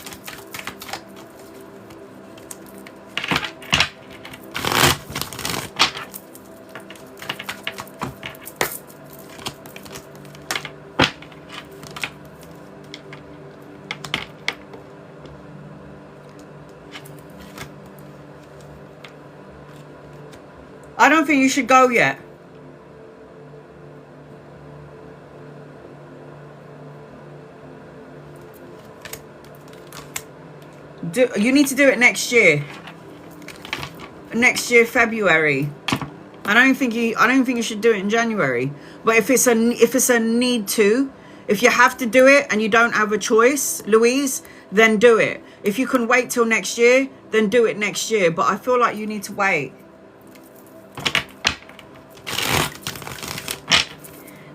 I don't think you should go yet. You need to do it next year. Next year, February. I don't think you should do it in January. But if it's a need to, if you have to do it and you don't have a choice, Louise, then do it. If you can wait till next year, then do it next year. But I feel like you need to wait.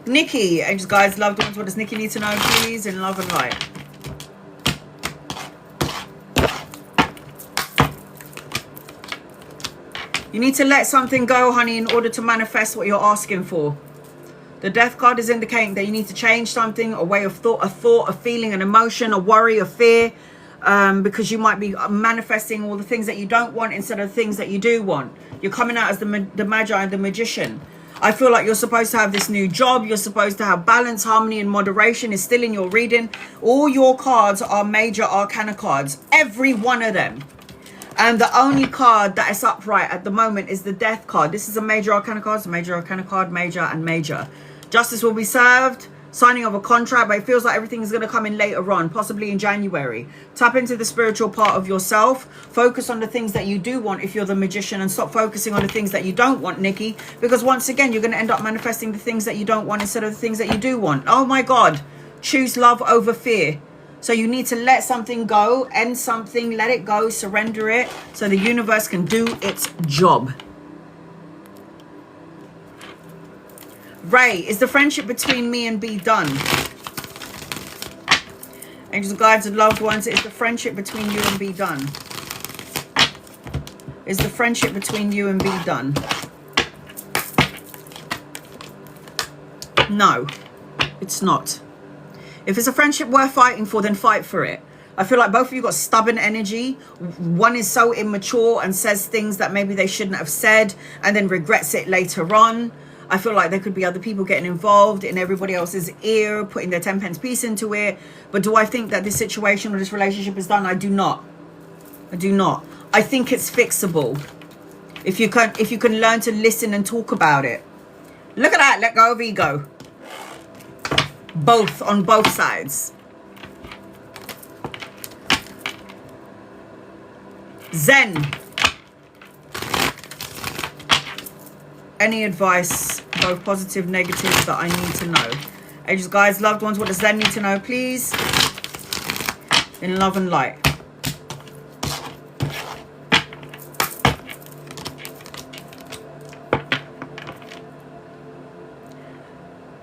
Nikki, angels, guys, loved ones, what does Nikki need to know, please, in love and light? You need to let something go, honey, in order to manifest what you're asking for. The death card is indicating that you need to change something, a way of thought, a feeling, an emotion, a worry, a fear, because you might be manifesting all the things that you don't want instead of things that you do want. You're coming out as the Magi and the Magician. I feel like you're supposed to have this new job. You're supposed to have balance, harmony, and moderation is still in your reading. All your cards are major arcana cards. Every one of them. And the only card that is upright at the moment is the death card. This is a major arcana card. It's a major arcana card, major and major. Justice will be served. Signing of a contract, but it feels like everything is going to come in later on, possibly in January. Tap into the spiritual part of yourself. Focus on the things that you do want if you're the Magician, and stop focusing on the things that you don't want, Nikki, because once again, you're going to end up manifesting the things that you don't want instead of the things that you do want. Oh my God. Choose love over fear. So you need to let something go, end something, let it go, surrender it, so the universe can do its job. Ray, is the friendship between me and B done? Angels, guides, and loved ones, is the friendship between you and B done? Is the friendship between you and B done? No, it's not. If it's a friendship worth fighting for, then fight for it. I feel like both of you got stubborn energy. One is so immature and says things that maybe they shouldn't have said and then regrets it later on. I feel like there could be other people getting involved in everybody else's ear, putting their 10 pence piece into it. But do I think that this situation or this relationship is done? I do not. I do not. I think it's fixable. If you can learn to listen and talk about it. Look at that. Let go of ego. Both, on both sides. Zen. Any advice, both positive, negative, that I need to know? Angels, guys, loved ones, what does Zen need to know, please? In love and light.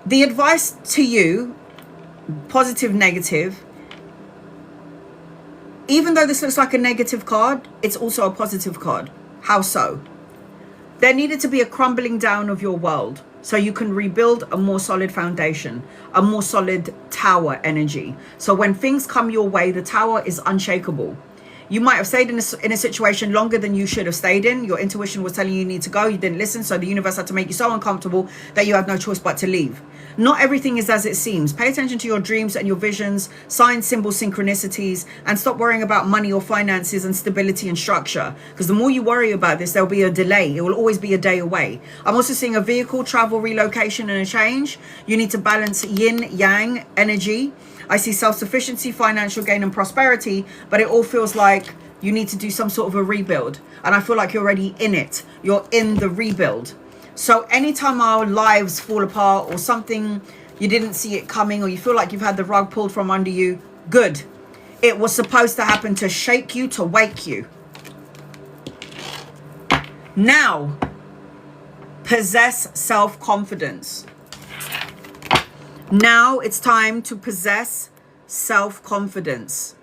The advice to you, positive, negative, even though this looks like a negative card, it's also a positive card. How so? There needed to be a crumbling down of your world so you can rebuild a more solid foundation, a more solid tower energy. So when things come your way, the tower is unshakable. You might have stayed in a situation longer than you should have stayed in. Your intuition was telling you need to go. You didn't listen. So the universe had to make you so uncomfortable that you had no choice but to leave. Not everything is as it seems. Pay attention to your dreams and your visions, signs, symbols, synchronicities, and stop worrying about money or finances and stability and structure. Because the more you worry about this, there'll be a delay. It will always be a day away. I'm also seeing a vehicle, travel, relocation, and a change. You need to balance yin, yang, energy. I see self-sufficiency, financial gain, and prosperity, but it all feels like you need to do some sort of a rebuild. And I feel like you're already in it. You're in the rebuild. So anytime our lives fall apart or something, you didn't see it coming, or you feel like you've had the rug pulled from under you, good. It was supposed to happen to shake you, to wake you. Now, possess self-confidence. Now it's time to possess self-confidence.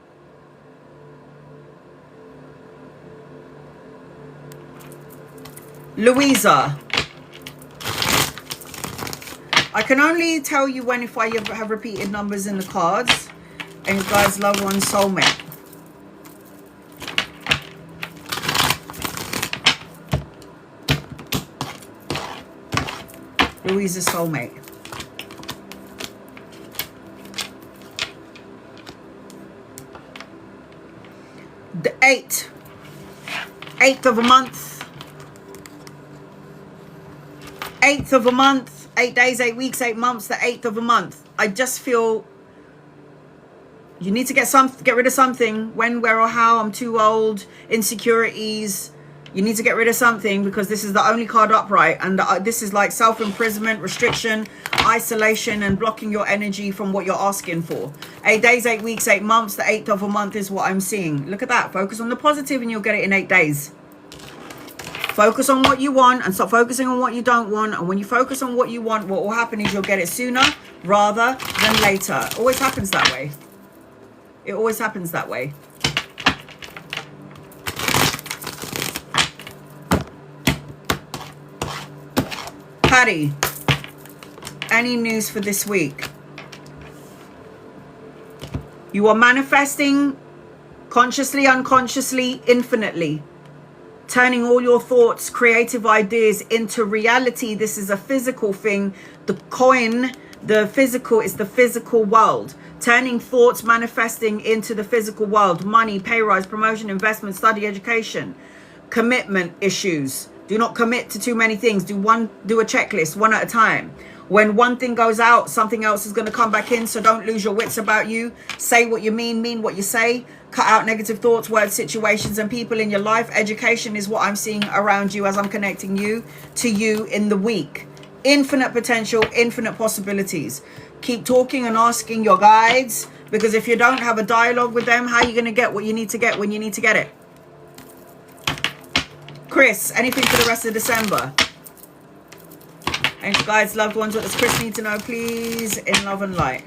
Louisa, I can only tell you when if I have repeated numbers in the cards. And you guys, loved one, soulmate. Louisa, soulmate. The 8th of a month. 8th of a month. 8 days, 8 weeks, 8 months. The 8th of a month. I just feel you need to get rid of something. When, where, or how. I'm too old. Insecurities. You need to get rid of something, because this is the only card upright, and this is like self-imprisonment, restriction, isolation, and blocking your energy from what you're asking for. 8 days, 8 weeks, 8 months. The 8th of a month is what I'm seeing. Look at that. Focus on the positive and you'll get it in 8 days. Focus on what you want and stop focusing on what you don't want. And when you focus on what you want, what will happen is you'll get it sooner rather than later. It always happens that way. It always happens that way. Patty, any news for this week? You are manifesting consciously, unconsciously, infinitely. Turning all your thoughts, creative ideas into reality. This is a physical thing. The coin, the physical, is the physical world. Turning thoughts, manifesting into the physical world. Money, pay rise, promotion, investment, study, education. Commitment issues. Do not commit to too many things. Do a checklist, one at a time. When one thing goes out, something else is going to come back in. So don't lose your wits about you. Say what you mean what you say. Cut out negative thoughts, words, situations, and people in your life. Education is what I'm seeing around you as I'm connecting you to you in the week. Infinite potential, infinite possibilities. Keep talking and asking your guides, because if you don't have a dialogue with them, how are you going to get what you need to get when you need to get it? Chris, anything for the rest of December? And guys, loved ones, what does Chris need to know, please? In love and light.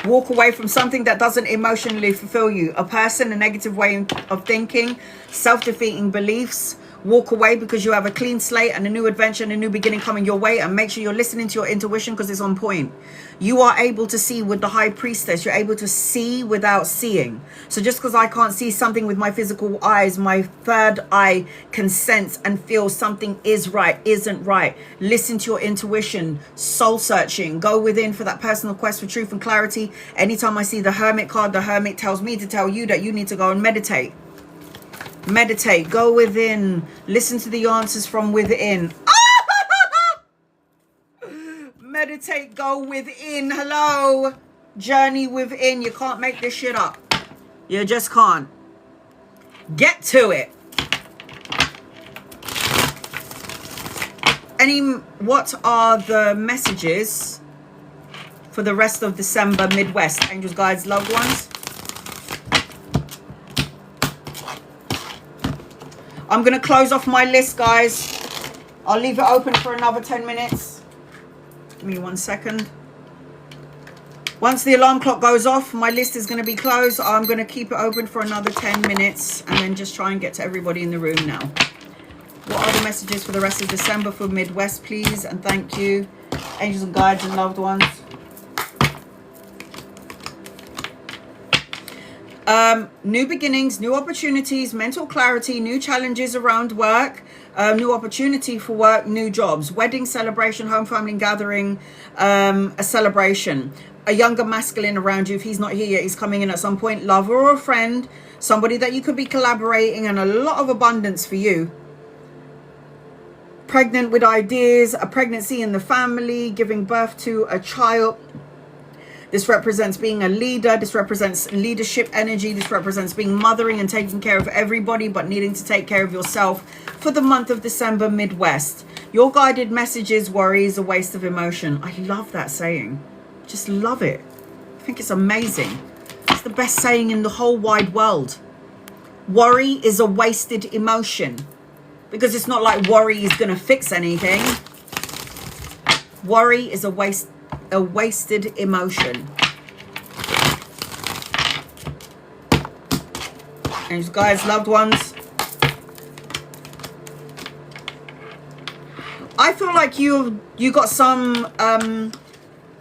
Walk away from something that doesn't emotionally fulfill you. A person, a negative way of thinking, self-defeating beliefs. Walk away because you have a clean slate and a new adventure and a new beginning coming your way. And make sure you're listening to your intuition, because it's on point. You are able to see with the high priestess. You're able to see without seeing. So just because I can't see something with my physical eyes, my third eye can sense and feel something is right, isn't right. Listen to your intuition. Soul searching. Go within for that personal quest for truth and clarity. Anytime I see the Hermit card, the Hermit tells me to tell you that you need to go and meditate. Meditate, go within, listen to the answers from within. Meditate, go within. Hello, journey within. You can't make this shit up. You just can't. Get to it. What are the messages for the rest of December, Midwest? Angels, guides, loved ones. I'm going to close off my list, guys. I'll leave it open for another 10 minutes. Give me 1 second. Once the alarm clock goes off, my list is going to be closed. I'm going to keep it open for another 10 minutes and then just try and get to everybody in the room now. What are the messages for the rest of December for Midwest, please? And thank you. Angels and guides and loved ones. New beginnings, new opportunities, mental clarity, new challenges around work, new opportunity for work, new jobs, wedding celebration, home family gathering, a celebration, a younger masculine around you. If he's not here yet, he's coming in at some point. Lover or a friend, somebody that you could be collaborating, and a lot of abundance for you. Pregnant with ideas, a pregnancy in the family, giving birth to a child. This represents being a leader. This represents leadership energy. This represents being mothering and taking care of everybody, but needing to take care of yourself for the month of December, Midwest. Your guided message is worry is a waste of emotion. I love that saying. Just love it. I think it's amazing. It's the best saying in the whole wide world. Worry is a wasted emotion. Because it's not like worry is going to fix anything. Worry is a wasted emotion. And guys, loved ones, I feel like you got some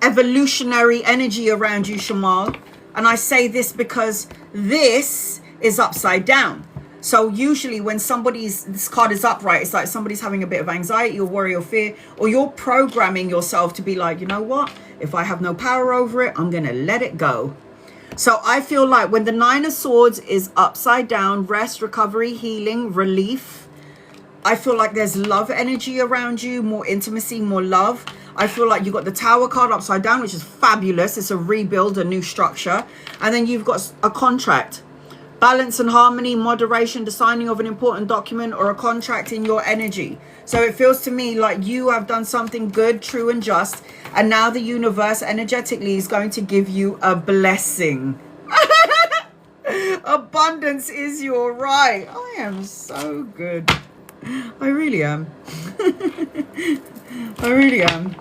evolutionary energy around you, Shamal. And I say this because this is upside down. So usually when this card is upright, it's like somebody's having a bit of anxiety or worry or fear, or you're programming yourself to be like, you know what? If I have no power over it, I'm going to let it go. So I feel like when the Nine of Swords is upside down, rest, recovery, healing, relief, I feel like there's love energy around you, more intimacy, more love. I feel like you got the Tower card upside down, which is fabulous. It's a rebuild, a new structure. And then you've got a contract. Balance and harmony, moderation, the signing of an important document or a contract in your energy. So it feels to me like you have done something good, true and just. And now the universe energetically is going to give you a blessing. Abundance is your right. I am so good. I really am. I really am.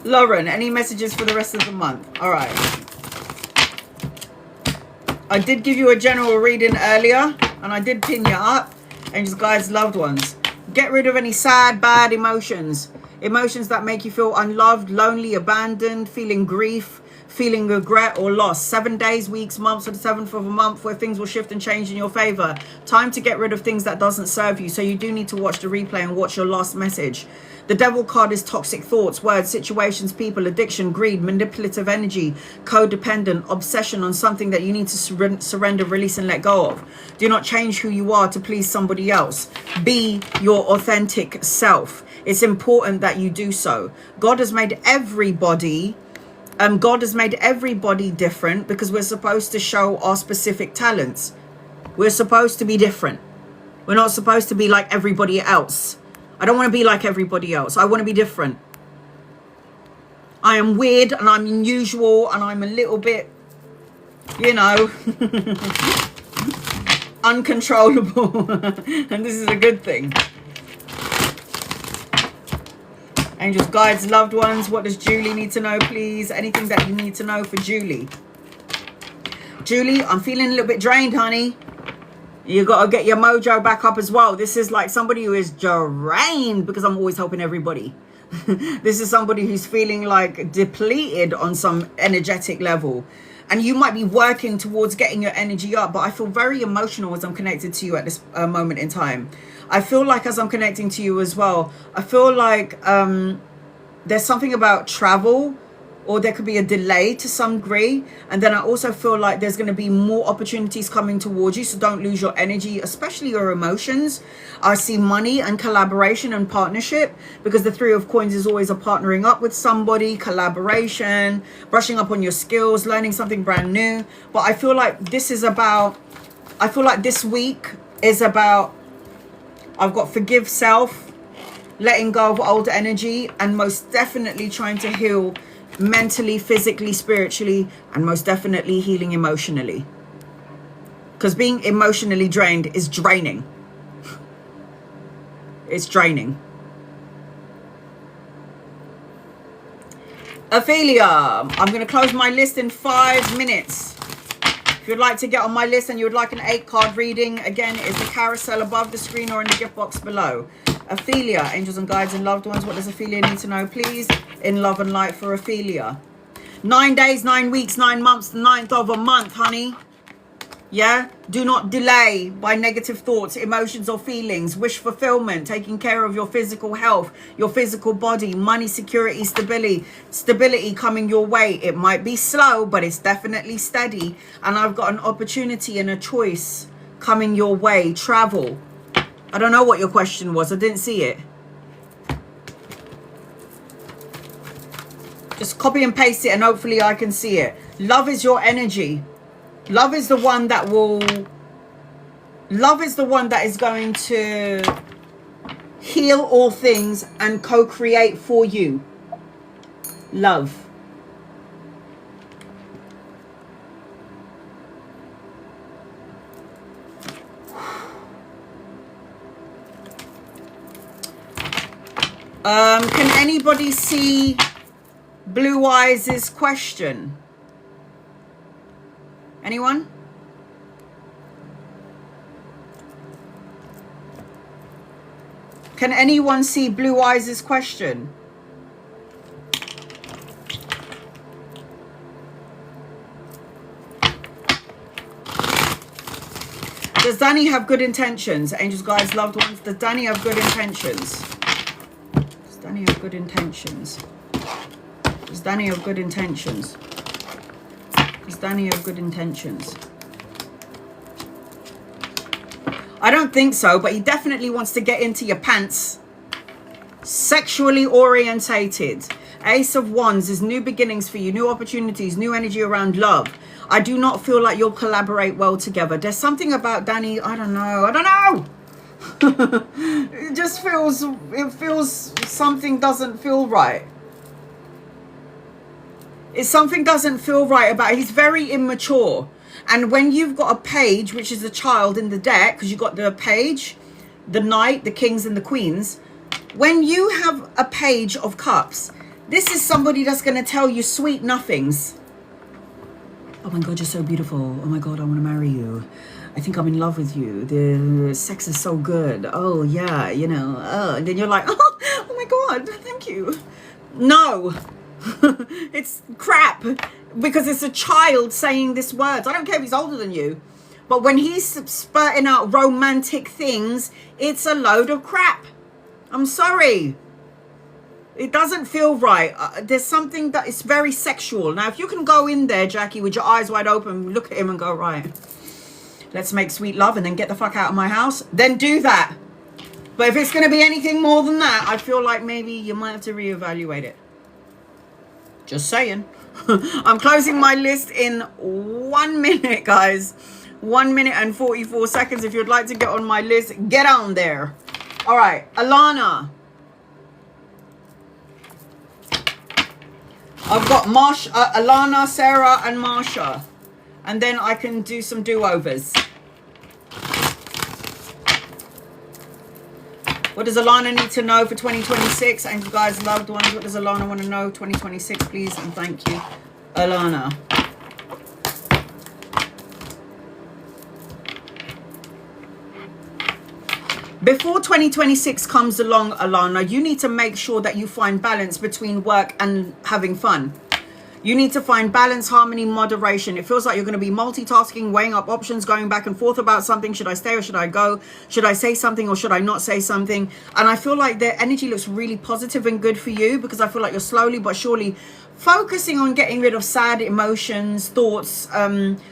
Lauren, any messages for the rest of the month? All right. I did give you a general reading earlier, and I did pin you up. And just guys, loved ones, get rid of any sad, bad emotions. Emotions that make you feel unloved, lonely, abandoned, feeling grief, feeling regret or loss. 7 days, weeks, months, or the 7th of a month where things will shift and change in your favor. Time to get rid of things that doesn't serve you. So you do need to watch the replay and watch your last message. The Devil card is toxic thoughts, words, situations, people, addiction, greed, manipulative energy, codependent, obsession on something that you need to surrender, release, and let go of. Do not change who you are to please somebody else. Be your authentic self. It's important that you do so. God has made everybody different because we're supposed to show our specific talents. We're supposed to be different. We're not supposed to be like everybody else. I don't want to be like everybody else. I want to be different. I am weird and I'm unusual and I'm a little bit, you know, uncontrollable. And this is a good thing. Angels, guides, loved ones, what does Julie need to know, please? Anything that you need to know for Julie? Julie, I'm feeling a little bit drained, honey. You got to get your mojo back up as well. This is like somebody who is drained because I'm always helping everybody. This is somebody who's feeling like depleted on some energetic level. And you might be working towards getting your energy up, but I feel very emotional as I'm connected to you at this moment in time. I feel like as I'm connecting to you as well, I feel like there's something about travel, or there could be a delay to some degree. And then I also feel like there's going to be more opportunities coming towards you. So don't lose your energy, especially your emotions. I see money and collaboration and partnership, because the Three of Coins is always a partnering up with somebody, collaboration, brushing up on your skills, learning something brand new. But I feel like this week is about, I've got forgive self, letting go of old energy, and most definitely trying to heal mentally, physically, spiritually, and most definitely healing emotionally. Because being emotionally drained is draining. It's draining. Ophelia, I'm going to close my list in 5 minutes. If you'd like to get on my list and you would like an 8-card reading, again, it's the carousel above the screen or in the gift box below. Ophelia, angels and guides and loved ones. What does Ophelia need to know, please? In love and light for Ophelia. 9 days, 9 weeks, 9 months, the 9th of a month, honey. Yeah, do not delay by negative thoughts, emotions or feelings. Wish fulfillment, taking care of your physical health, your physical body, money, security, stability coming your way. It might be slow, but it's definitely steady. And I've got an opportunity and a choice coming your way. Travel. I don't know what your question was. I didn't see it. Just copy and paste it and hopefully I can see it. Love is your energy. Love is the one that will... Love is the one that is going to heal all things and co-create for you. Love. Can anybody see Blue Eyes' question? Anyone? Can anyone see Blue Eyes' question? Does Danny have good intentions? Angels, guides, loved ones. Does Danny have good intentions? Does Danny have good intentions? Does Danny have good intentions? Does Danny have good intentions? I don't think so, but he definitely wants to get into your pants. Sexually orientated. Ace of Wands is new beginnings for you, new opportunities, new energy around love. I do not feel like you'll collaborate well together. There's something about Danny, I don't know. It just feels, something doesn't feel right. If something doesn't feel right about it, he's very immature. And when you've got a page, which is a child in the deck, because you've got the page, the knight, the kings and the queens. When you have a page of cups, this is somebody that's going to tell you sweet nothings. Oh my God, you're so beautiful. Oh my God, I want to marry you. I think I'm in love with you. The sex is so good. Oh yeah, you know. And then you're like, oh my God, thank you. No. It's crap because it's a child saying these words. I don't care if he's older than you, but when he's spurting out romantic things, it's a load of crap. I'm sorry, it doesn't feel right. There's something that is very sexual. Now if you can go in there, Jackie, with your eyes wide open, look at him and go, right, let's make sweet love and then get the fuck out of my house, then do that. But if it's going to be anything more than that, I feel like maybe you might have to reevaluate it. Just saying. I'm closing my list in 1 minute, guys. 1 minute and 44 seconds. If you'd like to get on my list, get on there. All right, Alana. I've got Alana, Sarah, and Marsha. And then I can do some do-overs. What does Alana need to know for 2026? And you guys, loved ones, what does Alana want to know 2026, please? And thank you, Alana. Before 2026 comes along, Alana, you need to make sure that you find balance between work and having fun. You need to find balance, harmony, moderation. It feels like you're going to be multitasking, weighing up options, going back and forth about something. Should I stay or should I go? Should I say something or should I not say something? And I feel like the energy looks really positive and good for you because I feel like you're slowly but surely focusing on getting rid of sad emotions, thoughts,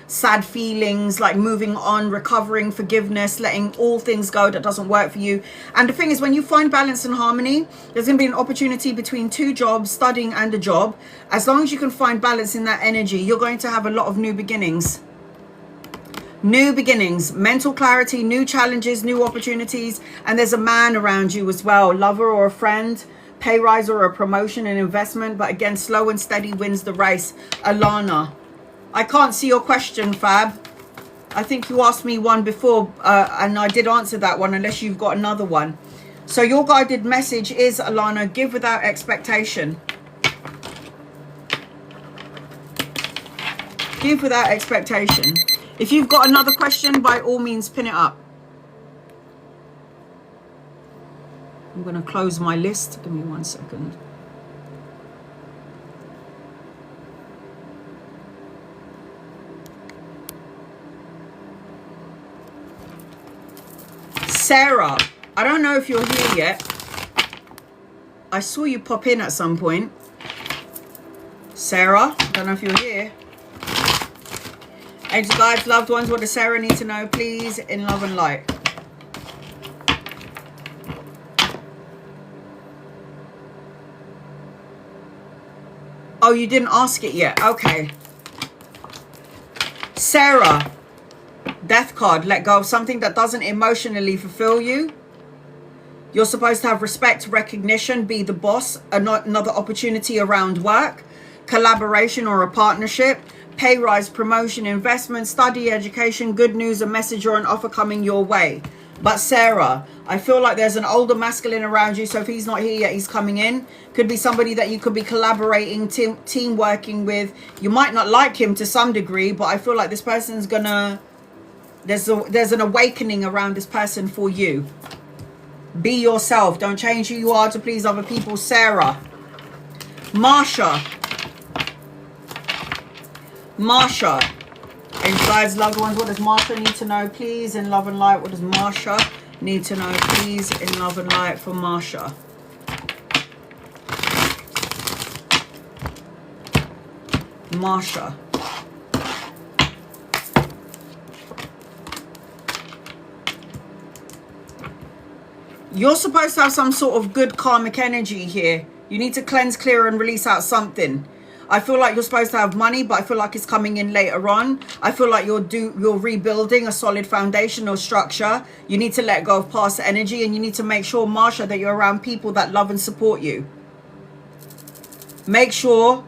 sad feelings, like moving on, recovering, forgiveness, letting all things go that doesn't work for you. And the thing is, when you find balance and harmony, there's going to be an opportunity between 2 jobs, studying and a job. As long as you can find balance in that energy, you're going to have a lot of new beginnings. New beginnings, mental clarity, new challenges, new opportunities. And there's a man around you as well, lover or a friend. Pay rise or a promotion and investment, but again, slow and steady wins the race. Alana, I can't see your question, Fab. I think you asked me one before, and I did answer that one, unless you've got another one. So your guided message is, Alana, give without expectation. Give without expectation. If you've got another question, by all means, pin it up. I'm going to close my list. Give me 1 second. Sarah, I don't know if you're here yet. I saw you pop in at some point. Sarah, I don't know if you're here. Angels, guides, loved ones, what does Sarah need to know, please, in love and light? Oh, you didn't ask it yet. Okay. Sarah, death card, let go of something that doesn't emotionally fulfill you. You're supposed to have respect, recognition, be the boss, another opportunity around work, collaboration or a partnership, pay rise, promotion, investment, study, education, good news, a message or an offer coming your way. But Sarah, I feel like there's an older masculine around you. So if he's not here yet, he's coming in. Could be somebody that you could be collaborating, team working with. You might not like him to some degree, but I feel like this person's gonna, there's an awakening around this person for you. Be yourself. Don't change who you are to please other people. Sarah. Marsha. And guys, loved ones, what does Marsha need to know, please, in love and light? What does Marsha need to know, please, in love and light for Marsha? Marsha. You're supposed to have some sort of good karmic energy here. You need to cleanse, clear, and release out something. I feel like you're supposed to have money, but I feel like it's coming in later on. I feel like you're rebuilding a solid foundation or structure. You need to let go of past energy, and you need to make sure, Marsha, that you're around people that love and support you. Make sure.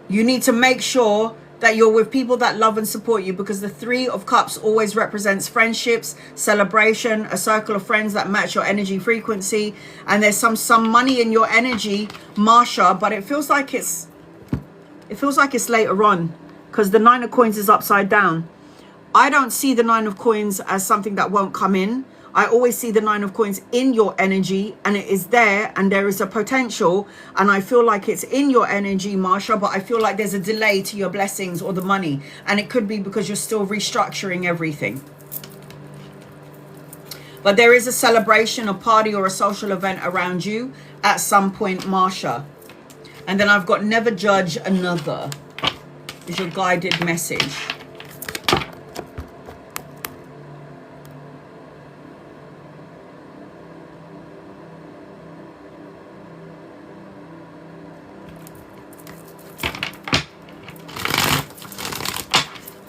You need to make sure that you're with people that love and support you, because the 3 of Cups always represents friendships, celebration, a circle of friends that match your energy frequency. And there's some money in your energy, Marsha, but it feels like it's later on, because the 9 of Coins is upside down. I don't see the 9 of Coins as something that won't come in. I always see the 9 of Coins in your energy, and it is there, and there is a potential, and I feel like it's in your energy, Marsha, but I feel like there's a delay to your blessings or the money, and it could be because you're still restructuring everything. But there is a celebration, a party, or a social event around you at some point, Marsha. And then I've got never judge another is your guided message.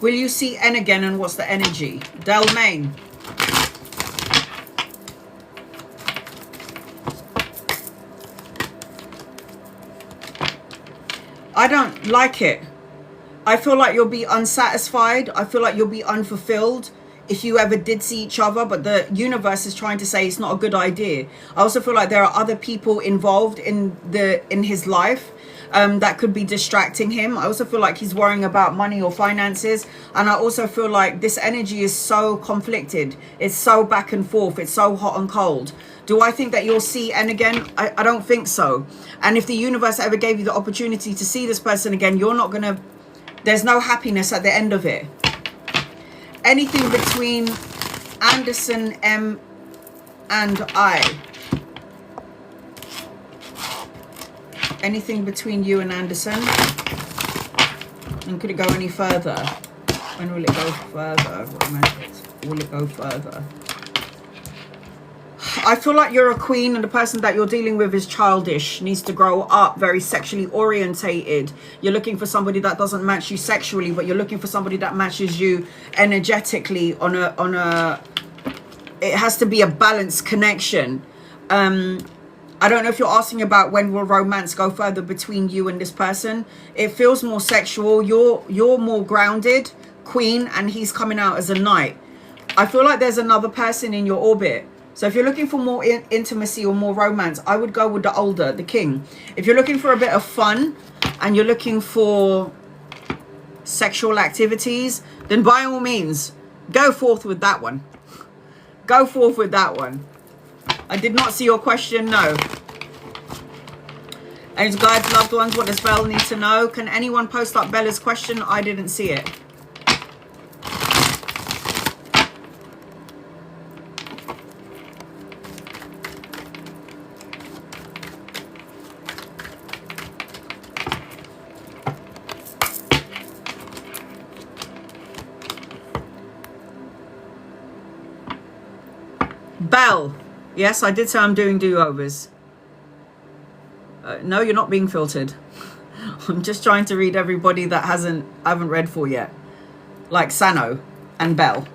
Will you see N again, and what's the energy? Delmain. I don't like it. I feel like you'll be unsatisfied. I feel like you'll be unfulfilled if you ever did see each other, but the universe is trying to say it's not a good idea. I also feel like there are other people involved in his life that could be distracting him. I also feel like he's worrying about money or finances, and I also feel like this energy is so conflicted. It's so back and forth. It's so hot and cold. Do I think that you'll see N again? I don't think so. And if the universe ever gave you the opportunity to see this person again, you're not gonna, there's no happiness at the end of it. Anything between Anderson, M, and I. Anything between you and Anderson? And could it go any further? When will it go further? Will it go further? I feel like you're a queen, and the person that you're dealing with is childish, needs to grow up, very sexually orientated. You're looking for somebody that doesn't match you sexually, but you're looking for somebody that matches you energetically on a it has to be a balanced connection. I don't know if you're asking about when will romance go further between you and this person. It feels more sexual. You're more grounded, queen, and he's coming out as a knight. I feel like there's another person in your orbit. So if you're looking for more intimacy or more romance, I would go with the older, the king. If you're looking for a bit of fun and you're looking for sexual activities, then by all means, go forth with that one. Go forth with that one. I did not see your question, no. And guides, loved ones, what does Belle need to know? Can anyone post up Bella's question? I didn't see it. Belle, yes, I did say I'm doing do-overs. No, you're not being filtered. I'm just trying to read everybody that I haven't read for yet, like Sano and Belle.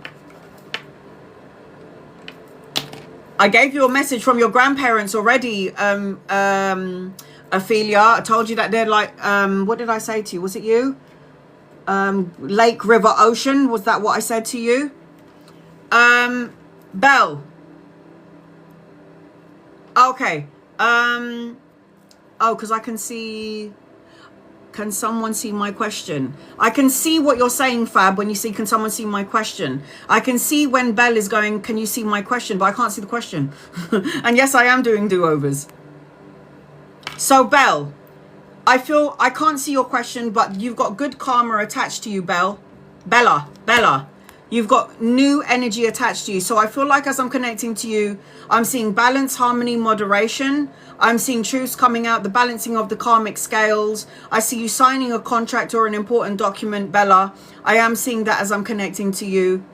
I gave you a message from your grandparents already, Ophelia. I told you that they're like, what did I say to you? Was it you? Lake, river, ocean. Was that what I said to you? Belle. Okay. Oh, because I can see... Can someone see my question? I can see what you're saying, Fab, when you see, can someone see my question? I can see when Belle is going, can you see my question? But I can't see the question. And yes, I am doing do-overs. So, Belle, I feel, I can't see your question, but you've got good karma attached to you, Bella. You've got new energy attached to you. So I feel like as I'm connecting to you, I'm seeing balance, harmony, moderation. I'm seeing truths coming out, the balancing of the karmic scales. I see you signing a contract or an important document, Bella. I am seeing that as I'm connecting to you.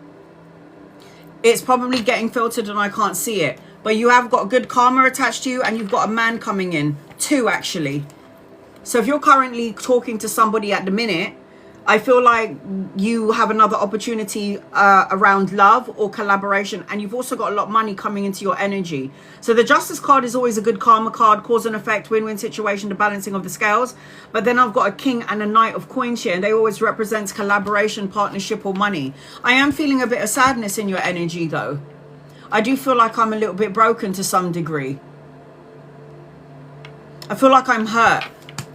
It's probably getting filtered and I can't see it. But you have got good karma attached to you and you've got a man coming in. 2, actually. So if you're currently talking to somebody at the minute, I feel like you have another opportunity around love or collaboration. And you've also got a lot of money coming into your energy. So the Justice card is always a good karma card. Cause and effect, win-win situation, the balancing of the scales. But then I've got a King and a Knight of Coins here. And they always represent collaboration, partnership or money. I am feeling a bit of sadness in your energy though. I do feel like I'm a little bit broken to some degree. I feel like I'm hurt.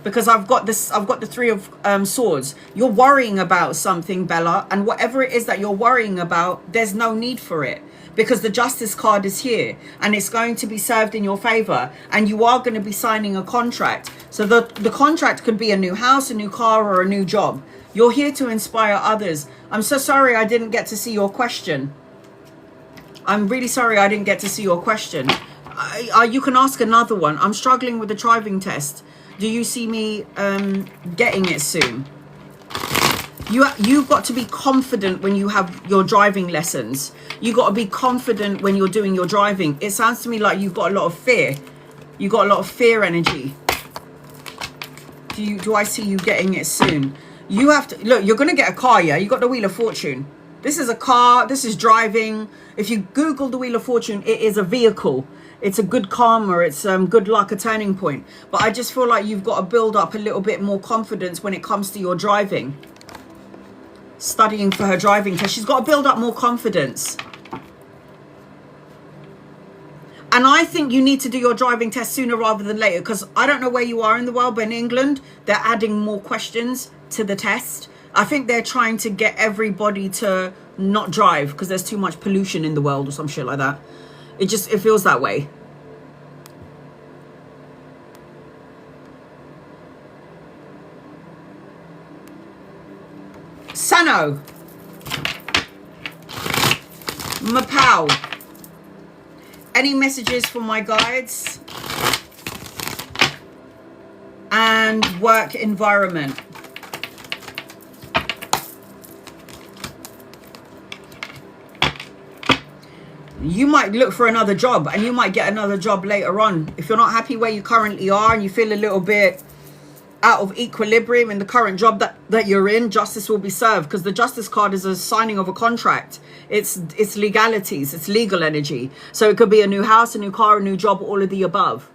Because I've got the 3 of Swords. You're worrying about something, Bella, and whatever it is that you're worrying about, there's no need for it because the Justice card is here and it's going to be served in your favor and you are going to be signing a contract. So the contract could be a new house, a new car, or a new job. You're here to inspire others. I'm so sorry I didn't get to see your question. I'm really sorry I didn't get to see your question. You can ask another one. I'm struggling with the driving test. Do you see me getting it soon? You've got to be confident when you have your driving lessons. You've got to be confident when you're doing your driving. It sounds to me like you've got a lot of fear. You've got a lot of fear energy. Do I see you getting it soon? You have to, look, you're going to get a car, yeah? You got the Wheel of Fortune. This is a car. This is driving. If you Google the Wheel of Fortune, it is a vehicle. It's a good karma, it's good luck, a turning point. But I just feel like you've got to build up a little bit more confidence when it comes to your driving. Studying for her driving test. She's got to build up more confidence. And I think you need to do your driving test sooner rather than later. Because I don't know where you are in the world, but in England, they're adding more questions to the test. I think they're trying to get everybody to not drive because there's too much pollution in the world or some shit like that. It feels that way. Sano. Mapow. Any messages for my guides? And work environment. You might look for another job and you might get another job later on. If you're not happy where you currently are and you feel a little bit out of equilibrium in the current job that you're in, justice will be served because the Justice card is a signing of a contract. It's legalities, it's legal energy. So it could be a new house, a new car, a new job, all of the above.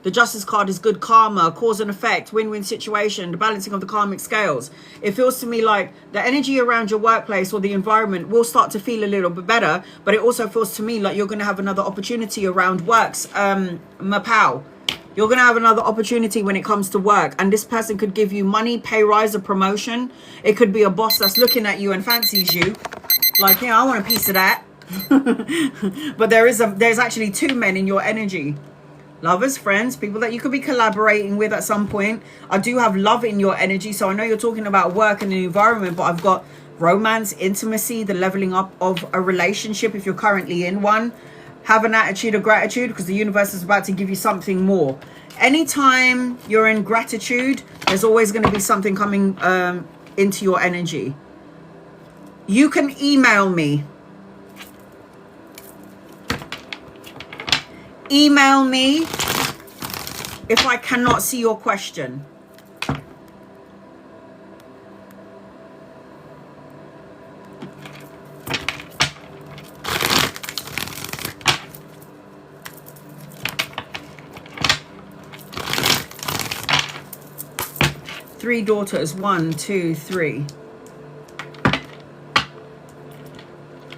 The Justice card is good karma, cause and effect, win-win situation, the balancing of the karmic scales. It feels to me like the energy around your workplace or the environment will start to feel a little bit better, but it also feels to me like you're going to have another opportunity around works. Mapow. You're going to have another opportunity when it comes to work. And this person could give you money, pay rise, or promotion. It could be a boss that's looking at you and fancies you. Like, yeah, I want a piece of that. But there's actually two men in your energy. Lovers, friends, people that you could be collaborating with at some point. I do have love in your energy. So I know you're talking about work and the environment, but I've got romance, intimacy, the leveling up of a relationship if you're currently in one. Have an attitude of gratitude because the universe is about to give you something more. Anytime you're in gratitude, there's always going to be something coming into your energy. You can email me. Email me if I cannot see your question. Three daughters, 1, 2, 3.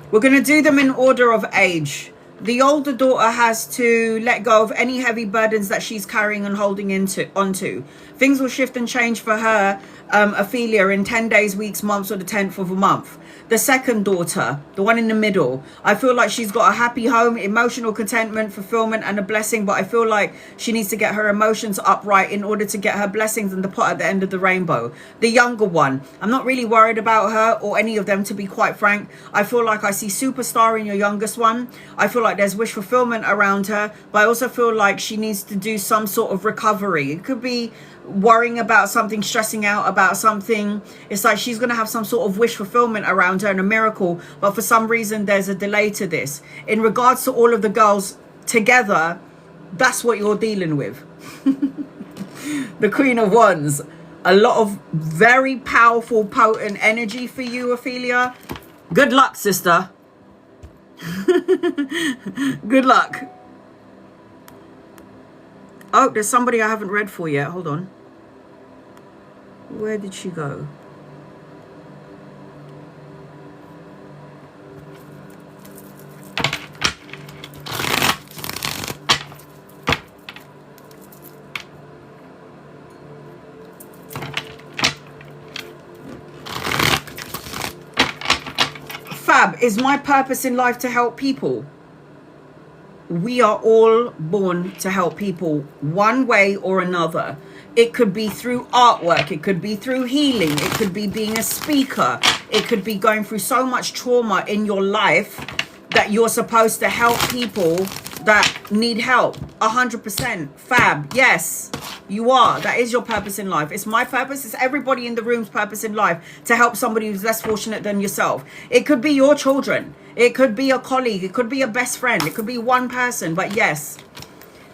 We're going to do them in order of age. The older daughter has to let go of any heavy burdens that she's carrying and holding onto. Things will shift and change for her, Ophelia, in 10 days, weeks, months, or the 10th of a month. The second daughter, the one in the middle, I feel like she's got a happy home, emotional contentment, fulfillment, and a blessing, but I feel like she needs to get her emotions upright in order to get her blessings and the pot at the end of the rainbow. The younger one, I'm not really worried about her or any of them, to be quite frank. I feel like I see superstar in your youngest one. I feel like there's wish fulfillment around her, but I also feel like she needs to do some sort of recovery. It could be worrying about something, stressing out about something. It's like she's going to have some sort of wish fulfillment around her and a miracle, but for some reason there's a delay to this. In regards to all of the girls together, that's what you're dealing with. The Queen of Wands. A lot of very powerful, potent energy for you, Ophelia. Good luck, sister. Good luck. Oh, there's somebody I haven't read for yet. Hold on. Where did she go? Fab, is my purpose in life to help people? We are all born to help people one way or another. It could be through artwork. It could be through healing. It could be being a speaker. It could be going through so much trauma in your life that you're supposed to help people that need help. 100%. Fab. Yes, you are. That is your purpose in life. It's my purpose. It's everybody in the room's purpose in life to help somebody who's less fortunate than yourself. It could be your children. It could be a colleague. It could be a best friend. It could be one person. But yes,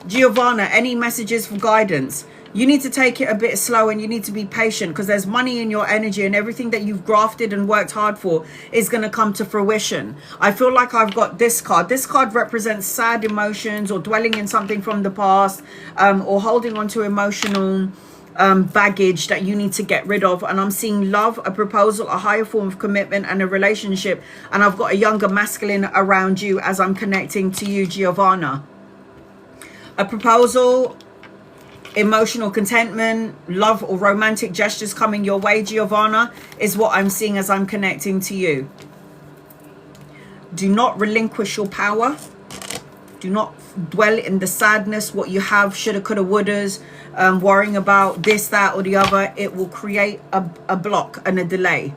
Giovanna, any messages for guidance? You need to take it a bit slow and you need to be patient because there's money in your energy and everything that you've grafted and worked hard for is going to come to fruition. I feel like I've got this card. This card represents sad emotions or dwelling in something from the past, or holding on to emotional baggage that you need to get rid of. And I'm seeing love, a proposal, a higher form of commitment, and a relationship. And I've got a younger masculine around you as I'm connecting to you, Giovanna. A proposal, emotional contentment, love or romantic gestures coming your way, Giovanna, is what I'm seeing as I'm connecting to you. Do not relinquish your power. Do not dwell in the sadness, what you have, shoulda, coulda, wouldas, worrying about this, that, or the other. It will create a block and a delay.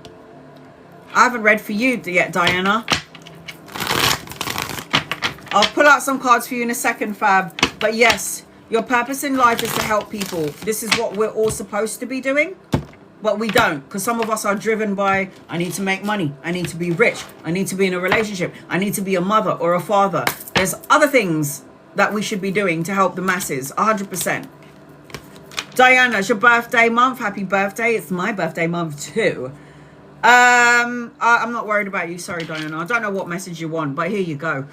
I haven't read for you yet, Diana. I'll pull out some cards for you in a second, Fab. But yes, your purpose in life is to help people. This is what we're all supposed to be doing, but we don't, because some of us are driven by, I need to make money, I need to be rich, I need to be in a relationship, I need to be a mother or a father. There's other things that we should be doing to help the masses. 100%. Diana, it's your birthday month. Happy birthday. It's my birthday month too. I'm not worried about you. Sorry, Diana. I don't know what message you want, but here you go.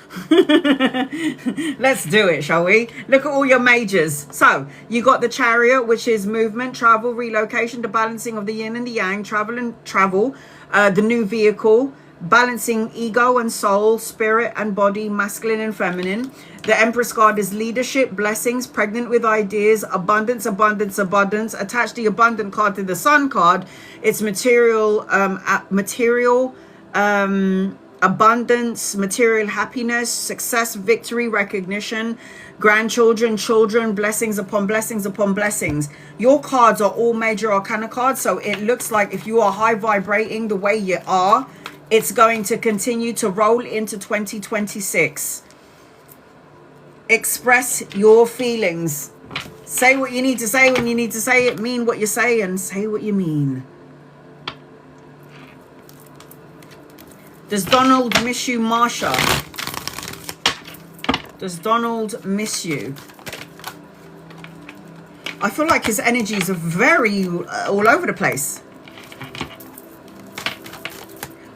Let's do it, shall we? Look at all your majors. So you got the Chariot, which is movement, travel, relocation, the balancing of the yin and the yang, travel, the new vehicle, balancing ego and soul, spirit and body, masculine and feminine. The Empress card is leadership, blessings, pregnant with ideas, abundance, abundance, abundance. Attach the abundant card to the Sun card. It's material, abundance, material happiness, success, victory, recognition, grandchildren, children, blessings upon blessings upon blessings. Your cards are all major arcana cards, so it looks like if you are high vibrating the way you are, it's going to continue to roll into 2026. Express your feelings. Say what you need to say when you need to say it. Mean what you say and say what you mean. Does Donald miss you, Marsha? Does Donald miss you? I feel like his energies are very all over the place.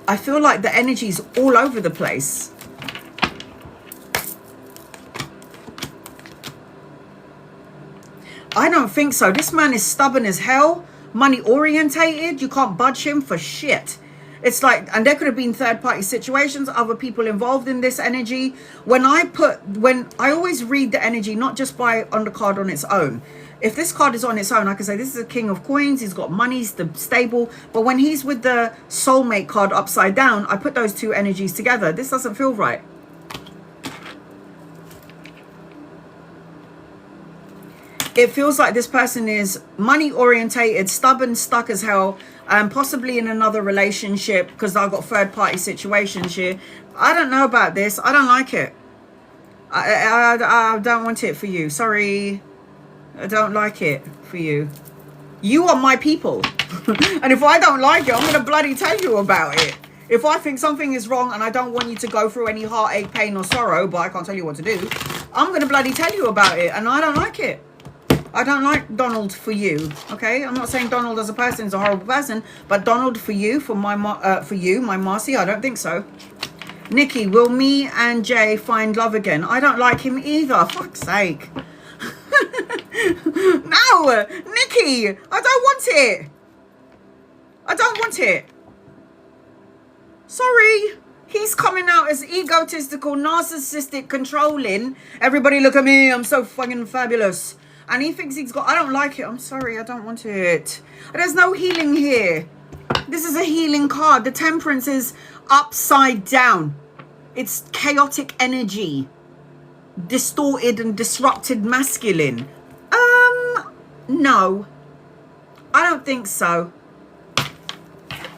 I feel like the energy's all over the place. I don't think so. This man is stubborn as hell, money orientated. You can't budge him for shit. It's like, and there could have been third party situations, other people involved in this energy. When I always read the energy, not just on the card on its own. If this card is on its own, I can say this is a King of Coins. He's got money, he's stable. But when he's with the soulmate card upside down, I put those two energies together. This doesn't feel right. It feels like this person is money orientated, stubborn, stuck as hell, and possibly in another relationship because I've got third party situations here. I don't know about this. I don't like it. I don't want it for you. Sorry. I don't like it for you. You are my people. And if I don't like it, I'm going to bloody tell you about it. If I think something is wrong and I don't want you to go through any heartache, pain or sorrow, but I can't tell you what to do, I'm going to bloody tell you about it. And I don't like it. I don't like Donald for you, okay? I'm not saying Donald as a person is a horrible person, but Donald for you, my Marcy, I don't think so. Nikki, will me and Jay find love again? I don't like him either, fuck's sake. No, Nikki, I don't want it. I don't want it. Sorry. He's coming out as egotistical, narcissistic, controlling. Everybody look at me, I'm so fucking fabulous. And he thinks he's got, I don't like it. I'm sorry, I don't want it. There's no healing here. This is a healing card. The Temperance is upside down. It's chaotic energy. Distorted and disrupted masculine. No. I don't think so.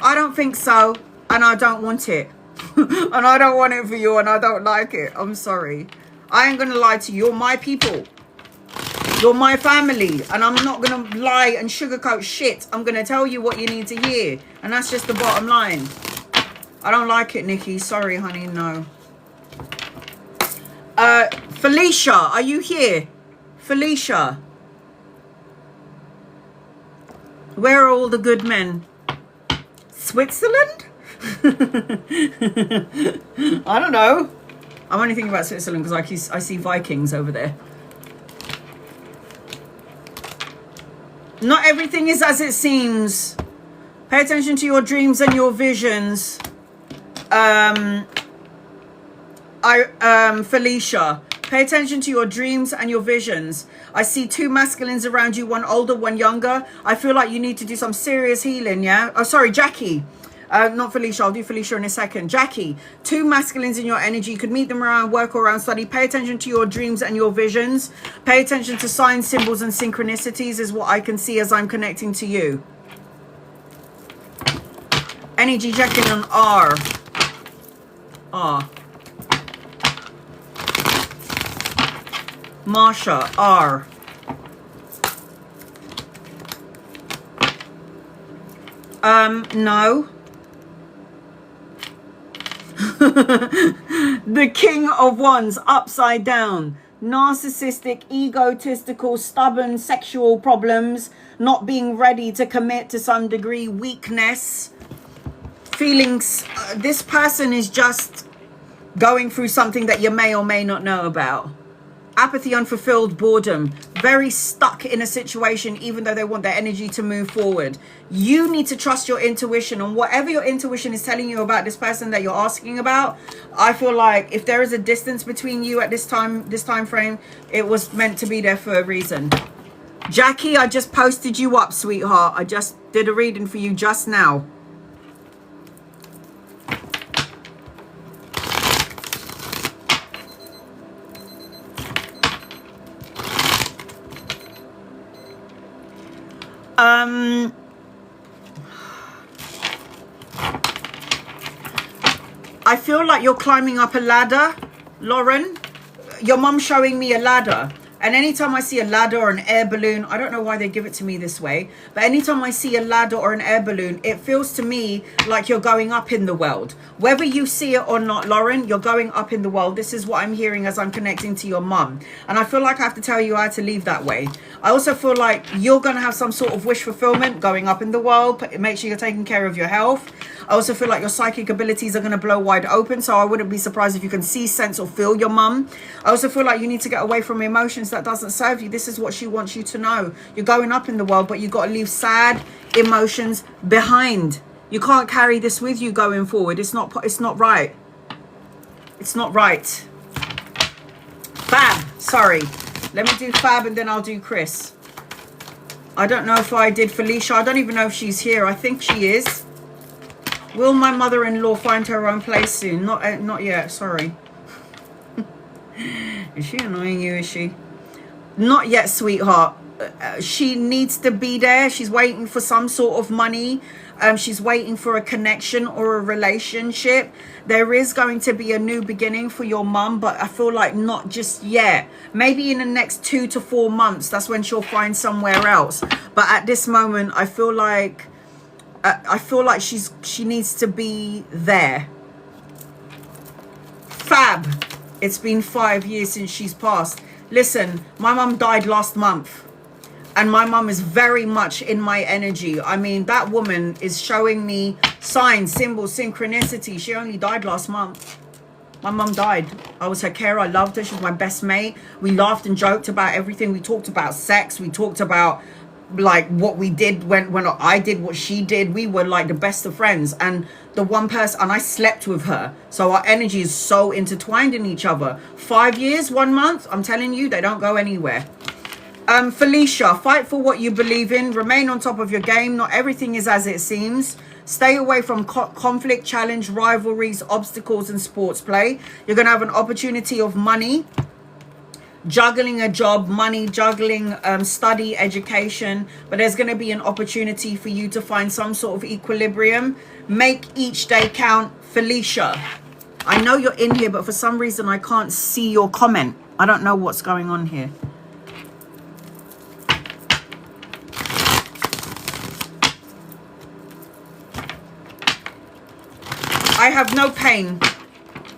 I don't think so. And I don't want it. And I don't want it for you and I don't like it. I'm sorry. I ain't gonna lie to you. You're my people. You're my family, and I'm not going to lie and sugarcoat shit. I'm going to tell you what you need to hear, and that's just the bottom line. I don't like it, Nikki. Sorry, honey, no. Felicia, are you here? Felicia. Where are all the good men? Switzerland? I don't know. I'm only thinking about Switzerland because I see Vikings over there. Not everything is as it seems. Pay attention to your dreams and your visions. Felicia, pay attention to your dreams and your visions. I see two masculines around you, one older, one younger. I feel like you need to do some serious healing, yeah? Oh, sorry, Jackie. Not Felicia, I'll do Felicia in a second. Jackie, two masculines in your energy. You could meet them around work or around study. Pay attention to your dreams and your visions. Pay attention to signs, symbols, and synchronicities is what I can see as I'm connecting to you. Energy checking on R. R. Marsha, R. No. The King of Wands upside down. Narcissistic, egotistical, stubborn, sexual problems. Not being ready to commit to some degree. Weakness. feelings, this person is just going through something that you may or may not know about. Apathy, unfulfilled, boredom, very stuck in a situation even though they want their energy to move forward. You need to trust your intuition, and whatever your intuition is telling you about this person that you're asking about, I feel like if there is a distance between you at this time frame, it was meant to be there for a reason. Jackie, I just posted you up, sweetheart. I just did a reading for you just now. I feel like you're climbing up a ladder, Lauren. Your mom's showing me a ladder. And anytime I see a ladder or an air balloon, I don't know why they give it to me this way, but anytime I see a ladder or an air balloon, it feels to me like you're going up in the world. Whether you see it or not, Lauren, you're going up in the world. This is what I'm hearing as I'm connecting to your mum. And I feel like I have to tell you how to leave that way. I also feel like you're going to have some sort of wish fulfillment going up in the world. Make sure you're taking care of your health. I also feel like your psychic abilities are going to blow wide open. So I wouldn't be surprised if you can see, sense or feel your mum. I also feel like you need to get away from emotions that doesn't serve you. This is what she wants you to know. You're going up in the world, but you got to leave sad emotions behind. You can't carry this with you going forward. It's not right. It's not right. Fab. Sorry. Let me do Fab and then I'll do Chris. I don't know if I did Felicia. I don't even know if she's here. I think she is. Will my mother-in-law find her own place soon? Not yet. Sorry. Is she annoying you? Is she? Not yet, sweetheart. She needs to be there. She's waiting for some sort of money. She's waiting for a connection or a relationship. There is going to be a new beginning for your mum, but I feel like not just yet. Maybe in the next 2 to 4 months, that's when she'll find somewhere else. But at this moment, I feel like she needs to be there. Fab. It's been 5 years since she's passed. Listen, my mum died last month. And my mum is very much in my energy. I mean, that woman is showing me signs, symbols, synchronicity. She only died last month. My mum died. I was her carer. I loved her. She was my best mate. We laughed and joked about everything. We talked about sex. We talked about like what we did when I did what she did. We were like the best of friends. And the one person, and I slept with her. So our energy is so intertwined in each other. 5 years, 1 month. I'm telling you, they don't go anywhere. Felicia, fight for what you believe in. Remain on top of your game. Not everything is as it seems. Stay away from conflict, challenge, rivalries, obstacles, and sports play. You're going to have an opportunity of money, juggling a job, money, juggling study, education. But there's going to be an opportunity for you to find some sort of equilibrium. Make each day count. Felicia, I know you're in here, but for some reason I can't see your comment. I don't know what's going on here. I have no pain,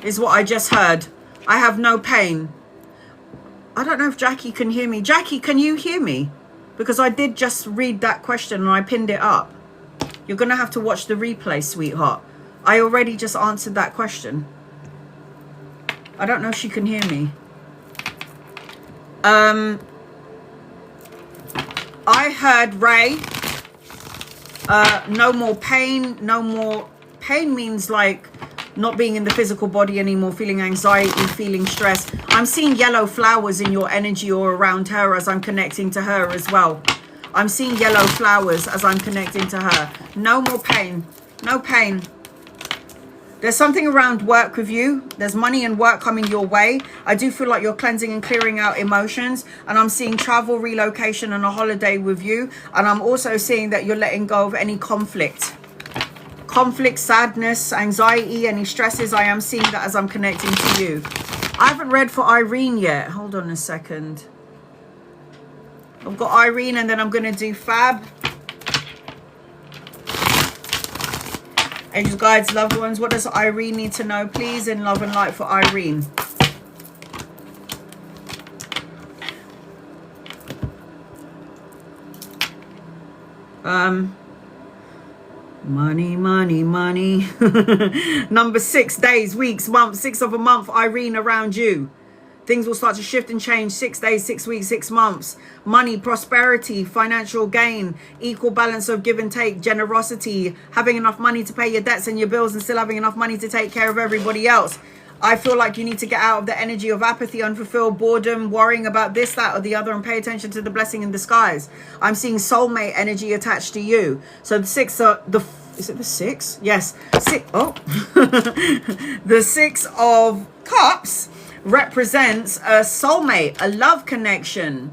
is what I just heard. I have no pain. I don't know if Jackie can hear me. Jackie, can you hear me? Because I did just read that question and I pinned it up. You're going to have to watch the replay, sweetheart. I already just answered that question. I don't know if she can hear me. I heard Ray. No more pain, no more... Pain means like not being in the physical body anymore, feeling anxiety, feeling stress. I'm seeing yellow flowers in your energy or around her as I'm connecting to her as well. I'm seeing yellow flowers as I'm connecting to her. No more pain. No pain. There's something around work with you. There's money and work coming your way. I do feel like you're cleansing and clearing out emotions. And I'm seeing travel, relocation and a holiday with you. And I'm also seeing that you're letting go of any conflict. Conflict, sadness, anxiety, any stresses. I am seeing that as I'm connecting to you. I haven't read for Irene yet. Hold on a second. I've got Irene and then I'm going to do Fab. Angels, guides, loved ones. What does Irene need to know, please? In love and light for Irene. Money, money, money. Number 6, days, weeks, months, 6 of a month, Irene, around you. Things will start to shift and change. 6 days, 6 weeks, 6 months. Money, prosperity, financial gain, equal balance of give and take, generosity, having enough money to pay your debts and your bills and still having enough money to take care of everybody else. I feel like you need to get out of the energy of apathy, unfulfilled, boredom, worrying about this, that, or the other, and pay attention to the blessing in disguise. I'm seeing soulmate energy attached to you. So the 6 is it the 6? Yes. 6. Oh, the 6 of Cups represents a soulmate, a love connection,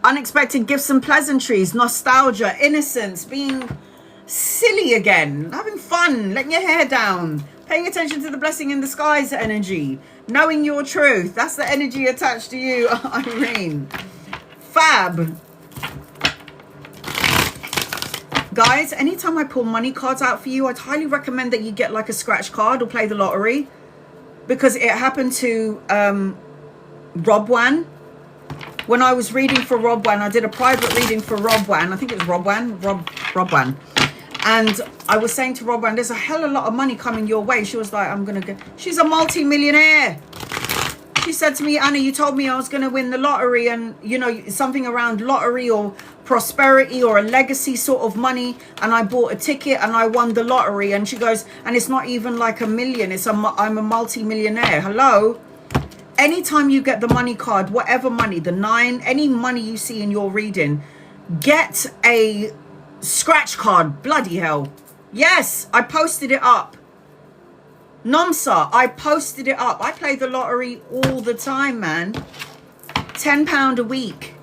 unexpected gifts and pleasantries, nostalgia, innocence, being silly again, having fun, letting your hair down, paying attention to the blessing in disguise energy, knowing your truth. That's the energy attached to you, Irene. Fab. Guys, anytime I pull money cards out for you, I'd highly recommend that you get like a scratch card or play the lottery. Because it happened to Rob Wan. When I was reading for Rob Wan, I did a private reading for Rob Wan. I think it's Rob Wan. Rob Wan. And I was saying to Rob Wan, there's a hell of a lot of money coming your way. She was like, I'm going to go. She's a multi-millionaire. She said to me, Anna, you told me I was going to win the lottery. And, you know, something around lottery or prosperity or a legacy sort of money, and I bought a ticket and I won the lottery. And she goes, and it's not even like $1 million, I'm a multi-millionaire. Hello. Anytime you get the money card, whatever money, the 9, any money you see in your reading, get a scratch card. Bloody hell. Yes, I posted it up. Nomsa, I posted it up. I play the lottery all the time, man. £10 a week.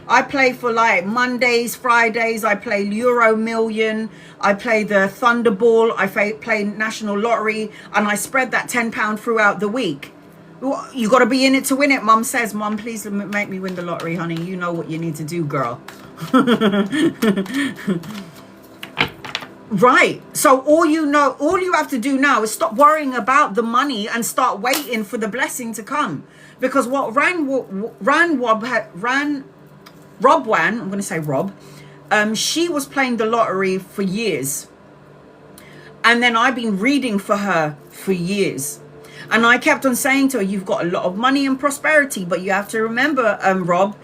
I play for like Mondays, Fridays. I play Euro Million. I play the Thunderball. I play National Lottery. And I spread that £10 throughout the week. You got to be in it to win it. Mum says, Mum, please make me win the lottery, honey. You know what you need to do, girl. Right. So all you have to do now is stop worrying about the money and start waiting for the blessing to come. Because what Rob Wan, I'm going to say Rob, she was playing the lottery for years. And then I've been reading for her for years. And I kept on saying to her, you've got a lot of money and prosperity, but you have to remember, Rob,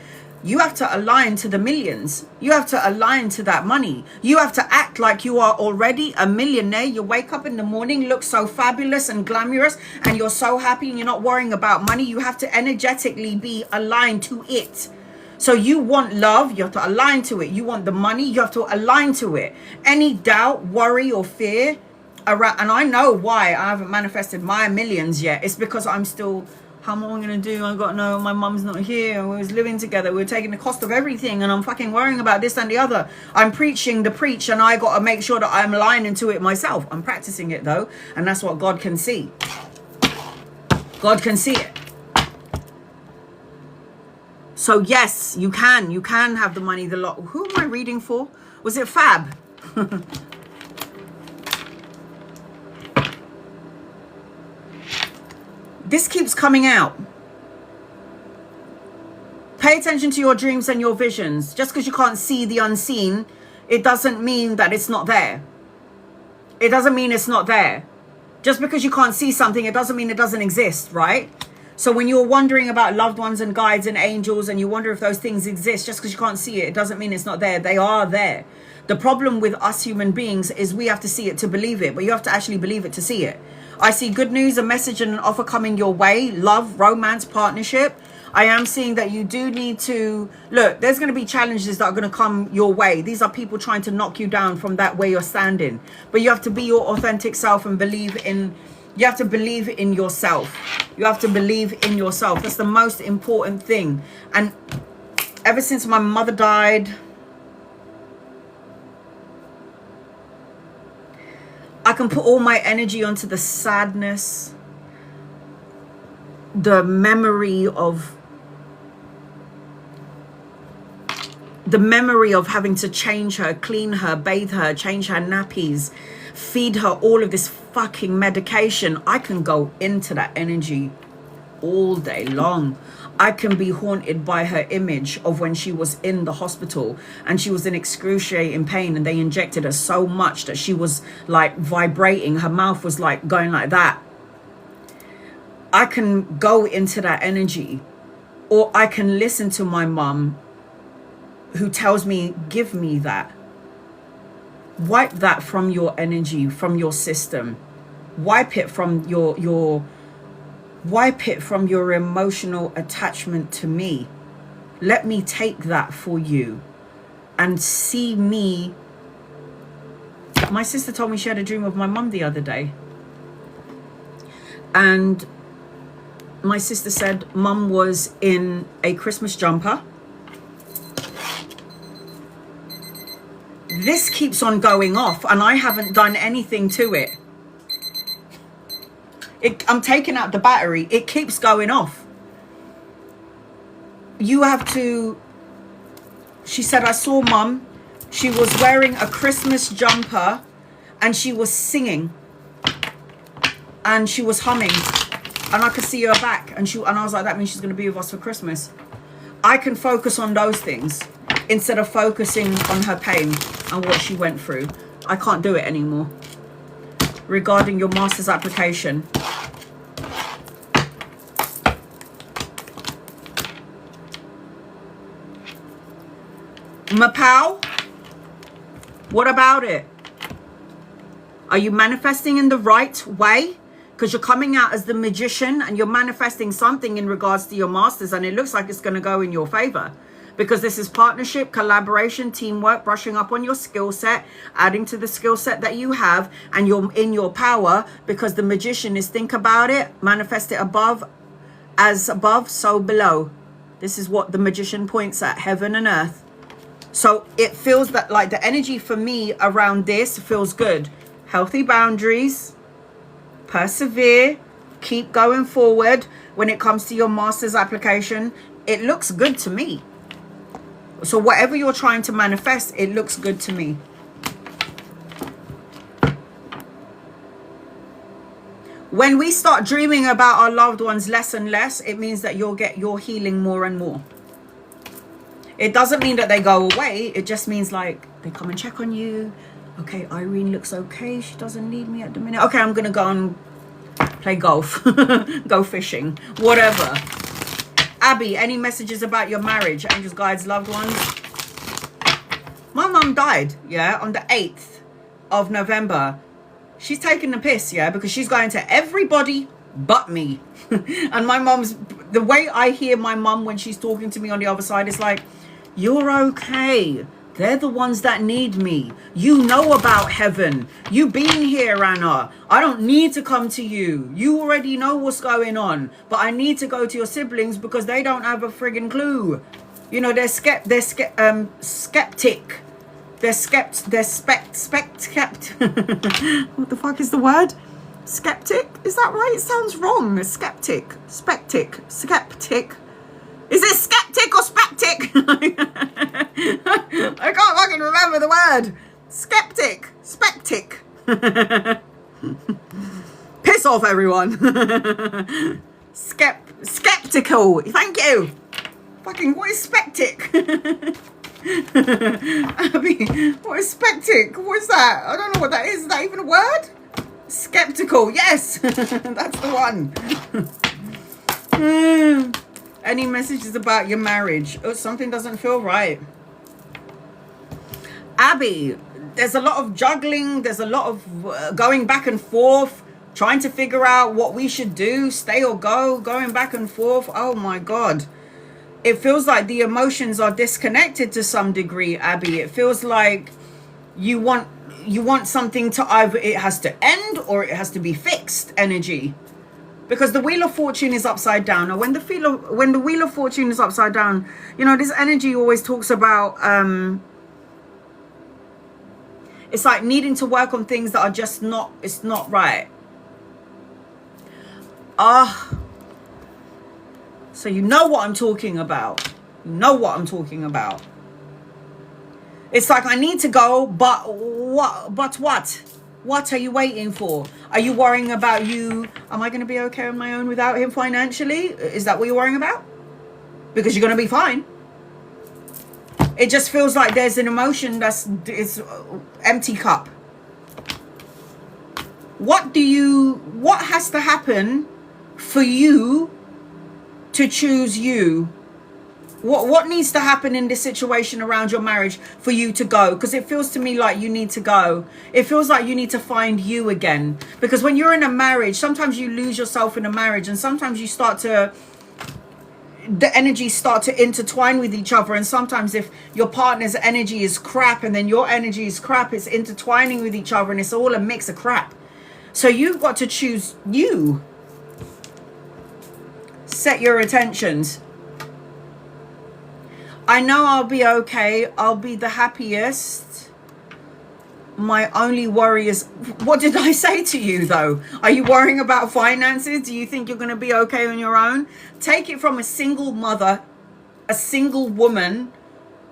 you have to align to the millions. You have to align to that money. You have to act like you are already a millionaire. You wake up in the morning, look so fabulous and glamorous, and you're so happy and you're not worrying about money. You have to energetically be aligned to it. So you want love, you have to align to it. You want the money, you have to align to it. Any doubt, worry, or fear around, and I know why I haven't manifested my millions yet. It's because I'm still, how am I going to do? I got to know my mum's not here. We was living together. We were taking the cost of everything, and I'm fucking worrying about this and the other. I'm preaching the preach, and I got to make sure that I'm aligning to it myself. I'm practicing it though, and that's what God can see. God can see it. So yes, you can have the money, the lot. Who am I reading for? Was it Fab? This keeps coming out. Pay attention to your dreams and your visions. Just because you can't see the unseen, it doesn't mean that it's not there. It doesn't mean it's not there. Just because you can't see something, it doesn't mean it doesn't exist, right? So when you're wondering about loved ones and guides and angels, and you wonder if those things exist, just because you can't see it, it doesn't mean it's not there. They are there. The problem with us human beings is we have to see it to believe it, but you have to actually believe it to see it. I see good news, a message and an offer coming your way. Love, romance, partnership. I am seeing that you do need to, look, there's going to be challenges that are going to come your way. These are people trying to knock you down from that way you're standing. But you have to be your authentic self and believe in, you have to believe in yourself. You have to believe in yourself. That's the most important thing. And ever since my mother died, I can put all my energy onto the sadness, the memory of having to change her, clean her, bathe her, change her nappies, feed her all of this fucking medication. I can go into that energy all day long. I can be haunted by her image of when she was in the hospital and she was in excruciating pain and they injected her so much that she was like vibrating. Her mouth was like going like that. I can go into that energy, or I can listen to my mum who tells me, give me that. Wipe that from your energy, from your system. Wipe it from wipe it from your emotional attachment to me. Let me take that for you and see me. My sister told me she had a dream of my mum the other day. And my sister said mum was in a Christmas jumper. This keeps on going off and I haven't done anything to it. I'm taking out the battery. It keeps going off. You have to... She said, I saw mum. She was wearing a Christmas jumper and she was singing. And she was humming. And I could see her back. And I was like, that means she's going to be with us for Christmas. I can focus on those things instead of focusing on her pain and what she went through. I can't do it anymore. Regarding your master's application. Mapau, what about it? Are you manifesting in the right way? Because you're coming out as the magician and you're manifesting something in regards to your masters, and it looks like it's going to go in your favor. Because this is partnership, collaboration, teamwork, brushing up on your skill set, adding to the skill set that you have, and you're in your power, because the magician is think about it, manifest it above, as above, so below. This is what the magician points at, heaven and earth. So it feels that like the energy for me around this feels good. Healthy boundaries, persevere, keep going forward. When it comes to your master's application, it looks good to me. So whatever you're trying to manifest, it looks good to me. When we start dreaming about our loved ones less and less, it means that you'll get your healing more and more. It doesn't mean that they go away. It just means like they come and check on you. Okay, Irene looks okay. She doesn't need me at the minute. Okay, I'm going to go and play golf. Go fishing. Whatever. Abby, any messages about your marriage? Angels, guides, loved ones? My mum died, yeah, on the 8th of November. She's taking the piss, yeah, because she's going to everybody but me. And my mum's... The way I hear my mum when she's talking to me on the other side is like, you're okay. They're the ones that need me. You know about heaven. You been here, Anna. I don't need to come to you. You already know what's going on. But I need to go to your siblings because they don't have a friggin' clue. You know, they're skeptic. They're what the fuck is the word? Skeptic? Is that right? It sounds wrong. Skeptic. Skeptic. Is it skeptic or spectic? I can't fucking remember the word. Skeptic. Spectic. Piss off, everyone. Skeptical. Thank you. Fucking, what is spectic? Abby, what is spectic? What is that? I don't know what that is. Is that even a word? Skeptical. Yes. That's the one. Any messages about your marriage? Oh, something doesn't feel right. Abby, there's a lot of juggling. There's a lot of going back and forth, trying to figure out what we should do, stay or go, going back and forth. Oh my God. It feels like the emotions are disconnected to some degree, Abby. It feels like you want something to either it has to end or it has to be fixed energy. Because the Wheel of Fortune is upside down. Or when the Wheel of Fortune is upside down, you know, this energy always talks about it's like needing to work on things that are just not, it's not right. So you know what I'm talking about. You know what I'm talking about. It's like I need to go, but what? But what? What are you waiting for? Are you worrying about you? Am I going to be okay on my own without him financially? Is that what you're worrying about? because you're going to be fine. It just feels like there's an emotion it's empty cup. What has to happen for you to choose you? What needs to happen in this situation around your marriage for you to go? Because it feels to me like you need to go. It feels like you need to find you again. Because when you're in a marriage, sometimes you lose yourself in a marriage, and sometimes the energies start to intertwine with each other. And sometimes if your partner's energy is crap and then your energy is crap, it's intertwining with each other and it's all a mix of crap. So you've got to choose you. Set your intentions. I know I'll be okay. I'll be the happiest. My only worry is, what did I say to you though? Are you worrying about finances? Do you think you're going to be okay on your own? Take it from a single mother, a single woman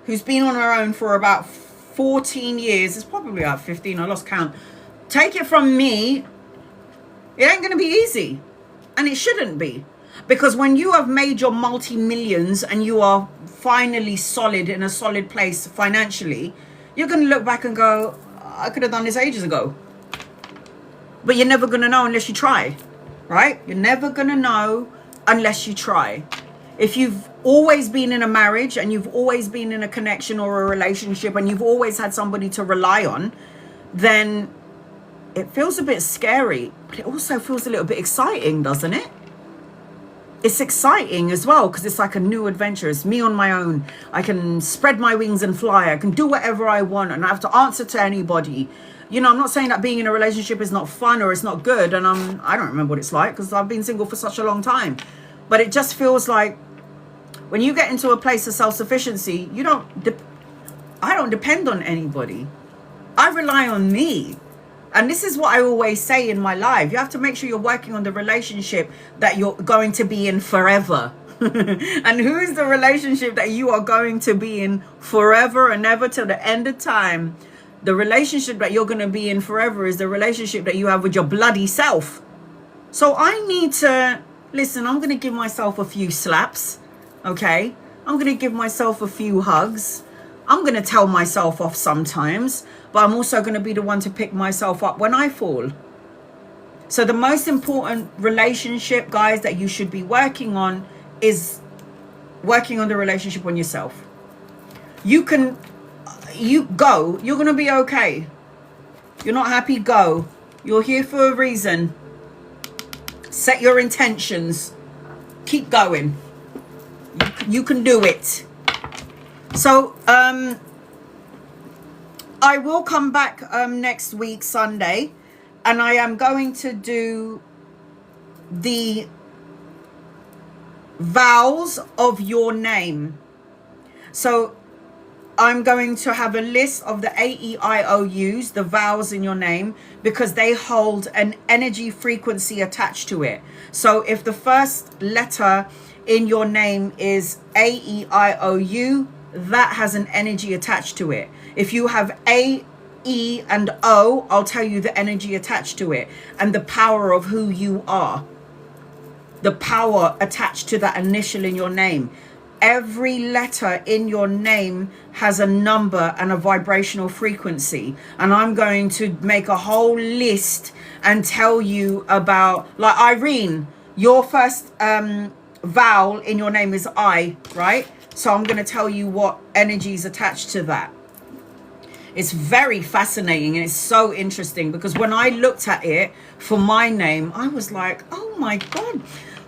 who's been on her own for about 14 years. It's probably about 15. I lost count. Take it from me. It ain't going to be easy. And it shouldn't be. Because when you have made your multi-millions and you are finally solid in a solid place financially, you're going to look back and go, I could have done this ages ago. But you're never going to know unless you try, right? You're never going to know unless you try. If you've always been in a marriage and you've always been in a connection or a relationship and you've always had somebody to rely on, then it feels a bit scary, but it also feels a little bit exciting, doesn't it? It's exciting as well because it's like a new adventure. It's me on my own. I can spread my wings and fly. I can do whatever I want and I have to answer to anybody. You know, I'm not saying that being in a relationship is not fun or it's not good. And I don't remember what it's like because I've been single for such a long time. But it just feels like when you get into a place of self-sufficiency, I don't depend on anybody. I rely on me. And this is what I always say in my life. You have to make sure you're working on the relationship that you're going to be in forever. And who is the relationship that you are going to be in forever and ever till the end of time? The relationship that you're going to be in forever is the relationship that you have with your bloody self. So I need to, listen, I'm going to give myself a few slaps. Okay? I'm going to give myself a few hugs. I'm going to tell myself off sometimes, but I'm also going to be the one to pick myself up when I fall. So the most important relationship, guys, that you should be working on is working on the relationship on yourself. You go. You're going to be okay. You're not happy, go. You're here for a reason. Set your intentions. Keep going. You can do it. So, I will come back next week, Sunday, and I am going to do the vowels of your name. So, I'm going to have a list of the AEIOUs, the vowels in your name, because they hold an energy frequency attached to it. So, if the first letter in your name is AEIOU, that has an energy attached to it. If you have A, E, and O, I'll tell you the energy attached to it and the power of who you are. The power attached to that initial in your name. Every letter in your name has a number and a vibrational frequency. And I'm going to make a whole list and tell you about, like Irene, your first vowel in your name is I, right? So I'm going to tell you what energy is attached to that. It's very fascinating and it's so interesting because when I looked at it for my name, I was like, oh my God,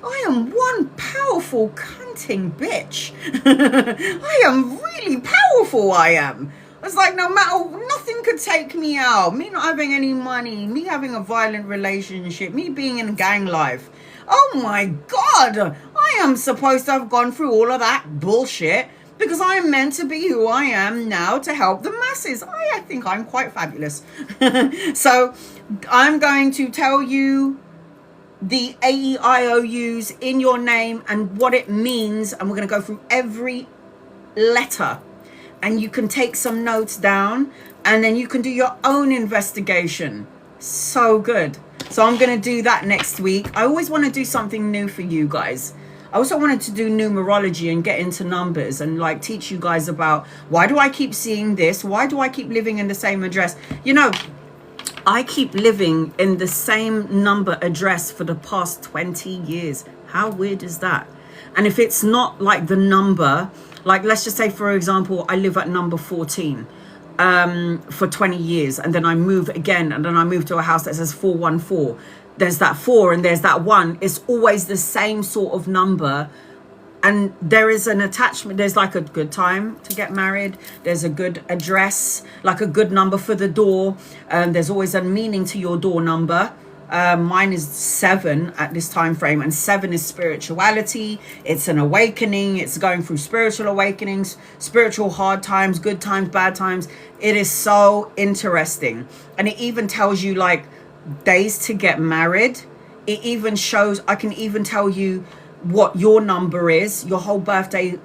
I am one powerful cunting bitch. I am really powerful, I am. It's like no matter, nothing could take me out. Me not having any money, me having a violent relationship, me being in gang life. Oh my God, I am supposed to have gone through all of that bullshit because I am meant to be who I am now to help the masses. I think I'm quite fabulous. So I'm going to tell you the AEIOUs in your name and what it means. And we're going to go through every letter. And you can take some notes down and then you can do your own investigation. So good. So I'm going to do that next week. I always want to do something new for you guys. I also wanted to do numerology and get into numbers and like teach you guys about why do I keep seeing this? Why do I keep living in the same address? You know, I keep living in the same number address for the past 20 years. How weird is that? And if it's not like the number, like let's just say, for example, I live at number 14 for 20 years, and then I move again, and then I move to a house that says 414. There's that 4 and there's that 1. It's always the same sort of number. And there is an attachment. There's like a good time to get married. There's a good address, like a good number for the door. There's always a meaning to your door number. Mine is 7 at this time frame, and 7 is spirituality. It's an awakening. It's going through spiritual awakenings, spiritual hard times, good times, bad times. It is so interesting. And it even tells you like days to get married. It even shows, I can even tell you what your number is, your whole birthday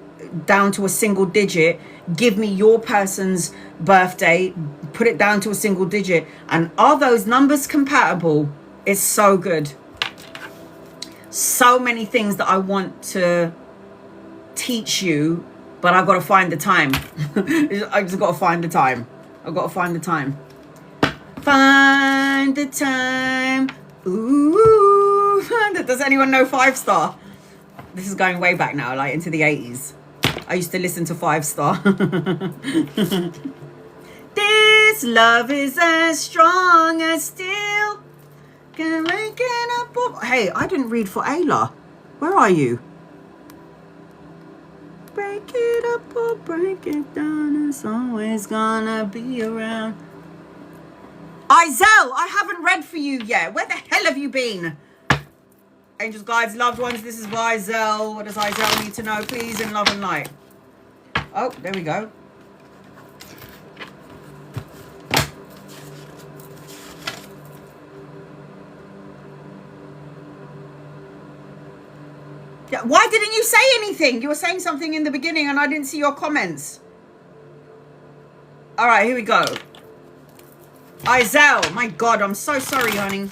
down to a single digit. Give me your person's birthday, put it down to a single digit, and are those numbers compatible? It's so good. So many things that I want to teach you, but I've got to find the time. I just got to find the time. I've got to find the time. Find the time. Ooh. Does anyone know 5 Star? This is going way back now, like into the 80s. I used to listen to 5 Star. This love is as strong as steel. Can make it up. Hey, I didn't read for Ayla. Where are you? Break it up or break it down. It's always gonna be around. Izel, I haven't read for you yet. Where the hell have you been? Angels, guides, loved ones, this is Izel. What does Izel need to know, please, in love and light? Oh, there we go. Yeah, why didn't you say anything? You were saying something in the beginning and I didn't see your comments. All right, here we go. Izel, my God, I'm so sorry, honey.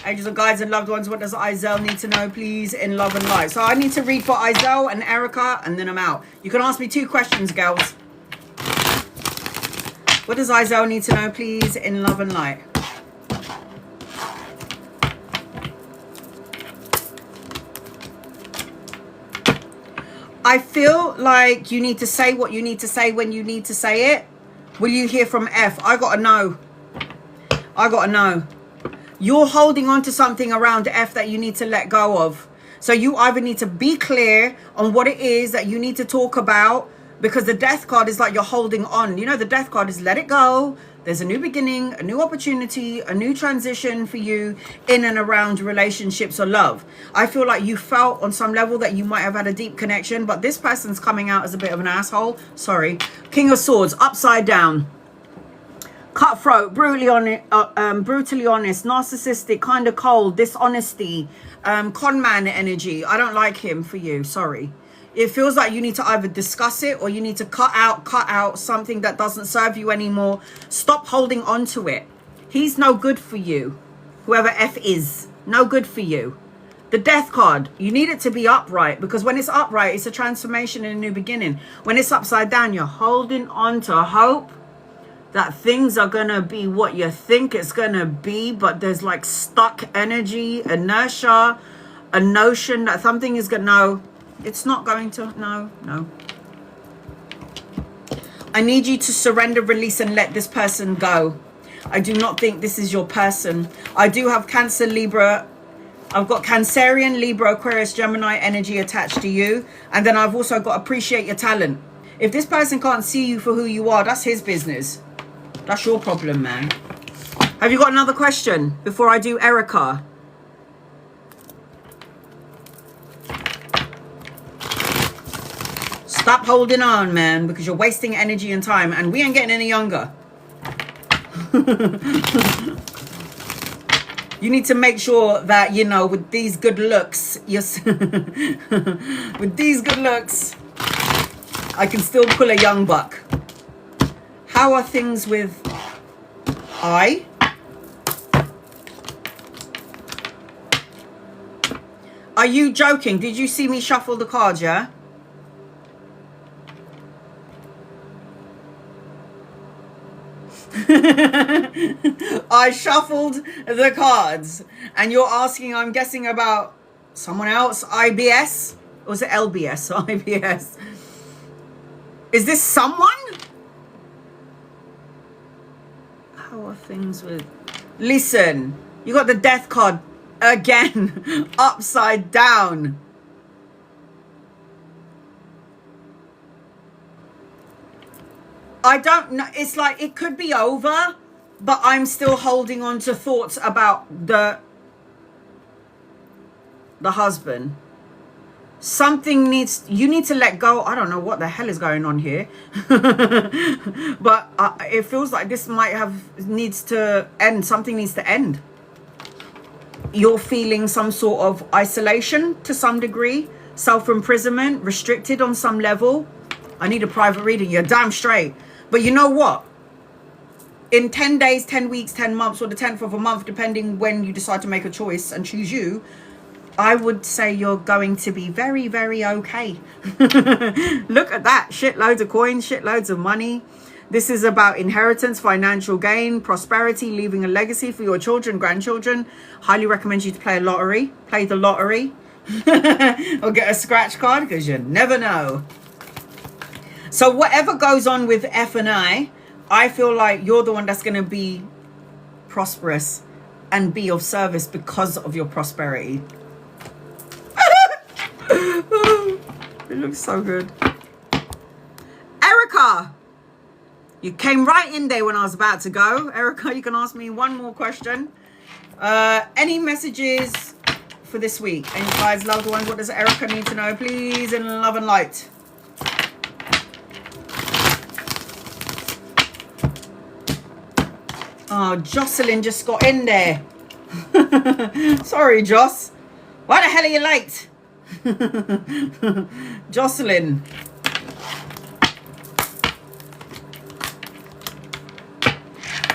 Angels and guides and loved ones, what does Izel need to know, please, in love and light? So I need to read for Izel and Erica, and then I'm out. You can ask me 2 questions, girls. What does Izel need to know, please, in love and light? I feel like you need to say what you need to say when you need to say it. Will you hear from F? I gotta know. I gotta know. You're holding on to something around F that you need to let go of. So you either need to be clear on what it is that you need to talk about, because the death card is like you're holding on. You know, the death card is let it go. There's a new beginning, a new opportunity, a new transition for you in and around relationships or love. I feel like you felt on some level that you might have had a deep connection, but this person's coming out as a bit of an asshole. Sorry. King of Swords, upside down. Cutthroat, brutally honest, narcissistic, kind of cold, dishonesty, con man energy. I don't like him for you. Sorry. It feels like you need to either discuss it or you need to cut out something that doesn't serve you anymore. Stop holding on to it. He's no good for you. Whoever F is, no good for you. The death card, you need it to be upright, because when it's upright, it's a transformation and a new beginning. When it's upside down, you're holding on to hope that things are going to be what you think it's going to be, but there's like stuck energy, inertia, a notion that something is going to, no, it's not going to, no. I need you to surrender, release, and let this person go. I do not think this is your person. I do have Cancer, Libra. I've got Cancerian, Libra, Aquarius, Gemini energy attached to you. And then I've also got appreciate your talent. If this person can't see you for who you are, that's his business. That's your problem, man. Have you got another question before I do Erica? Stop holding on, man, because you're wasting energy and time, and we ain't getting any younger. You need to make sure that, you know, with these good looks, yes, with these good looks, I can still pull a young buck. How are things with Are you joking? Did you see me shuffle the cards, yeah? I shuffled the cards. And you're asking, I'm guessing, about someone else? IBS? Or was it LBS or IBS? Is this someone? How are things with... Listen, you got the death card again. Upside down. I don't know. It's like it could be over, but I'm still holding on to thoughts about the husband. Something needs, you need to let go. I don't know what the hell is going on here. But it feels like this might needs to end. Something needs to end. You're feeling some sort of isolation to some degree, self-imprisonment, restricted on some level. I need a private reading. You're damn straight. But you know what? In 10 days, 10 weeks, 10 months, or the 10th of a month, depending when you decide to make a choice and choose you, I would say you're going to be very, very okay. Look at that. Shitloads of coins, shitloads of money. This is about inheritance, financial gain, prosperity, leaving a legacy for your children, grandchildren. Highly recommend you to play a lottery. Play the lottery. Or get a scratch card, because you never know. So whatever goes on with I feel like you're the one that's going to be prosperous and be of service because of your prosperity. It looks so good. Erica, you came right in there when I was about to go. Erica, you can ask me one more question. Any messages for this week? Any guys, loved ones, what does Erica need to know? Please, in love and light. Oh, Jocelyn just got in there. Sorry, Joss. Why the hell are you late? Jocelyn.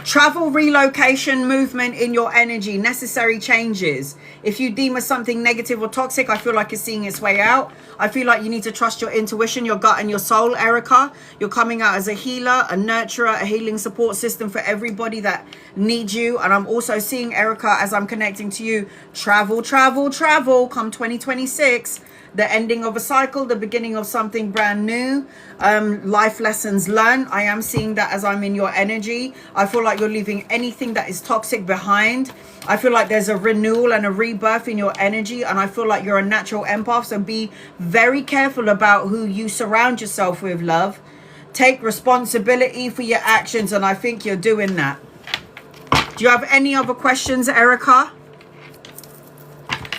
Travel, relocation, movement in your energy, necessary changes. If you deem as something negative or toxic, I feel like it's seeing its way out. I feel like you need to trust your intuition, your gut, and your soul, Erica. You're coming out as a healer, a nurturer, a healing support system for everybody that needs you. And I'm also seeing, Erica, as I'm connecting to you, travel, travel, travel, come 2026. The ending of a cycle, the beginning of something brand new, life lessons learned. I am seeing that as I'm in your energy. I feel like you're leaving anything that is toxic behind. I feel like there's a renewal and a rebirth in your energy, and I feel like you're a natural empath. So be very careful about who you surround yourself with, love. Take responsibility for your actions, and I think you're doing that. Do you have any other questions, Erica?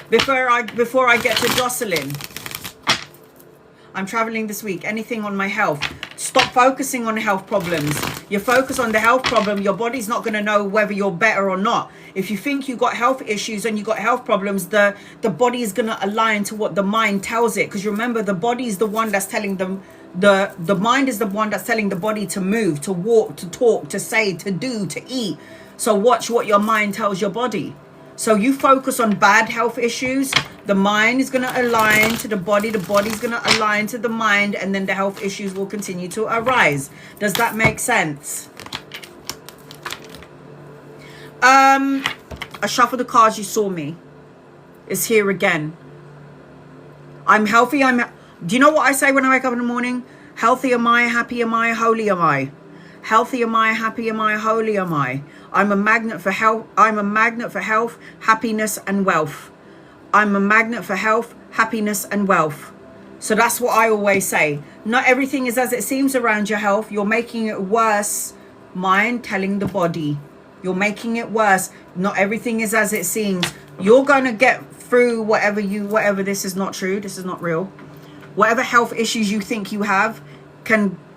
Before I get to Jocelyn. I'm traveling this week. Anything on my health? Stop focusing on health problems. You focus on the health problem, your body's not going to know whether you're better or not. If you think you got health issues and you got health problems, the body is going to align to what the mind tells it. Because remember, the body is the one that's telling them, the mind is the one that's telling the body to move, to walk, to talk, to say, to do, to eat. So watch what your mind tells your body. So you focus on bad health issues, the mind is going to align to the body's going to align to the mind, and then the health issues will continue to arise. Does that make sense? I shuffle the cards, you saw me. It's here again. I'm healthy. Do you know what I say when I wake up in the morning? Healthy am I, happy am I, holy am I. Healthy am I, happy am I, holy am I. I'm a magnet for health. I'm a magnet for health, happiness, and wealth. I'm a magnet for health, happiness, and wealth. So that's what I always say. Not everything is as it seems around your health. You're making it worse. Mind telling the body. You're making it worse. Not everything is as it seems. You're going to get through whatever this is not true. This is not real. Whatever health issues you think you have,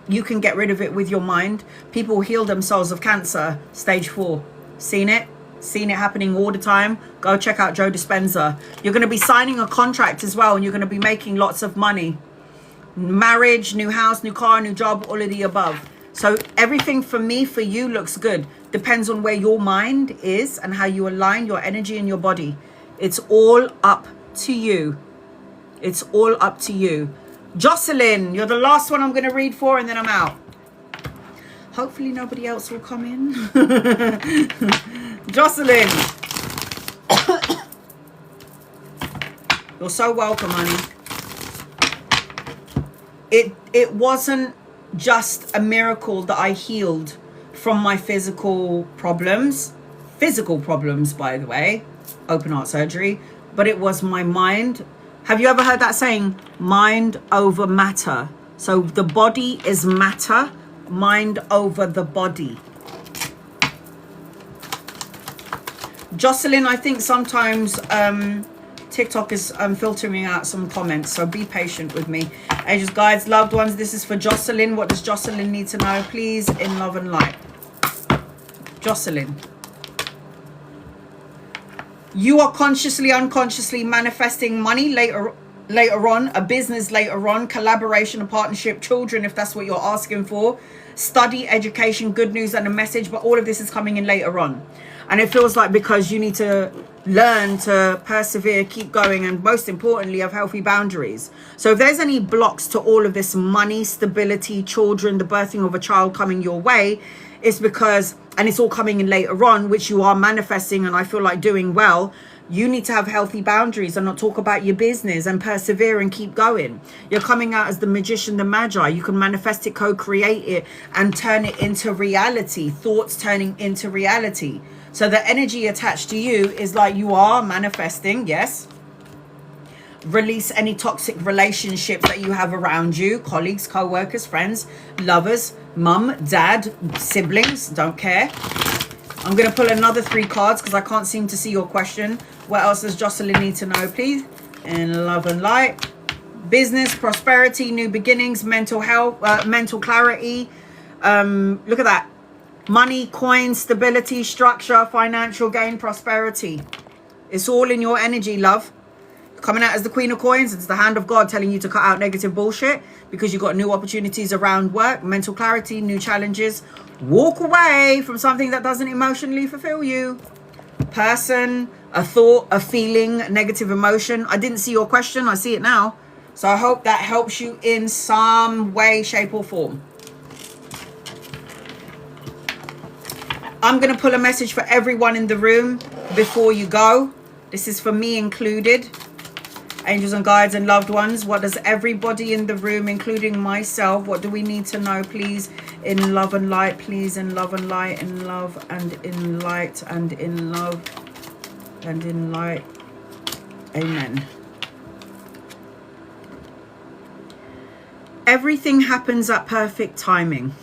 you can get rid of it with your mind. People heal themselves of cancer, stage 4. Seen it happening all the time. Go check out Joe DISPENZA. You're going to be signing a contract as well, and you're going to be making lots of money. Marriage, new house, new car, new job, all of the above. So everything for me, for you, looks good. Depends on where your mind is and how you align your energy and your body. It's all up to you. It's all up to you. Jocelyn, you're the last one I'm going to read for, and then I'm out. Hopefully nobody else will come in. Jocelyn. You're so welcome, honey. It wasn't just a miracle that I healed from my physical problems, by the way, open heart surgery, but it was my mind. Have you ever heard that saying, mind over matter? So the body is matter, mind over the body. Jocelyn, I think sometimes TikTok is filtering out some comments, so be patient with me. Angels, guides, loved ones, this is for Jocelyn. What does Jocelyn need to know? Please, in love and light. Jocelyn. You are consciously, unconsciously manifesting money later on, a business later on, collaboration, a partnership, children, if that's what you're asking for, study, education, good news, and a message. But all of this is coming in later on. And it feels like because you need to learn to persevere, keep going, and most importantly, have healthy boundaries. So if there's any blocks to all of this money, stability, children, the birthing of a child coming your way, it's because, and it's all coming in later on, which you are manifesting, and I feel like doing well, you need to have healthy boundaries and not talk about your business and persevere and keep going. You're coming out as the magician, the magi. You can manifest it, co-create it, and turn it into reality. Thoughts turning into reality. So the energy attached to you is like you are manifesting, yes. Release any toxic relationships that you have around you. Colleagues, co-workers, friends, lovers, mum, dad, siblings, don't care. I'm going to pull another 3 cards because I can't seem to see your question. What else does Jocelyn need to know, please? In love and light. Business, prosperity, new beginnings, mental health, mental clarity. Look at that. Money, coins, stability, structure, financial gain, prosperity. It's all in your energy, love. Coming out as the Queen of Coins, it's the hand of God telling you to cut out negative bullshit because you've got new opportunities around work, mental clarity, new challenges. Walk away from something that doesn't emotionally fulfill you. Person, a thought, a feeling, negative emotion. I didn't see your question. I see it now. So I hope that helps you in some way, shape or form. I'm going to pull a message for everyone in the room before you go. This is for me included. Angels and guides and loved ones, what does everybody in the room, including myself, what do we need to know, please? In love and light, please, in love and light, in love and in light, and in love and in light. Amen. Everything happens at perfect timing.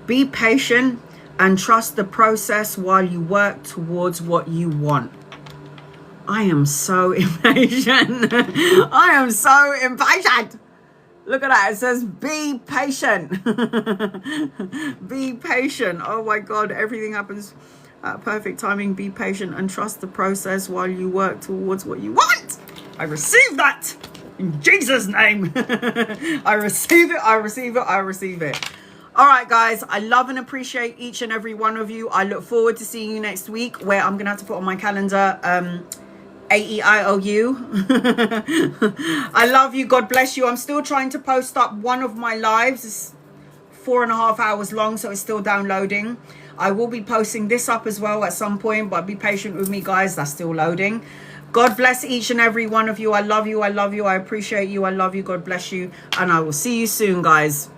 Be patient and trust the process while you work towards what you want. I am so impatient. I am so impatient. Look at that. It says, be patient. Be patient. Oh my God. Everything happens at perfect timing. Be patient and trust the process while you work towards what you want. I receive that in Jesus' name. I receive it. I receive it. I receive it. All right, guys, I love and appreciate each and every one of you. I look forward to seeing you next week, where I'm going to have to put on my calendar AEIOU. I love you. God bless you. I'm still trying to post up one of my lives. It's 4.5 hours long, so it's still downloading. I will be posting this up as well at some point, but be patient with me, guys. That's still loading. God bless each and every one of you. I love you. I love you. I appreciate you. I love you. God bless you. And I will see you soon, guys.